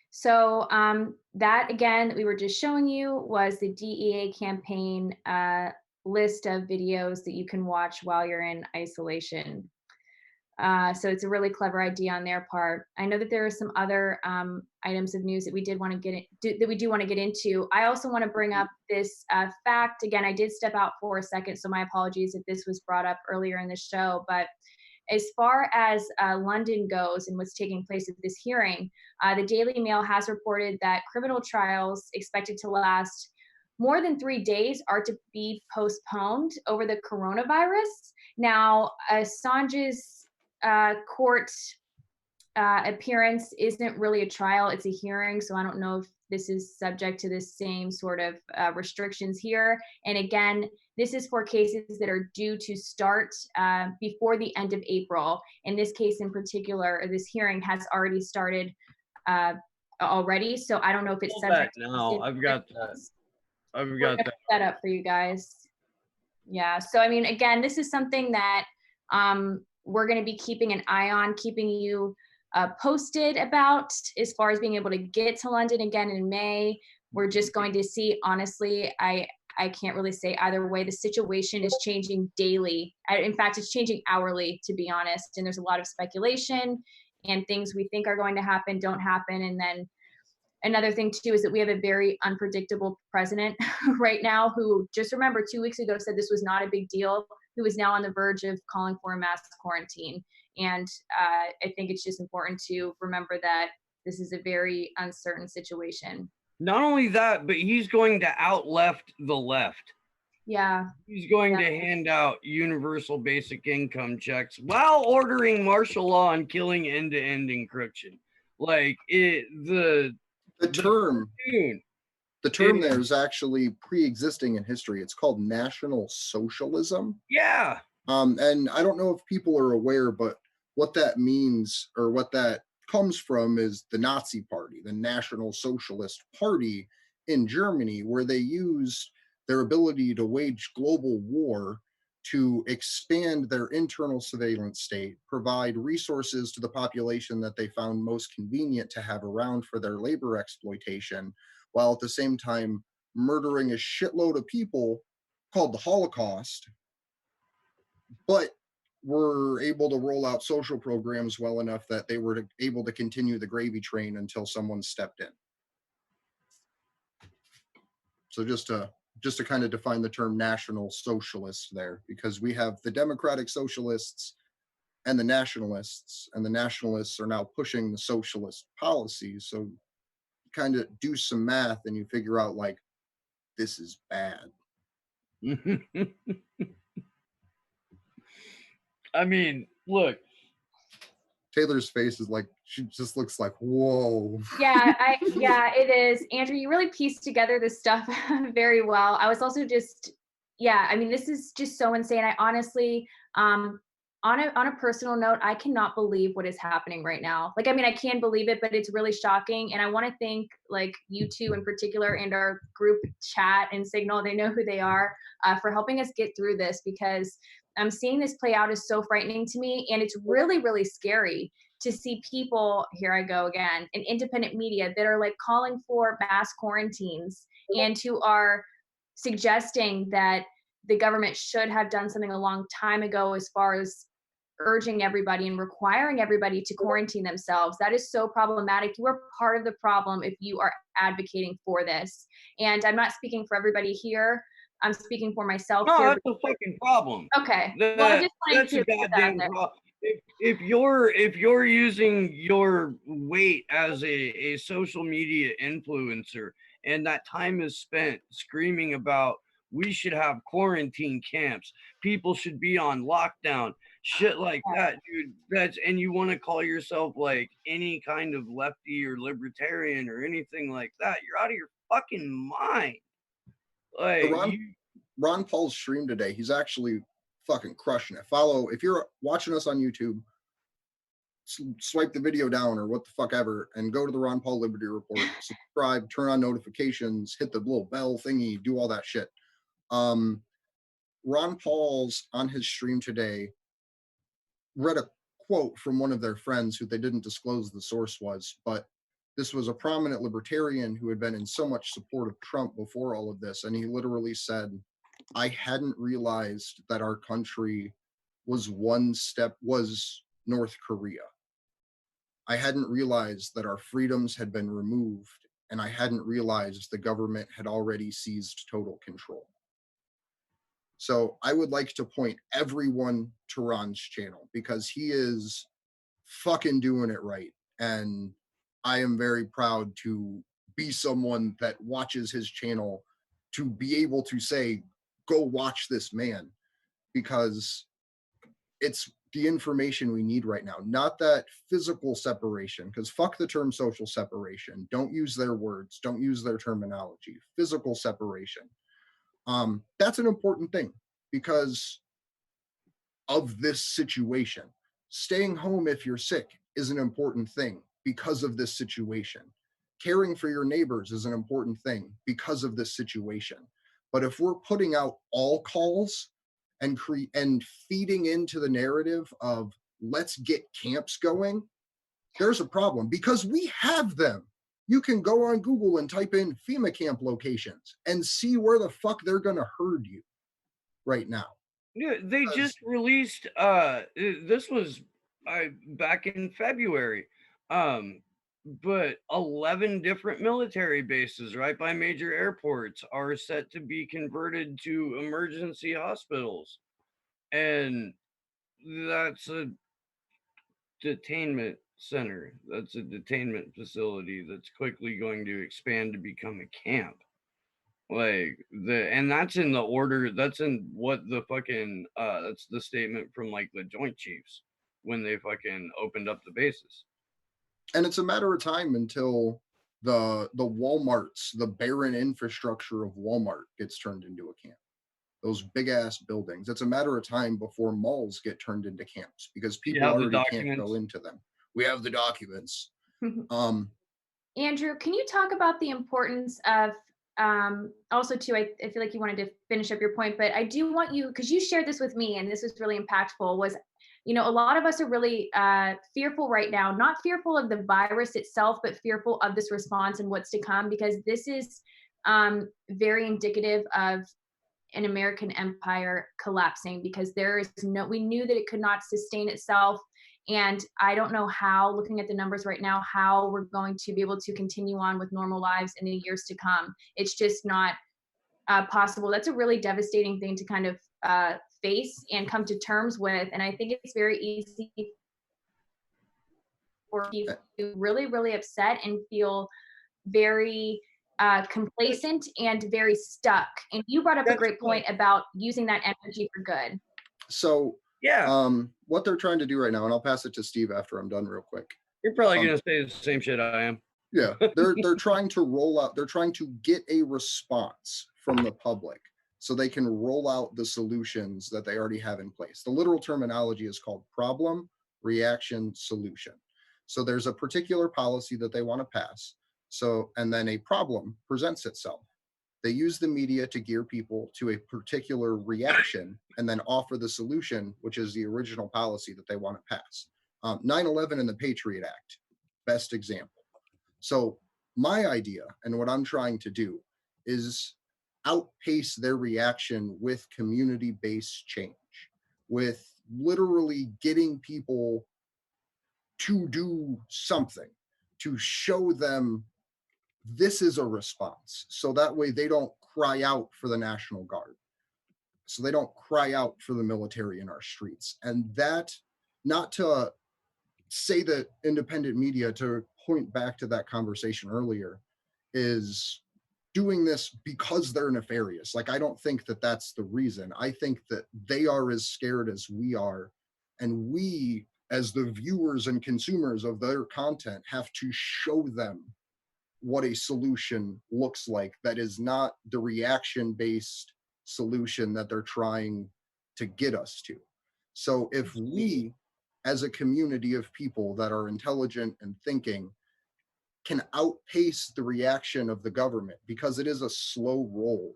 So that, again, we were just showing you was the DEA campaign list of videos that you can watch while you're in isolation. So it's a really clever idea on their part. I know that there are some other items of news that we did want to get into. I also want to bring up this fact. Again, I did step out for a second, so my apologies if this was brought up earlier in the show. But as far as London goes and what's taking place at this hearing, the Daily Mail has reported that criminal trials expected to last more than 3 days are to be postponed over the coronavirus. Now, Assange's court appearance isn't really a trial, it's a hearing, so I don't know if this is subject to the same sort of restrictions here. And again, this is for cases that are due to start before the end of April. In this case in particular, this hearing has already started already, so I don't know if it's subject now. I've got that. I've got that set up for you guys. Yeah, so I mean, again, this is something that we're going to be keeping an eye on, keeping you posted about as far as being able to get to London again in May. We're just going to see. Honestly, I can't really say either way. The situation is changing daily. In fact, it's changing hourly, to be honest. And there's a lot of speculation and things we think are going to happen don't happen. And then another thing too is that we have a very unpredictable president right now who, just remember, 2 weeks ago said this was not a big deal, who is now on the verge of calling for a mass quarantine. And I think it's just important to remember that this is a very uncertain situation. Not only that, but he's going to out-left the left. Yeah. He's going to hand out universal basic income checks while ordering martial law and killing end-to-end encryption. Like the term there is actually pre-existing in history. It's called National Socialism. Yeah. And I don't know if people are aware, but what that means or what that comes from is the Nazi Party, the National Socialist Party in Germany, where they used their ability to wage global war to expand their internal surveillance state, provide resources to the population that they found most convenient to have around for their labor exploitation, while at the same time murdering a shitload of people called the Holocaust. But were able to roll out social programs well enough that they were able to continue the gravy train until someone stepped in. So just to kind of define the term National Socialists there, because we have the Democratic Socialists and the Nationalists are now pushing the socialist policies. So kind of do some math and you figure out like, this is bad. I mean, look, Taylor's face is like, she just looks like, whoa. Yeah, it is. Andrew, you really pieced together this stuff very well. I was also just, yeah, I mean, this is just so insane. I honestly, on a personal note, I cannot believe what is happening right now. Like, I mean, I can believe it, but it's really shocking. And I want to thank like you two in particular and our group chat and Signal, they know who they are, for helping us get through this, because I'm seeing this play out is so frightening to me. And it's really, really scary to see people, here I go again, in independent media that are like calling for mass quarantines and who are suggesting that the government should have done something a long time ago as far as urging everybody and requiring everybody to quarantine themselves. That is so problematic. You are part of the problem if you are advocating for this. And I'm not speaking for everybody here. I'm speaking for myself no, here. that's a fucking problem. Okay. Well, I just wanted That's to a put that out goddamn there. problem. If you're using your weight as a social media influencer and that time is spent screaming about we should have quarantine camps, people should be on lockdown, shit like that, dude, and you want to call yourself like any kind of lefty or libertarian or anything like that, you're out of your fucking mind. Like, Ron Paul's stream today, he's actually fucking crushing it. If you're watching us on YouTube, swipe the video down or what the fuck ever and go to the Ron Paul Liberty Report, subscribe, turn on notifications, hit the little bell thingy, do all that shit. Ron Paul's on his stream today read a quote from one of their friends who they didn't disclose the source was, but this was a prominent libertarian who had been in so much support of Trump before all of this. And he literally said, I hadn't realized that our country was North Korea. I hadn't realized that our freedoms had been removed, and I hadn't realized the government had already seized total control. So I would like to point everyone to Ron's channel because he is fucking doing it right. And I am very proud to be someone that watches his channel, to be able to say, go watch this man, because it's the information we need right now, not that physical separation, because fuck the term social separation. Don't use their words. Don't use their terminology. Physical separation. That's an important thing because of this situation. Staying home if you're sick is an important thing because of this situation. Caring for your neighbors is an important thing because of this situation. But if we're putting out all calls and feeding into the narrative of let's get camps going, there's a problem because we have them. You can go on Google and type in FEMA camp locations and see where the fuck they're going to herd you right now. Yeah, they just released this was back in February, but 11 different military bases right by major airports are set to be converted to emergency hospitals, and that's a detainment center, that's a detainment facility that's quickly going to expand to become a camp. Like and that's in the order, that's in what the fucking that's the statement from like the Joint Chiefs when they fucking opened up the bases. And it's a matter of time until the Walmarts, the barren infrastructure of Walmart gets turned into a camp. Those big ass buildings. It's a matter of time before malls get turned into camps because people already can't go into them. We have the documents. Andrew, can you talk about the importance of also too, I feel like you wanted to finish up your point, but I do want you, because you shared this with me and this was really impactful, was, you know, a lot of us are really fearful right now, not fearful of the virus itself, but fearful of this response and what's to come, because this is very indicative of an American empire collapsing, because we knew that it could not sustain itself. And I don't know how, looking at the numbers right now, how we're going to be able to continue on with normal lives in the years to come. It's just not possible. That's a really devastating thing to kind of face and come to terms with. And I think it's very easy for people to really, really upset and feel very complacent and very stuck. And you brought up a great point about using that energy for good. So Yeah, what they're trying to do right now, and I'll pass it to Steve after I'm done real quick. you're probably gonna say the same shit I am. Yeah, they're trying to roll out, they're trying to get a response from the public so they can roll out the solutions that they already have in place. The literal terminology is called problem, reaction, solution. So there's a particular policy that they want to pass. So, and then a problem presents itself. They use the media to gear people to a particular reaction and then offer the solution, which is the original policy that they want to pass. 9/11 and the Patriot Act, best example. So my idea and what I'm trying to do is outpace their reaction with community-based change, with literally getting people to do something, to show them this is a response. So that way they don't cry out for the National Guard. So they don't cry out for the military in our streets. And that, not to say that independent media, to point back to that conversation earlier, is doing this because they're nefarious. Like, I don't think that that's the reason. I think that they are as scared as we are. And we, as the viewers and consumers of their content, have to show them what a solution looks like that is not the reaction-based solution that they're trying to get us to. So if we, as a community of people that are intelligent and thinking, can outpace the reaction of the government, because it is a slow roll,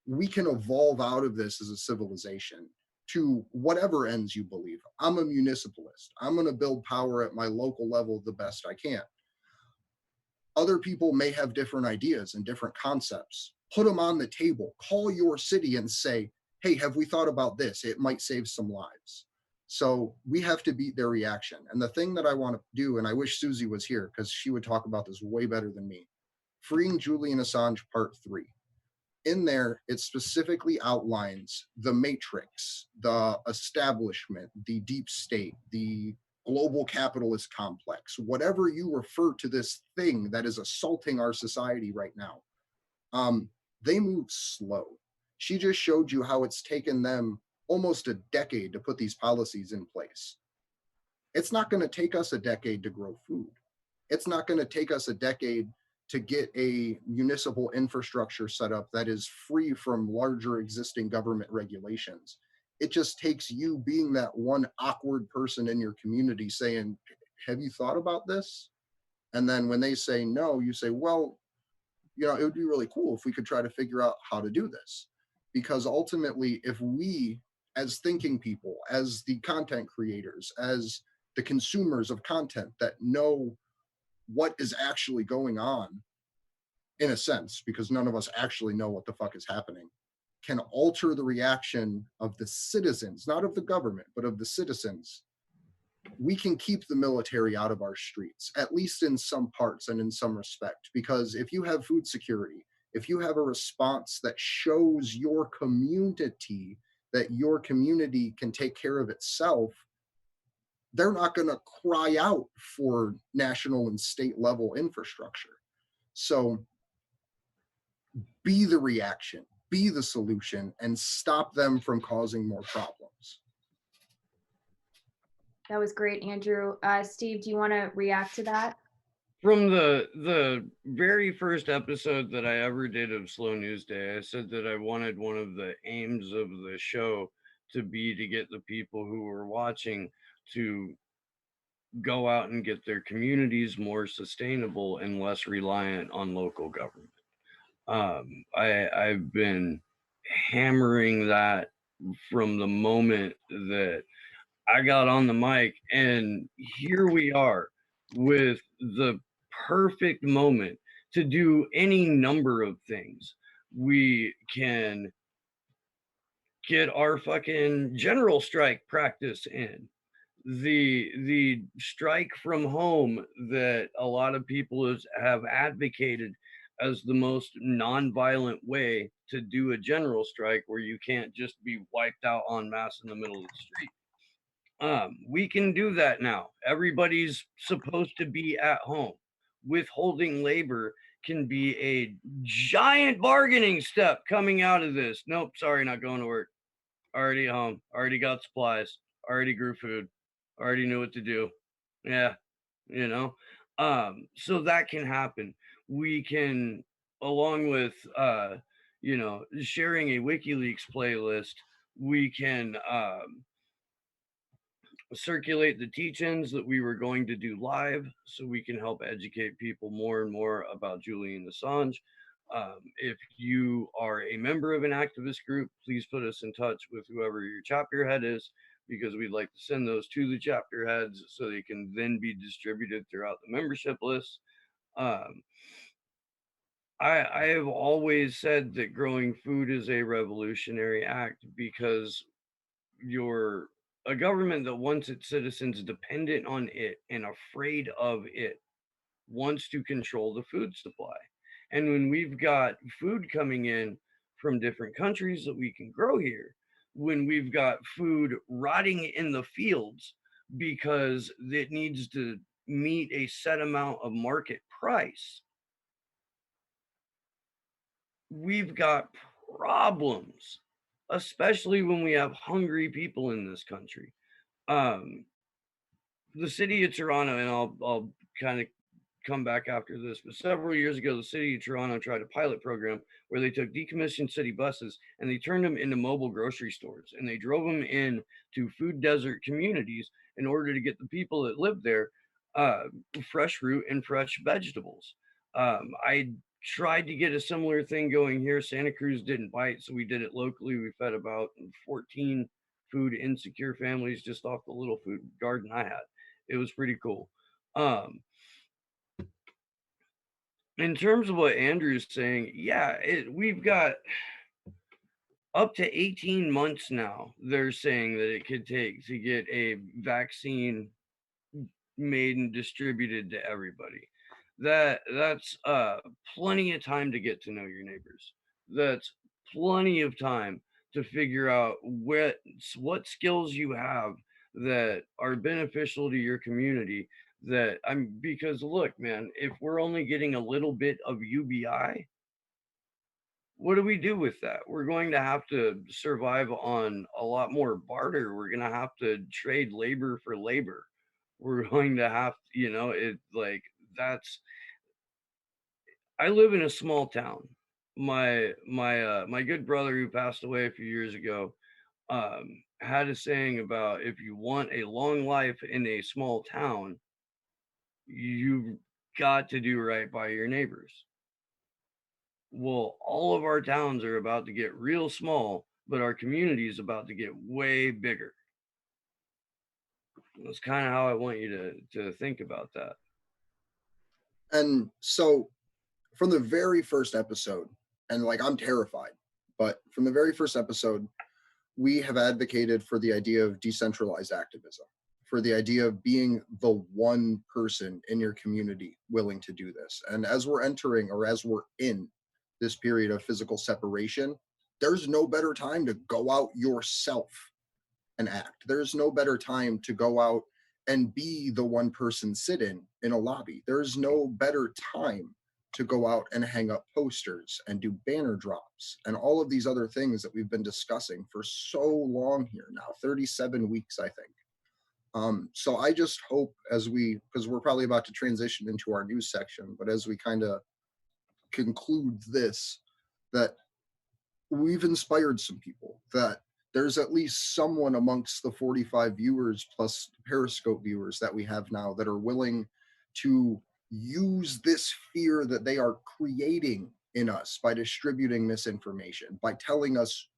we can evolve out of this as a civilization to whatever ends you believe. I'm a municipalist. I'm going to build power at my local level the best I can. Other people may have different ideas and different concepts. Put them on the table. Call your city and say, hey, have we thought about this? It might save some lives. So we have to beat their reaction. And the thing that I want to do, and I wish Susie was here because she would talk about this way better than me, Freeing Julian Assange Part 3. In there, it specifically outlines the matrix, the establishment, the deep state, the global capitalist complex, whatever you refer to this thing that is assaulting our society right now. They move slow. She just showed you how it's taken them almost a decade to put these policies in place. It's not going to take us a decade to grow food. It's not going to take us a decade to get a municipal infrastructure set up that is free from larger existing government regulations. It just takes you being that one awkward person in your community saying, have you thought about this? And then when they say no, you say, well, you know, it would be really cool if we could try to figure out how to do this. Because ultimately, if we, as thinking people, as the content creators, as the consumers of content that know what is actually going on, in a sense, because none of us actually know what the fuck is happening, can alter the reaction of the citizens, not of the government, but of the citizens, we can keep the military out of our streets, at least in some parts and in some respect. Because if you have food security, if you have a response that shows your community that your community can take care of itself, they're not going to cry out for national and state level infrastructure. So be the reaction, be the solution, and stop them from causing more problems. That was great, Andrew. Steve, do you want to react to that? From the very first episode that I ever did of Slow News Day, I said that I wanted one of the aims of the show to be to get the people who were watching to go out and get their communities more sustainable and less reliant on local government. I've been hammering that from the moment that I got on the mic, and here we are with the perfect moment to do any number of things. We can get our fucking general strike practice in. The strike from home that a lot of people have advocated as the most nonviolent way to do a general strike, where you can't just be wiped out en masse in the middle of the street. We can do that now. Everybody's supposed to be at home. Withholding labor can be a giant bargaining step coming out of this. Nope, sorry, not going to work. Already at home, already got supplies, already grew food, already knew what to do. Yeah, you know. So that can happen. We can, along with sharing a WikiLeaks playlist, we can circulate the teach-ins that we were going to do live, so we can help educate people more and more about Julian Assange. If you are a member of an activist group, please put us in touch with whoever your chapter head is, because we'd like to send those to the chapter heads so they can then be distributed throughout the membership list. Um, I have always said that growing food is a revolutionary act, because you're a government that wants its citizens dependent on it and afraid of it wants to control the food supply. And when we've got food coming in from different countries that we can grow here, when we've got food rotting in the fields because it needs to meet a set amount of market price, we've got problems, especially when we have hungry people in this country. Um, the city of Toronto, and I'll kind of come back after this, but several years ago, the city of Toronto tried a pilot program where they took decommissioned city buses and they turned them into mobile grocery stores, and they drove them in to food desert communities in order to get the people that live there uh, fresh fruit and fresh vegetables. I tried to get a similar thing going here. Santa Cruz didn't bite, so we did it locally. We fed about 14 food insecure families just off the little food garden I had. It was pretty cool. Um, in terms of what Andrew's saying, yeah, we've got up to 18 months now. They're saying that it could take to get a vaccine made and distributed to everybody. That's plenty of time to get to know your neighbors. That's plenty of time to figure out what skills you have that are beneficial to your community. That I'm Because look, man, if we're only getting a little bit of UBI, what do we do with that? We're going to have to survive on a lot more barter. We're going to have to trade labor for labor. We're going to have, it like that's. I live in a small town. My good brother, who passed away a few years ago, had a saying about, if you want a long life in a small town, you've got to do right by your neighbors. Well, all of our towns are about to get real small, but our community is about to get way bigger. That's kind of how I want you to think about that. And so from the very first episode, and like I'm terrified, but from the very first episode, we have advocated for the idea of decentralized activism, for the idea of being the one person in your community willing to do this. And as we're entering, or as we're in this period of physical separation, there's no better time to go out yourself and act. There's no better time to go out and be the one person sit-in a lobby. There's no better time to go out and hang up posters and do banner drops and all of these other things that we've been discussing for so long here now, 37 weeks, I think. So I just hope, because we're probably about to transition into our news section, but as we kind of conclude this, that we've inspired some people, that there's at least someone amongst the 45 viewers plus Periscope viewers that we have now that are willing to use this fear that they are creating in us by distributing misinformation, by telling us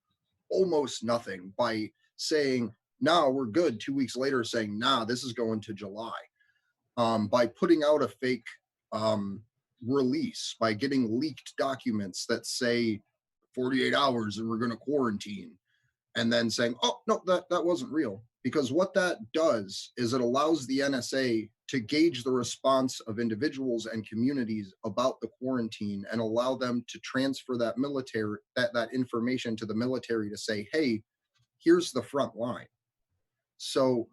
almost nothing, by saying, nah, we're good, 2 weeks later saying, nah, this is going to July, by putting out a fake release, by getting leaked documents that say 48 hours and we're going to quarantine. and then saying, oh, no, that wasn't real. Because what that does is it allows the NSA to gauge the response of individuals and communities about the quarantine and allow them to transfer that that information to the military to say, hey, here's the front line. So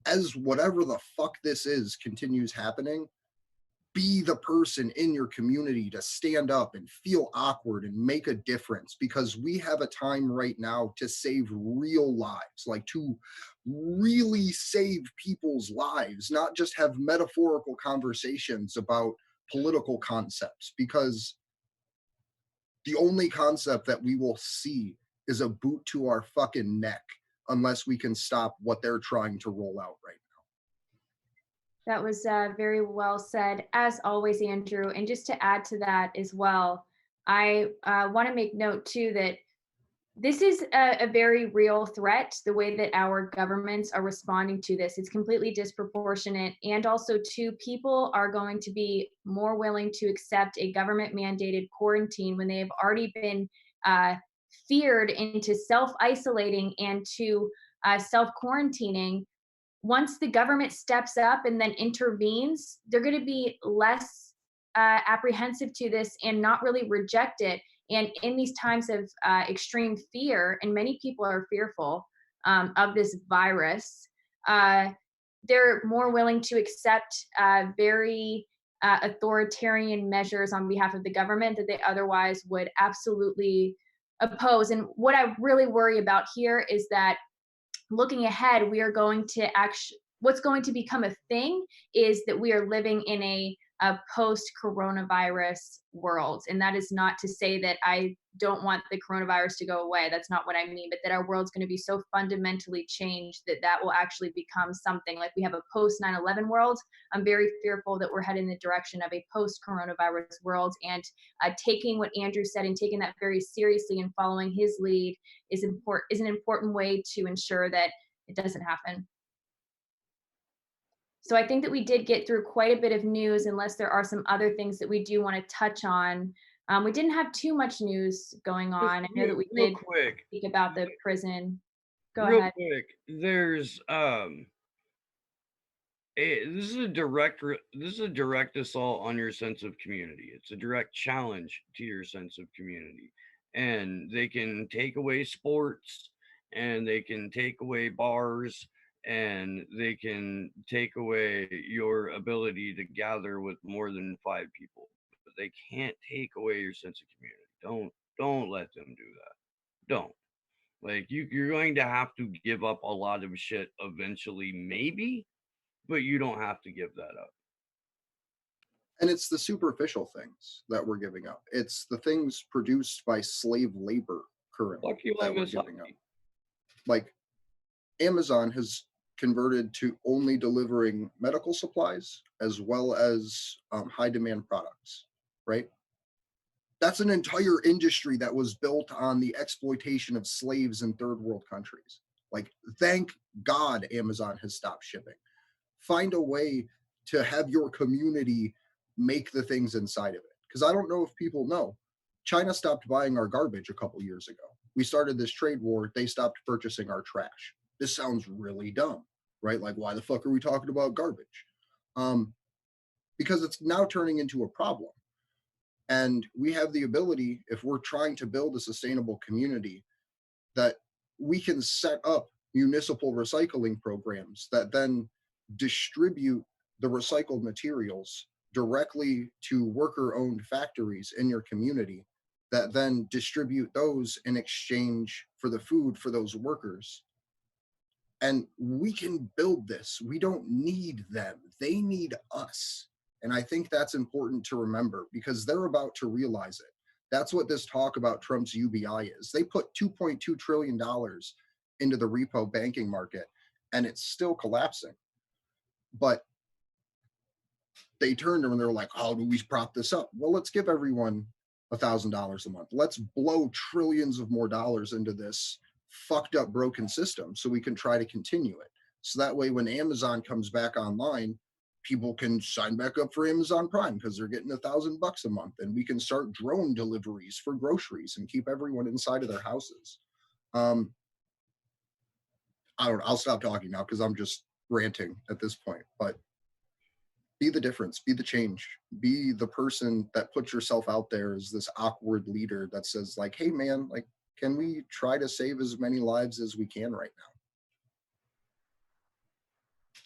as whatever the fuck this is continues happening, be the person in your community to stand up and feel awkward and make a difference, because we have a time right now to save real lives, like to really save people's lives, not just have metaphorical conversations about political concepts, because the only concept that we will see is a boot to our fucking neck unless we can stop what they're trying to roll out right now. That was very well said, as always, Andrew. And just to add to that as well, I want to make note too that this is a very real threat, the way that our governments are responding to this. It's completely disproportionate. And also, too, people are going to be more willing to accept a government mandated quarantine when they have already been feared into self-isolating and to self-quarantining. Once the government steps up and then intervenes, they're going to be less apprehensive to this and not really reject it. And in these times of extreme fear, and many people are fearful of this virus, they're more willing to accept very authoritarian measures on behalf of the government that they otherwise would absolutely oppose. And what I really worry about here is that looking ahead, we are going to what's going to become a thing is that we are living in a post-coronavirus world. And that is not to say that I don't want the coronavirus to go away. That's not what I mean, but that our world's going to be so fundamentally changed that that will actually become something like we have a post 9/11 world. I'm very fearful that we're heading in the direction of a post-coronavirus world, and taking what Andrew said and taking that very seriously and following his lead is an important way to ensure that it doesn't happen. So I think that we did get through quite a bit of news, unless there are some other things that we do want to touch on. We didn't have too much news going on. I know that we Real did quick, speak about the prison. Go real ahead. quick. There's this is a direct assault on your sense of community. It's a direct challenge to your sense of community. And they can take away sports, and they can take away bars, and they can take away your ability to gather with more than 5 people. But they can't take away your sense of community. Don't let them do that. Don't. Like you're going to have to give up a lot of shit eventually, maybe, but you don't have to give that up. And it's the superficial things that we're giving up. It's the things produced by slave labor currently Fuck you, that we're giving up. Like Amazon has converted to only delivering medical supplies as well as high demand products, right? That's an entire industry that was built on the exploitation of slaves in third world countries. Like, thank God Amazon has stopped shipping. Find a way to have your community make the things inside of it. Because I don't know if people know, China stopped buying our garbage a couple years ago. We started this trade war. They stopped purchasing our trash. This sounds really dumb, right? Like, why the fuck are we talking about garbage? Because it's now turning into a problem. And we have the ability, if we're trying to build a sustainable community, that we can set up municipal recycling programs that then distribute the recycled materials directly to worker-owned factories in your community that then distribute those in exchange for the food for those workers. And we can build this. We don't need them. They need us. And I think that's important to remember, because they're about to realize it. That's what this talk about Trump's UBI is. They put $2.2 trillion into the repo banking market, and it's still collapsing. But they turned and they're like, how do we prop this up? Well, let's give everyone $1,000 a month. Let's blow trillions of more dollars into this fucked up, broken system so we can try to continue it. So that way, when Amazon comes back online, people can sign back up for Amazon Prime because they're getting $1,000 a month, and we can start drone deliveries for groceries and keep everyone inside of their houses. I don't know, I'll stop talking now because I'm just ranting at this point. But be the difference, be the change, be the person that puts yourself out there as this awkward leader that says like, hey man, like, can we try to save as many lives as we can right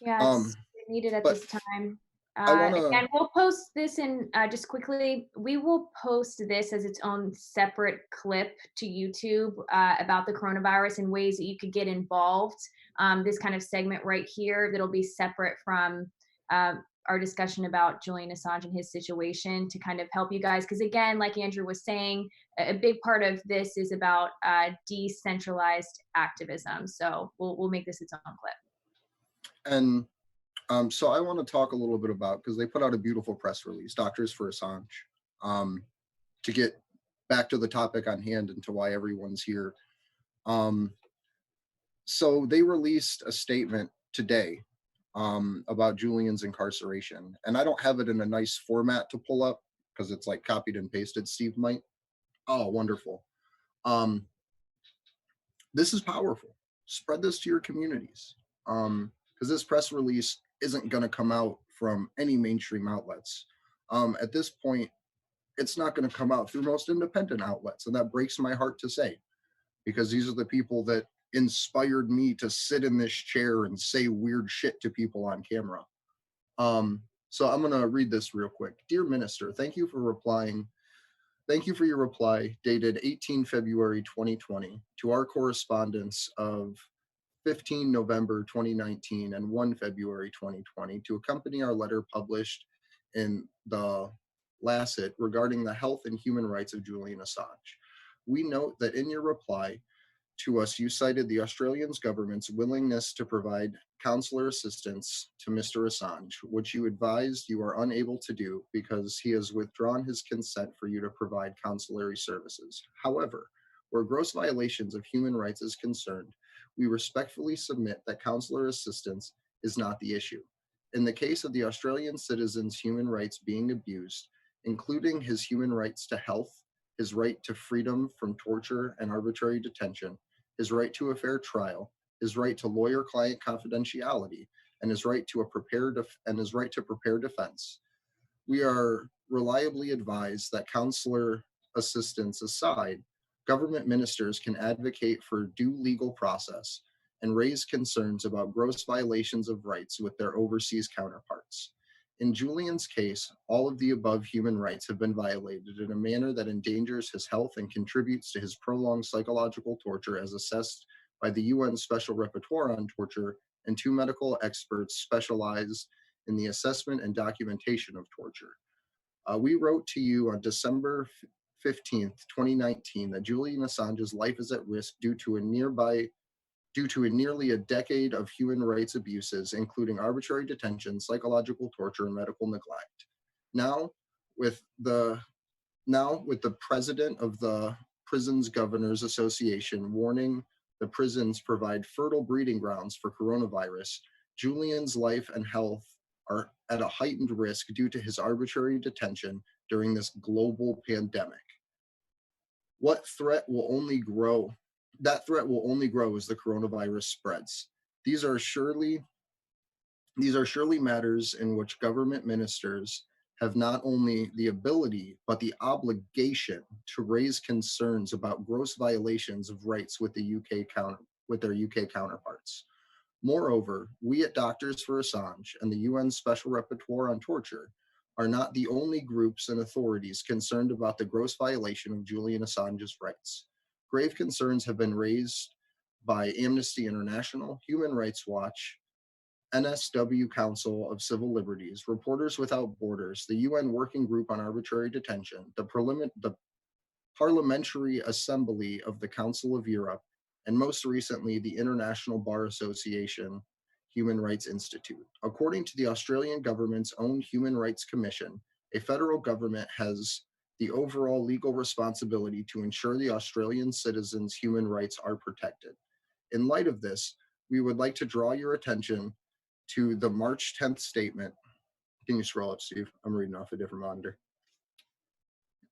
Yeah, now? it's needed at But this time. I want to, And we'll post this in just quickly. We will post this as its own separate clip to YouTube about the coronavirus and ways that you could get involved. This kind of segment right here that'll be separate from our discussion about Julian Assange and his situation to kind of help you guys. Because again, like Andrew was saying, a big part of this is about decentralized activism. So we'll make this its own clip. and so I want to talk a little bit about, because they put out a beautiful press release, Doctors for Assange, to get back to the topic on hand and to why everyone's here. So they released a statement today about Julian's incarceration, and I don't have it in a nice format to pull up because it's like copied and pasted. Steve might. Oh, wonderful. This is powerful. Spread this to your communities, because this press release isn't going to come out from any mainstream outlets. At this point, it's not going to come out through most independent outlets, and that breaks my heart to say, because these are the people that inspired me to sit in this chair and say weird shit to people on camera. So I'm going to read this real quick. Dear Minister, thank you for replying. Thank you for your reply dated 18 February 2020 to our correspondence of 15 November 2019 and 1 February 2020 to accompany our letter published in the Lancet regarding the health and human rights of Julian Assange. We note that in your reply to us, you cited the Australian government's willingness to provide consular assistance to Mr. Assange, which you advised you are unable to do because he has withdrawn his consent for you to provide consular services. However, where gross violations of human rights is concerned, we respectfully submit that consular assistance is not the issue. In the case of the Australian citizen's human rights being abused, including his human rights to health, his right to freedom from torture and arbitrary detention, his right to a fair trial, his right to lawyer-client confidentiality, and his right to prepare defense. We are reliably advised that consular assistance aside, government ministers can advocate for due legal process and raise concerns about gross violations of rights with their overseas counterparts. In Julian's case, all of the above human rights have been violated in a manner that endangers his health and contributes to his prolonged psychological torture as assessed by the UN Special Rapporteur on Torture and 2 medical experts specialized in the assessment and documentation of torture. We wrote to you on December 15th, 2019 that Julian Assange's life is at risk due to nearly a decade of human rights abuses, including arbitrary detention, psychological torture, and medical neglect. Now, with the president of the Prisons Governors Association warning the prisons provide fertile breeding grounds for coronavirus, Julian's life and health are at a heightened risk due to his arbitrary detention during this global pandemic. What threat will only grow? That threat will only grow as the coronavirus spreads. These are surely matters in which government ministers have not only the ability, but the obligation to raise concerns about gross violations of rights with their UK counterparts. Moreover, we at Doctors for Assange and the UN Special Rapporteur on Torture are not the only groups and authorities concerned about the gross violation of Julian Assange's rights. Grave concerns have been raised by Amnesty International, Human Rights Watch, NSW Council of Civil Liberties, Reporters Without Borders, the UN Working Group on Arbitrary Detention, the Parliamentary Assembly of the Council of Europe, and most recently, the International Bar Association Human Rights Institute. According to the Australian government's own Human Rights Commission, a federal government has the overall legal responsibility to ensure the Australian citizens' human rights are protected. In light of this, we would like to draw your attention to the March 10th statement. Can you scroll up, Steve? I'm reading off a different monitor.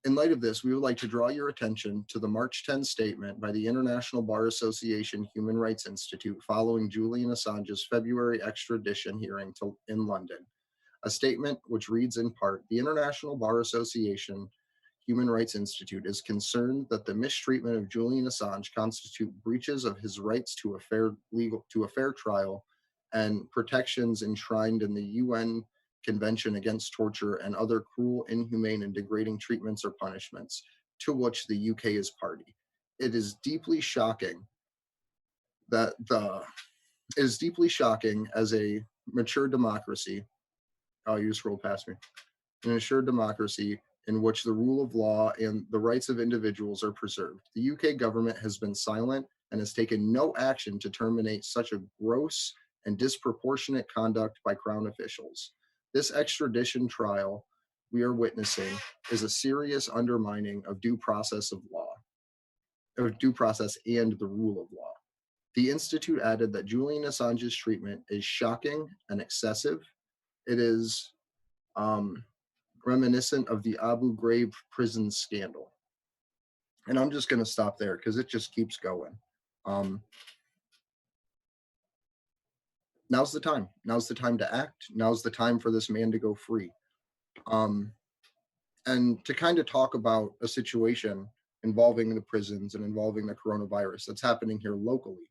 in light of this, we would like to draw your attention to the March 10 statement by the International Bar Association Human Rights Institute following Julian Assange's February extradition hearing in London. A statement which reads in part, the International Bar Association Human Rights Institute is concerned that the mistreatment of Julian Assange constitute breaches of his rights to a fair trial and protections enshrined in the UN Convention Against Torture and other cruel, inhumane, and degrading treatments or punishments to which the UK is party. It is deeply shocking that it is deeply shocking as a mature democracy. Oh, you scrolled past me. An assured democracy in which the rule of law and the rights of individuals are preserved. The UK government has been silent and has taken no action to terminate such a gross and disproportionate conduct by Crown officials. This extradition trial we are witnessing is a serious undermining of due process and the rule of law. The Institute added that Julian Assange's treatment is shocking and excessive. It is reminiscent of the Abu Ghraib prison scandal. And I'm just going to stop there because it just keeps going. Now's the time. Now's the time to act. Now's the time for this man to go free. And to kind of talk about a situation involving the prisons and involving the coronavirus that's happening here locally.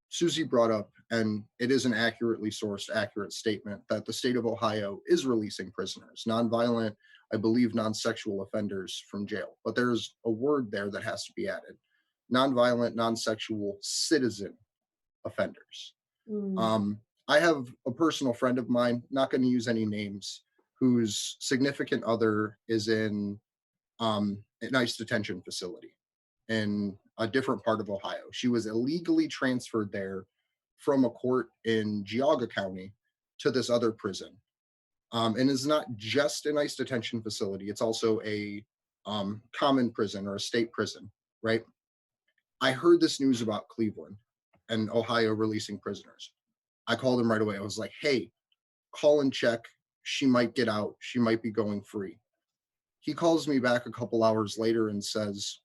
Susie brought up, and it is an accurately sourced, accurate statement, that the state of Ohio is releasing prisoners, nonviolent, I believe non-sexual offenders from jail. But there's a word there that has to be added. Nonviolent, non-sexual citizen offenders. I have a personal friend of mine, not going to use any names, whose significant other is in an ICE detention facility in a different part of Ohio. She was illegally transferred there from a court in Geauga County to this other prison. And it's not just an ICE detention facility, it's also a common prison or a state prison, right? I heard this news about Cleveland and Ohio releasing prisoners. I called him right away. I was like, hey, call and check. She might get out. She might be going free. He calls me back a couple hours later and says,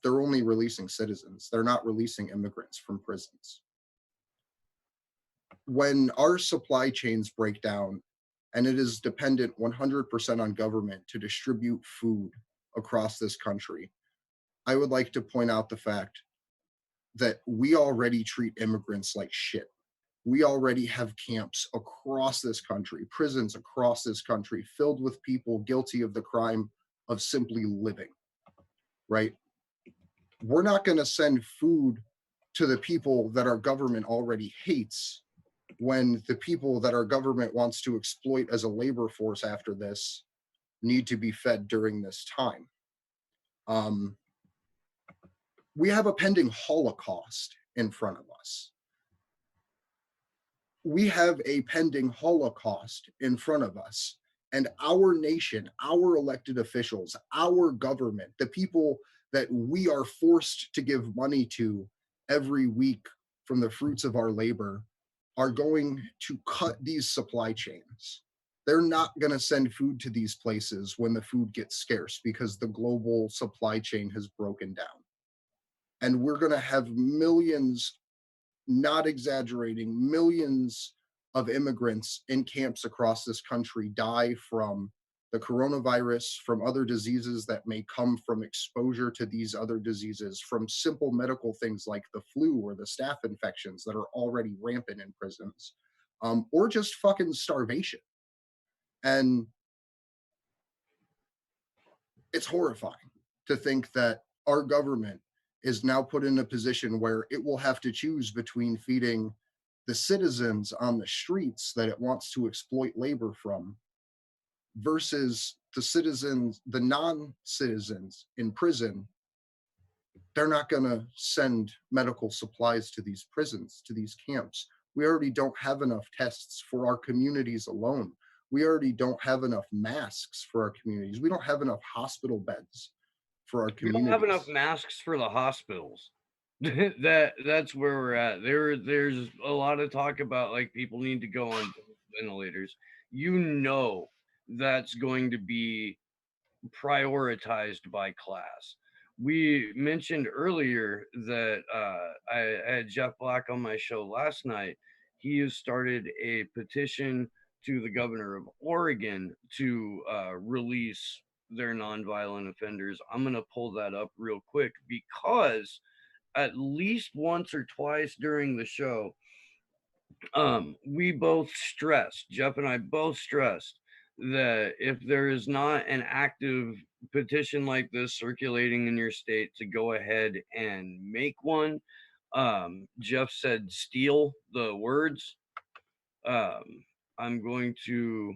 they're only releasing citizens. They're not releasing immigrants from prisons. When our supply chains break down, and it is dependent 100% on government to distribute food across this country, I would like to point out the fact that we already treat immigrants like shit. We already have camps across this country, prisons across this country, filled with people guilty of the crime of simply living, right? We're not going to send food to the people that our government already hates when the people that our government wants to exploit as a labor force after this need to be fed during this time. We have a pending Holocaust in front of us. We have a pending Holocaust in front of us, and our nation, our elected officials, our government, the people that we are forced to give money to every week from the fruits of our labor, are going to cut these supply chains. They're not going to send food to these places when the food gets scarce because the global supply chain has broken down. And we're going to have millions, not exaggerating, millions of immigrants in camps across this country die from the coronavirus, from other diseases that may come from exposure to these other diseases, from simple medical things like the flu or the staph infections that are already rampant in prisons, or just fucking starvation. And it's horrifying to think that our government is now put in a position where it will have to choose between feeding the citizens on the streets that it wants to exploit labor from versus the citizens, the non-citizens in prison. They're not going to send medical supplies to these prisons, to these camps. We already don't have enough tests for our communities alone. We already don't have enough masks for our communities. We don't have enough hospital beds for our communities. We don't have enough masks for the hospitals. That's where we're at. There's a lot of talk about like people need to go on ventilators. You know that's going to be prioritized by class. We mentioned earlier that I had Jeff Black on my show last night. He has started a petition to the governor of Oregon to release their nonviolent offenders. I'm going to pull that up real quick because at least once or twice during the show, we both stressed, Jeff and I both stressed that if there is not an active petition like this circulating in your state, to go ahead and make one. Jeff said steal the words. I'm going to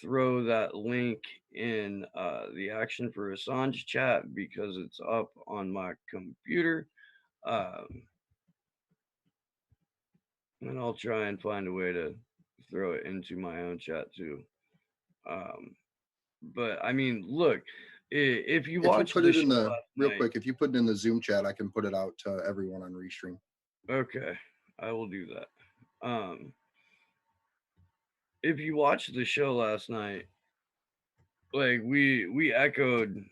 throw that link in the Action for Assange chat because it's up on my computer. And I'll try and find a way to throw it into my own chat too. But I mean, look, if you If you watch put the it in show the, last real night, quick, if you put it in the Zoom chat, I can put it out to everyone on Restream. okay, I will do that. If you watched the show last night, like we echoed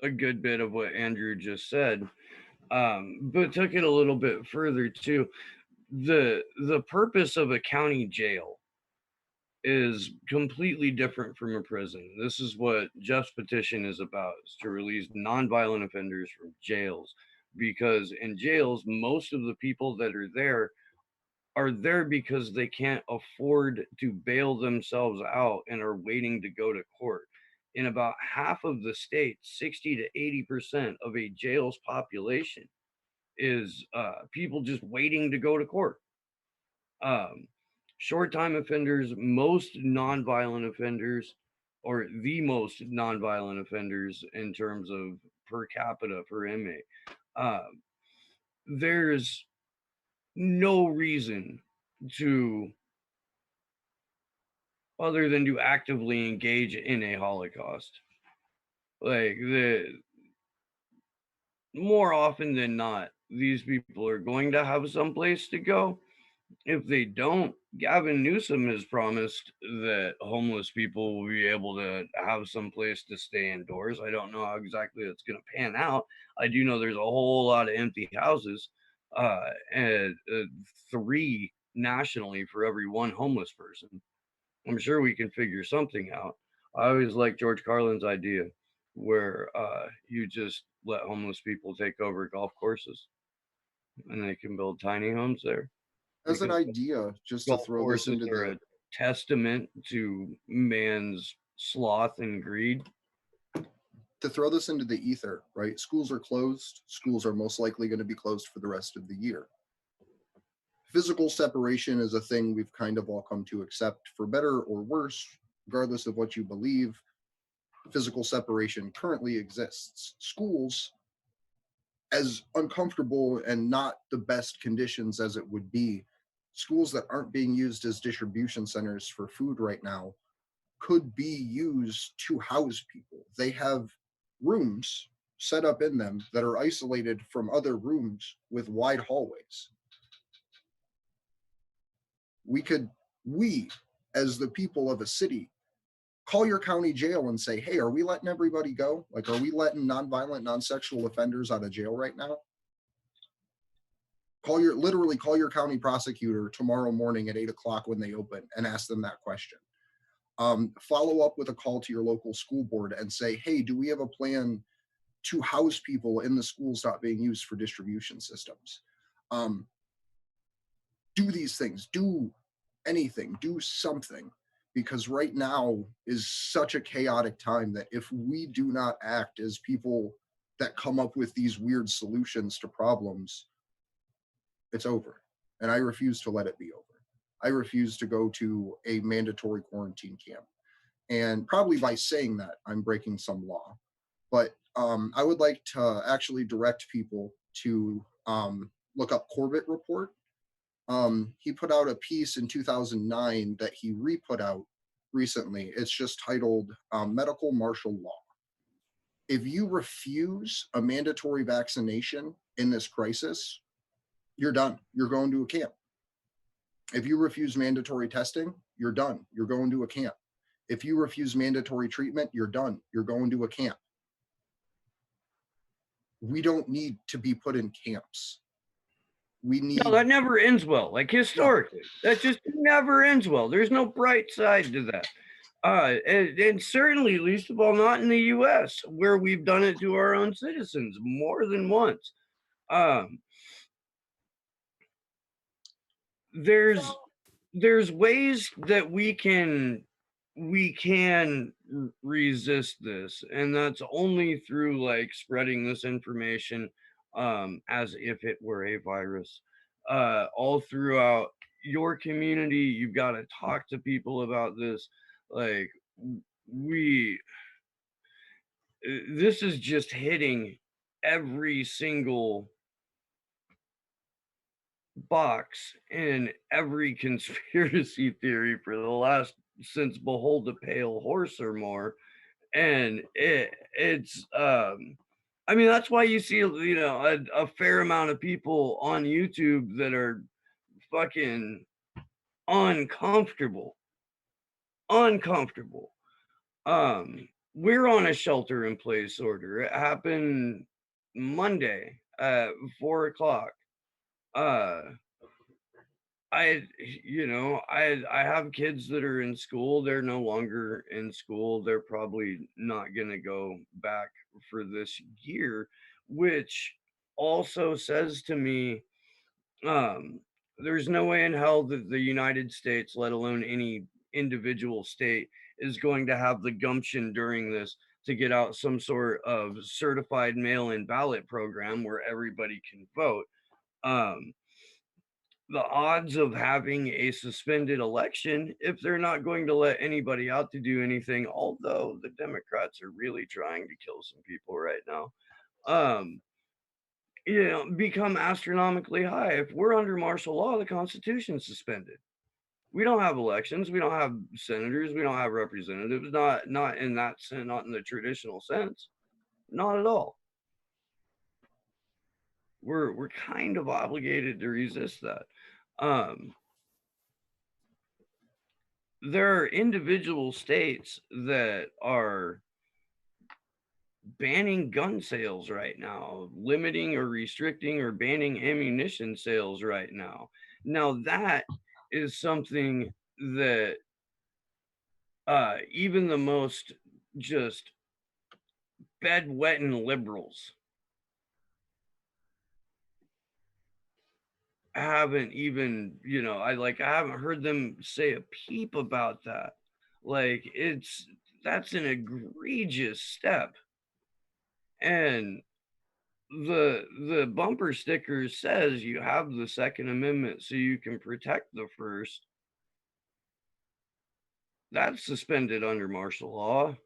a good bit of what Andrew just said, but took it a little bit further too. The purpose of a county jail is completely different from a prison. This is what Jeff's petition is about, is to release nonviolent offenders from jails. Because in jails, most of the people that are there because they can't afford to bail themselves out and are waiting to go to court. In about half of the states, 60 to 80% of a jail's population is people just waiting to go to court. Short time offenders, most nonviolent offenders, or the most nonviolent offenders in terms of per capita per inmate. There's no reason to, other than to actively engage in a Holocaust. Like more often than not, these people are going to have some place to go. If they don't, Gavin Newsom has promised that homeless people will be able to have some place to stay indoors. I don't know how exactly that's going to pan out. I do know there's a whole lot of empty houses, and 3 nationally for every 1 homeless person. I'm sure we can figure something out. I always like George Carlin's idea where you just let homeless people take over golf courses and they can build tiny homes there. As an Because idea, just to golf throw this courses into are the, a testament to man's sloth and greed. ether, right? Schools are closed. Schools are most likely going to be closed for the rest of the year. Physical separation is a thing we've kind of all come to accept, for better or worse, regardless of what you believe. Physical separation currently exists. Schools, as uncomfortable and not the best conditions as it would be, schools that aren't being used as distribution centers for food right now could be used to house people. They have rooms set up in them that are isolated from other rooms with wide hallways. We, as the people of a city, call your county jail and say, hey, are we letting everybody go? Like, are we letting nonviolent, non-sexual offenders out of jail right now? Literally call your county prosecutor tomorrow morning at 8 o'clock when they open and ask them that question. Follow up with a call to your local school board and say, hey, do we have a plan to house people in the schools not being used for distribution systems? Do these things, do anything, do something, because right now is such a chaotic time that if we do not act as people that come up with these weird solutions to problems, it's over. And I refuse to let it be over. I refuse to go to a mandatory quarantine camp. And probably by saying that, I'm breaking some law. But I would like to actually direct people to look up Corbett Report. He put out a piece in 2009 that he re-put out recently. It's just titled Medical Martial Law. If you refuse a mandatory vaccination in this crisis, you're done. You're going to a camp. If you refuse mandatory testing, you're done. You're going to a camp. If you refuse mandatory treatment, you're done. You're going to a camp. We don't need to be put in camps. We need, No, that never ends well. Like historically, that just never ends well. There's no bright side to that. And certainly, least of all, not in the U.S., where we've done it to our own citizens more than once. There's ways that we can resist this, and that's only through like spreading this information as if it were a virus all throughout your community. You've got to talk to people about this. Like we this is just hitting every single box in every conspiracy theory for the last since Behold the Pale Horse or more. And it's I mean, that's why you see, you know, a fair amount of people on YouTube that are fucking uncomfortable. We're on a shelter in place order. It happened Monday at 4 o'clock. I have kids that are in school. They're no longer in school. They're probably not going to go back for this year, which also says to me, there's no way in hell that the United States, let alone any individual state, is going to have the gumption during this to get out some sort of certified mail-in ballot program where everybody can vote. The odds of having a suspended election, if they're not going to let anybody out to do anything, although the Democrats are really trying to kill some people right now, become astronomically high. If we're under martial law, the Constitution's suspended. We don't have elections. We don't have senators. We don't have representatives. Not in that sense. Not in the traditional sense. Not at all. We're kind of obligated to resist that. There are individual states that are banning gun sales right now, limiting or restricting or banning ammunition sales right now. Now that is something that even the most just bedwetting liberals haven't even, I haven't heard them say a peep about that. Like that's an egregious step. And the bumper sticker says you have the Second Amendment so you can protect the First. That's suspended under martial law.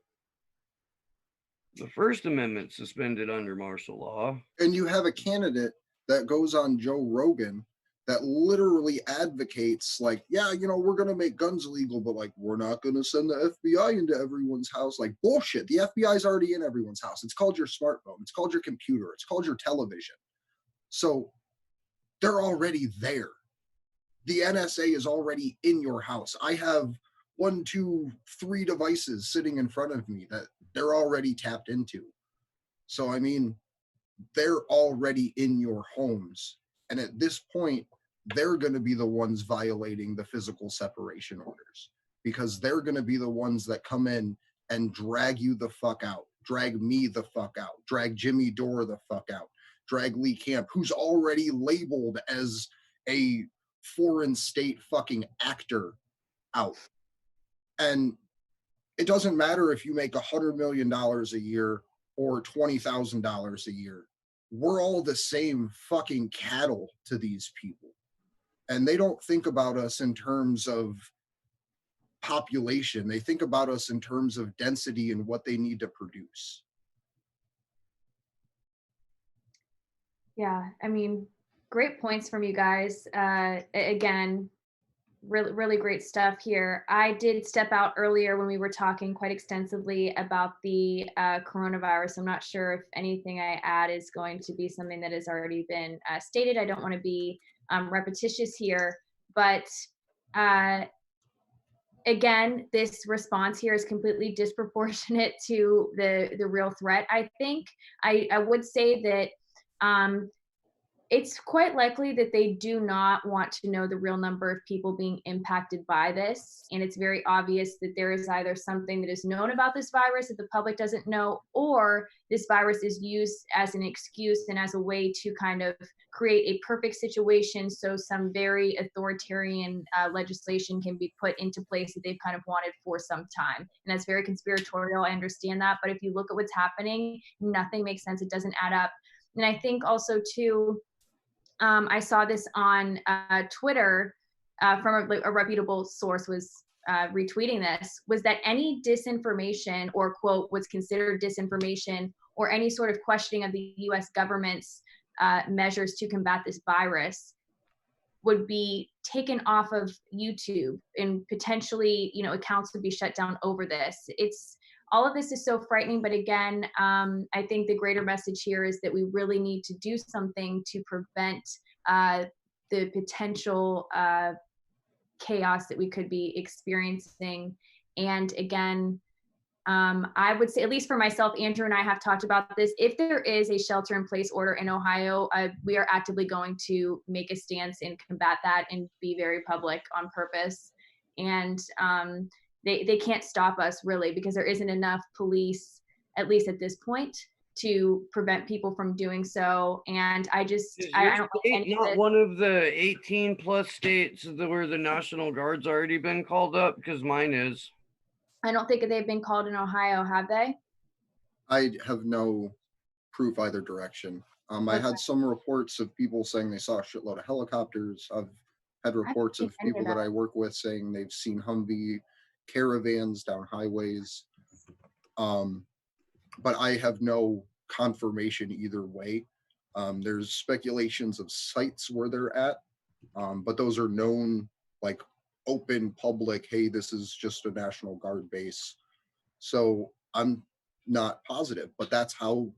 The First Amendment suspended under martial law. and you have a candidate that goes on Joe Rogan that literally advocates like, yeah, we're going to make guns illegal, but like, we're not going to send the FBI into everyone's house. Like bullshit. The FBI is already in everyone's house. It's called your smartphone. It's called your computer. It's called your television. So they're already there. The NSA is already in your house. I have 1, 2, 3 devices sitting in front of me that they're already tapped into. So, I mean, they're already in your homes. And at this point, they're going to be the ones violating the physical separation orders because they're going to be the ones that come in and drag you the fuck out, drag me the fuck out, drag Jimmy Dore the fuck out, drag Lee Camp, who's already labeled as a foreign state fucking actor, out. And it doesn't matter if you make $100 million a year or $20,000 a year. We're all the same fucking cattle to these people. And they don't think about us in terms of population. They think about us in terms of density and what they need to produce. Yeah, I mean, great points from you guys. Again, really, really great stuff here. I did step out earlier when we were talking quite extensively about the coronavirus. I'm not sure if anything I add is going to be something that has already been stated. I don't want to be repetitious here, but again, this response here is completely disproportionate to the real threat. I think I would say that it's quite likely that they do not want to know the real number of people being impacted by this. And it's very obvious that there is either something that is known about this virus that the public doesn't know, or this virus is used as an excuse and as a way to kind of create a perfect situation so some very authoritarian legislation can be put into place that they've kind of wanted for some time. And that's very conspiratorial. I understand that. But if you look at what's happening, nothing makes sense. It doesn't add up. And I think also, too, I saw this on Twitter from a reputable source was retweeting this, was that any disinformation or quote what's considered disinformation or any sort of questioning of the US government's measures to combat this virus would be taken off of YouTube, and potentially, you know, accounts would be shut down over this. It's all of this is so frightening, but again, I think the greater message here is that we really need to do something to prevent the potential chaos that we could be experiencing. And again, I would say, at least for myself, Andrew and I have talked about this. If there is a shelter-in-place order in Ohio, we are actively going to make a stance and combat that and be very public on purpose. And they can't stop us really, because there isn't enough police, at least at this point, to prevent people from doing so. And I just, Is I your don't think state any of not this- one of the 18 plus states where the National Guard's already been called up? Because mine is. I don't think they've been called in Ohio, have they? I have no proof either direction. I had some reports of people saying they saw a shitload of helicopters. I've had reports seen of any of people that that. I work with saying they've seen Humvee caravans down highways. But I have no confirmation either way. There's speculations of sites where they're at, but those are known, like open public, hey, this is just a National Guard base. So I'm not positive, but that's how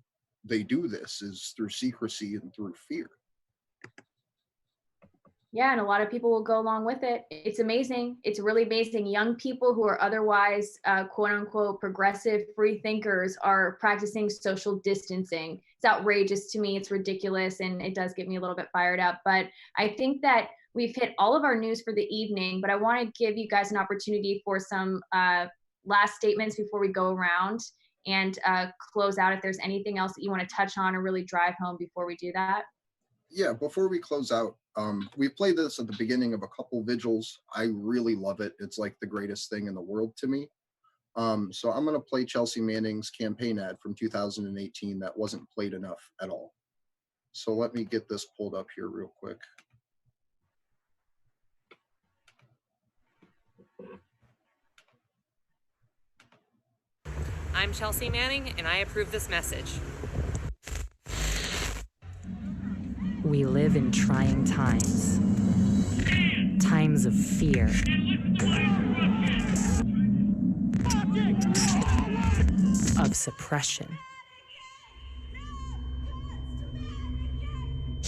they do this, is through secrecy and through fear. Yeah, and a lot of people will go along with it. It's amazing. It's really amazing. Young people who are otherwise quote unquote progressive free thinkers are practicing social distancing. It's outrageous to me. It's ridiculous. And it does get me a little bit fired up. But I think that we've hit all of our news for the evening, but I want to give you guys an opportunity for some last statements before we go around and close out if there's anything else that you want to touch on or really drive home before we do that. Yeah, before we close out, we played this at the beginning of a couple vigils. I really love it. It's like the greatest thing in the world to me. So I'm going to play Chelsea Manning's campaign ad from 2018 that wasn't played enough at all. So let me get this pulled up here real quick. I'm Chelsea Manning, and I approve this message. We live in trying times. Times of fear. Of suppression.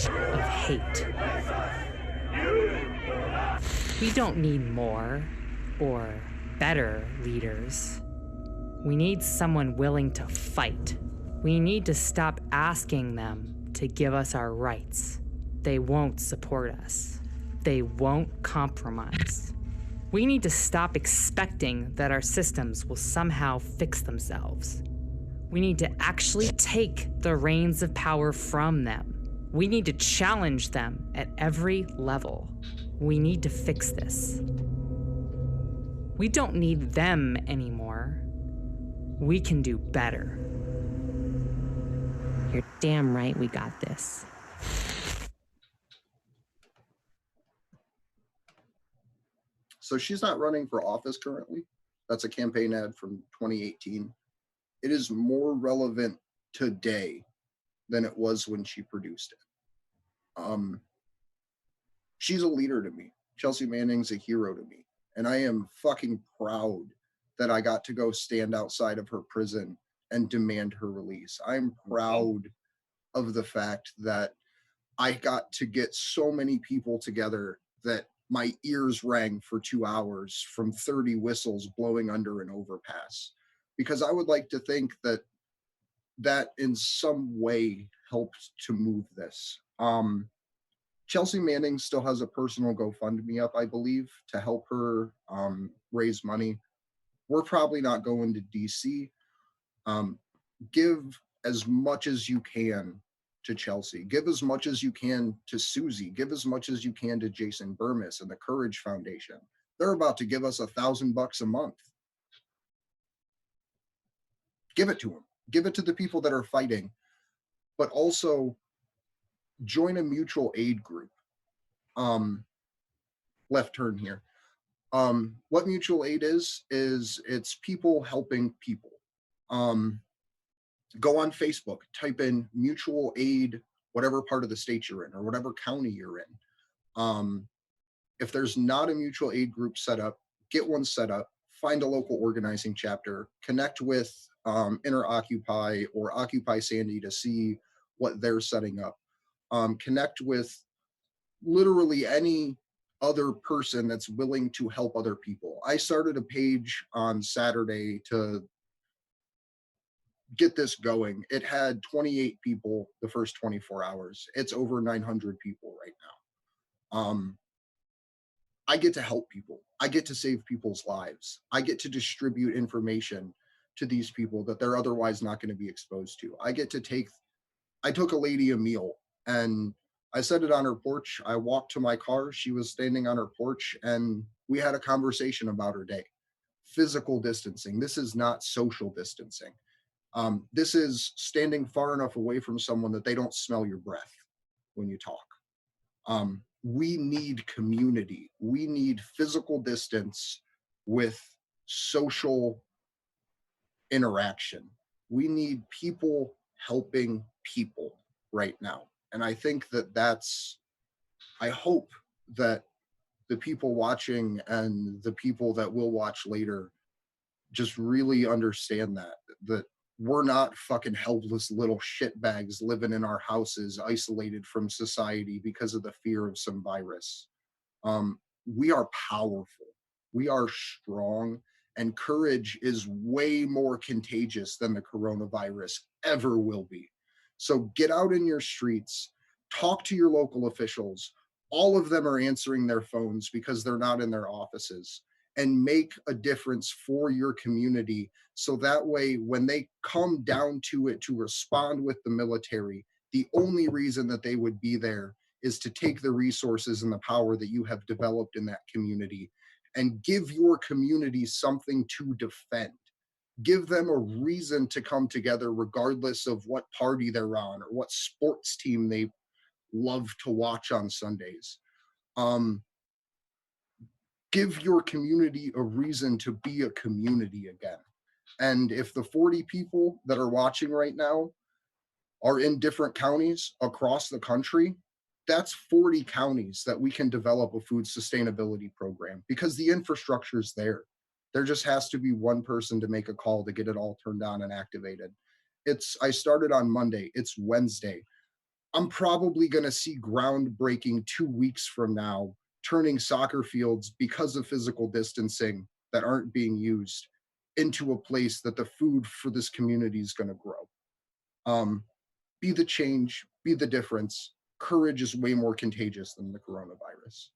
Of hate. We don't need more or better leaders. We need someone willing to fight. We need to stop asking them to give us our rights. They won't support us. They won't compromise. We need to stop expecting that our systems will somehow fix themselves. We need to actually take the reins of power from them. We need to challenge them at every level. We need to fix this. We don't need them anymore. We can do better. You're damn right we got this. So she's not running for office currently. That's a campaign ad from 2018. It is more relevant today than it was when she produced it. She's a leader to me. Chelsea Manning's a hero to me. And I am fucking proud that I got to go stand outside of her prison and demand her release. I'm proud of the fact that I got to get so many people together that my ears rang for 2 hours from 30 whistles blowing under an overpass, because I would like to think that that in some way helped to move this. Chelsea Manning still has a personal GoFundMe up, I believe, to help her raise money. We're probably not going to DC. Give as much as you can to Chelsea. Give as much as you can to Susie. Give as much as you can to Jason Burmis and the Courage Foundation. They're about to give us $1,000 a month. Give it to them. Give it to the people that are fighting, but also join a mutual aid group. Left turn here. What mutual aid is it's people helping people. Go on Facebook, type in mutual aid, whatever part of the state you're in or whatever county you're in. If there's not a mutual aid group set up, get one set up, find a local organizing chapter, connect with InterOccupy or Occupy Sandy to see what they're setting up. Connect with literally any other person that's willing to help other people. I started a page on Saturday to get this going. It had 28 people the first 24 hours. It's over 900 people right now. I get to help people. I get to save people's lives. I get to distribute information to these people that they're otherwise not going to be exposed to. I took a lady a meal and I set it on her porch. I walked to my car. She was standing on her porch and we had a conversation about her day. Physical distancing. This is not social distancing. This is standing far enough away from someone that they don't smell your breath when you talk. We need community. We need physical distance with social interaction. We need people helping people right now. And I think I hope that the people watching and the people that will watch later just really understand that we're not fucking helpless little shitbags living in our houses, isolated from society because of the fear of some virus. We are powerful. We are strong. And courage is way more contagious than the coronavirus ever will be. So get out in your streets, talk to your local officials. All of them are answering their phones because they're not in their offices, and make a difference for your community. So that way, when they come down to it to respond with the military, the only reason that they would be there is to take the resources and the power that you have developed in that community and give your community something to defend. Give them a reason to come together, regardless of what party they're on or what sports team they love to watch on Sundays. Give your community a reason to be a community again. And if the 40 people that are watching right now are in different counties across the country, that's 40 counties that we can develop a food sustainability program, because the infrastructure is there. There just has to be one person to make a call to get it all turned on and activated. I started on Monday, it's Wednesday. I'm probably going to see groundbreaking 2 weeks from now, turning soccer fields, because of physical distancing that aren't being used, into a place that the food for this community is going to grow. Be the change, be the difference. Courage is way more contagious than the coronavirus.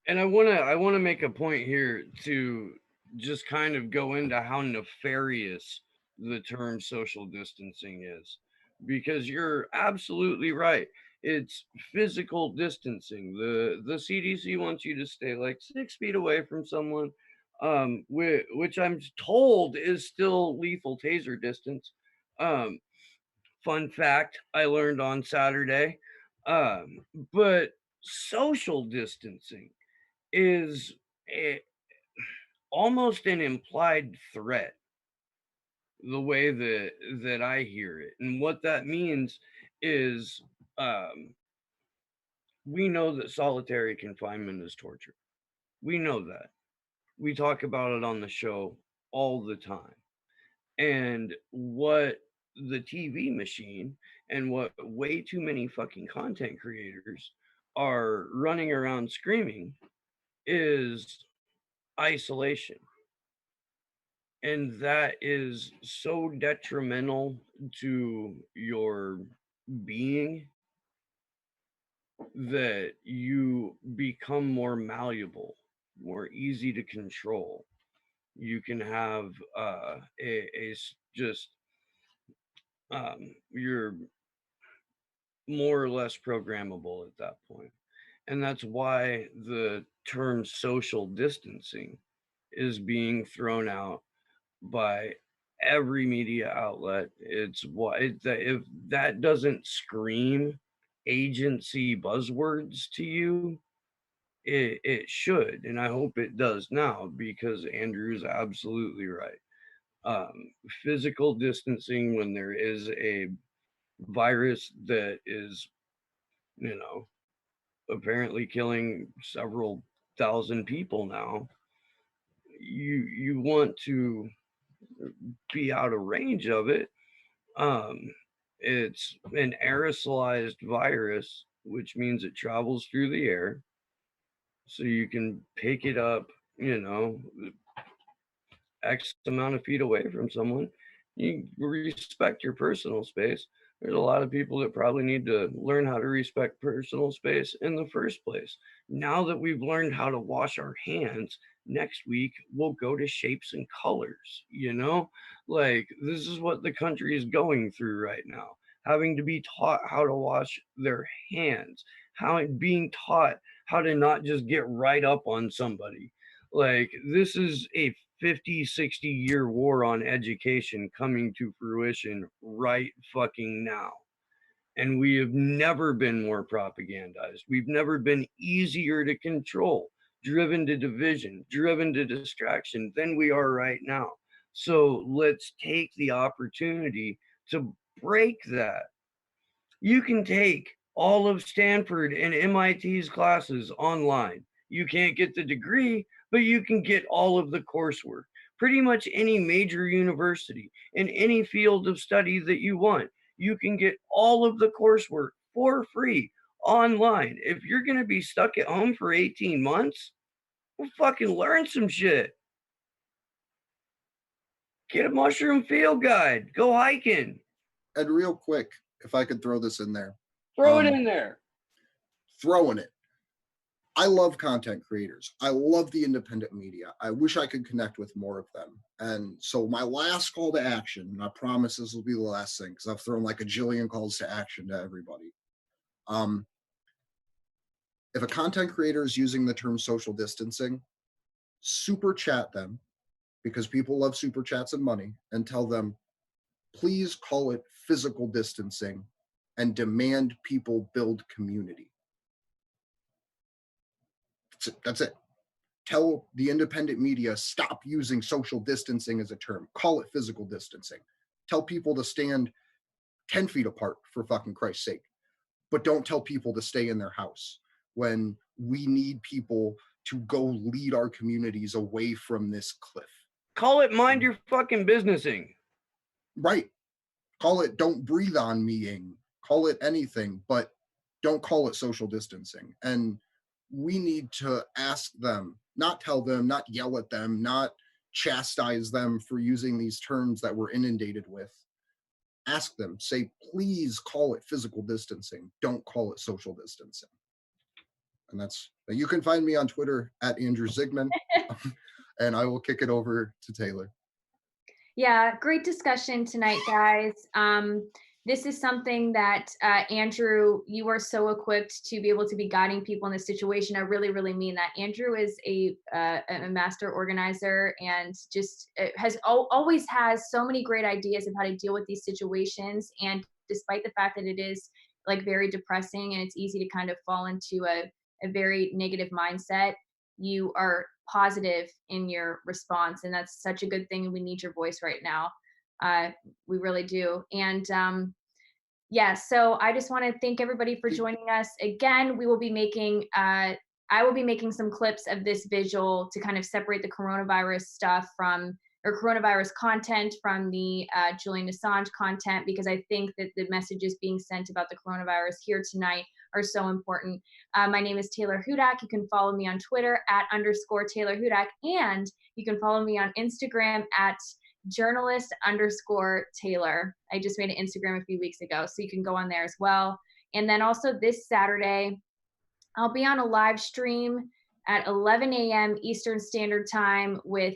And I want to make a point here to just kind of go into how nefarious the term social distancing is, because you're absolutely right. It's physical distancing. The CDC wants you to stay like 6 feet away from someone, which I'm told is still lethal taser distance. Fun fact I learned on Saturday. But social distancing is almost an implied threat, the way that I hear it. And what that means is, we know that solitary confinement is torture. We know that. We talk about it on the show all the time. And what the TV machine and what way too many fucking content creators are running around screaming is isolation. And that is so detrimental to your being that you become more malleable, more easy to control. You can have just you're more or less programmable at that point. And that's why the term social distancing is being thrown out by every media outlet. It's what if that doesn't scream agency buzzwords to you, it should, and I hope it does now, because Andrew's absolutely right. Physical distancing when there is a virus that is, you know, apparently killing several thousand people now, you want to be out of range of it. It's an aerosolized virus, which means it travels through the air. So you can pick it up, you know, X amount of feet away from someone. You respect your personal space. There's a lot of people that probably need to learn how to respect personal space in the first place. Now that we've learned how to wash our hands, next week we'll go to shapes and colors, you know? Like, this is what the country is going through right now. Having to be taught how to wash their hands, being taught how to not just get right up on somebody. Like, this is a 50, 60-year war on education coming to fruition right fucking now. And we have never been more propagandized. We've never been easier to control, driven to division, driven to distraction than we are right now. So let's take the opportunity to break that. You can take all of Stanford and MIT's classes online. You can't get the degree, but you can get all of the coursework. Pretty much any major university in any field of study that you want, you can get all of the coursework for free online. If you're going to be stuck at home for 18 months, well, fucking learn some shit. Get a mushroom field guide. Go hiking. And real quick, if I could throw this in there. Throw it in there. Throwing it. I love content creators. I love the independent media. I wish I could connect with more of them. And so my last call to action, and I promise this will be the last thing, because I've thrown like a jillion calls to action to everybody. If a content creator is using the term social distancing, super chat them, because people love super chats and money, and tell them, please call it physical distancing and demand people build community. That's it. Tell the independent media, stop using social distancing as a term. Call it physical distancing. Tell people to stand 10 feet apart, for fucking Christ's sake. But don't tell people to stay in their house when we need people to go lead our communities away from this cliff. Call it mind your fucking businessing. Right. Call it don't breathe on meing. Call it anything, but don't call it social distancing. And we need to ask them, not tell them, not yell at them, not chastise them for using these terms that we're inundated with. Ask them, say, please call it physical distancing. Don't call it social distancing. And you can find me on Twitter at Andrew Zigman, and I will kick it over to Taylor. Yeah, great discussion tonight, guys. This is something that, Andrew, you are so equipped to be able to be guiding people in this situation. I really, really mean that. Andrew is a master organizer and just always has so many great ideas of how to deal with these situations. And despite the fact that it is like very depressing and it's easy to kind of fall into a very negative mindset, you are positive in your response. And that's such a good thing. And we need your voice right now. We really do. And yeah, so I just want to thank everybody for joining us. Again, we will be making, I will be making some clips of this visual to kind of separate the coronavirus stuff from, or coronavirus content from the Julian Assange content, because I think that the messages being sent about the coronavirus here tonight are so important. My name is Taylor Hudak. You can follow me on Twitter @_Taylor Hudak, and you can follow me on Instagram @journalist_Taylor. I just made an Instagram a few weeks ago, so you can go on there as well. And then also this Saturday, I'll be on a live stream at 11 a.m. Eastern Standard Time with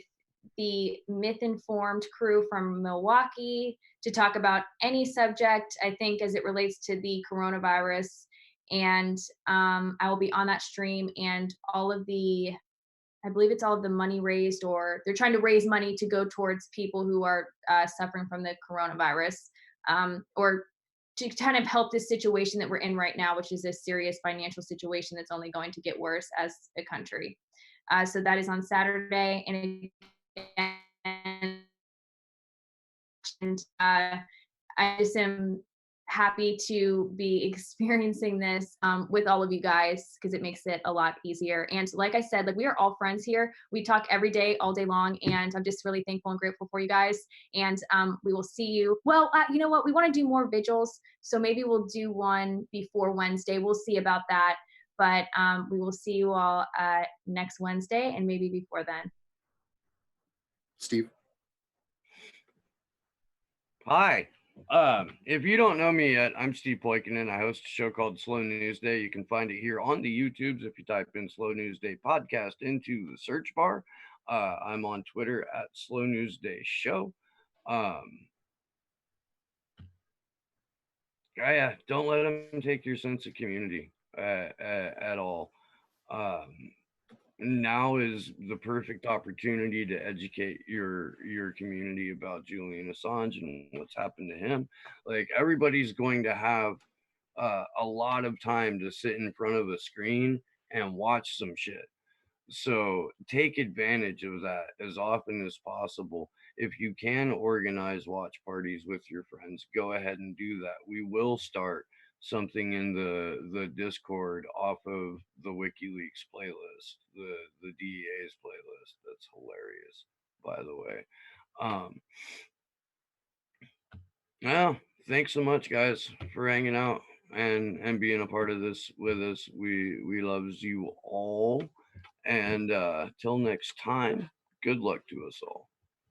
the Myth Informed crew from Milwaukee to talk about any subject, I think, as it relates to the coronavirus. And I will be on that stream, and all of the, I believe it's all of the money raised, or they're trying to raise money to go towards people who are suffering from the coronavirus, or to kind of help this situation that we're in right now, which is a serious financial situation that's only going to get worse as a country. So that is on Saturday. And I just am happy to be experiencing this with all of you guys, because it makes it a lot easier. And like I said, like, we are all friends here. We talk every day, all day long, and I'm just really thankful and grateful for you guys. And we will see you. Well, you know what? We want to do more vigils, so maybe we'll do one before Wednesday. We'll see about that. But we will see you all next Wednesday, and maybe before then. Steve. Hi. If you don't know me yet, I'm Steve Poikonen. I host a show called Slow News Day. You can find it here on the YouTubes if you type in Slow News Day Podcast into the search bar. I'm on Twitter @Slow News Day Show. Yeah, don't let them take your sense of community at all. Now is the perfect opportunity to educate your community about Julian Assange and what's happened to him. Like, everybody's going to have a lot of time to sit in front of a screen and watch some shit. So take advantage of that as often as possible. If you can organize watch parties with your friends, go ahead and do that. We will start something in the Discord off of the WikiLeaks playlist, the DEA's playlist. That's hilarious, by the way. Yeah, thanks so much, guys, for hanging out and being a part of this with us. We loves you all, and till next time, good luck to us all.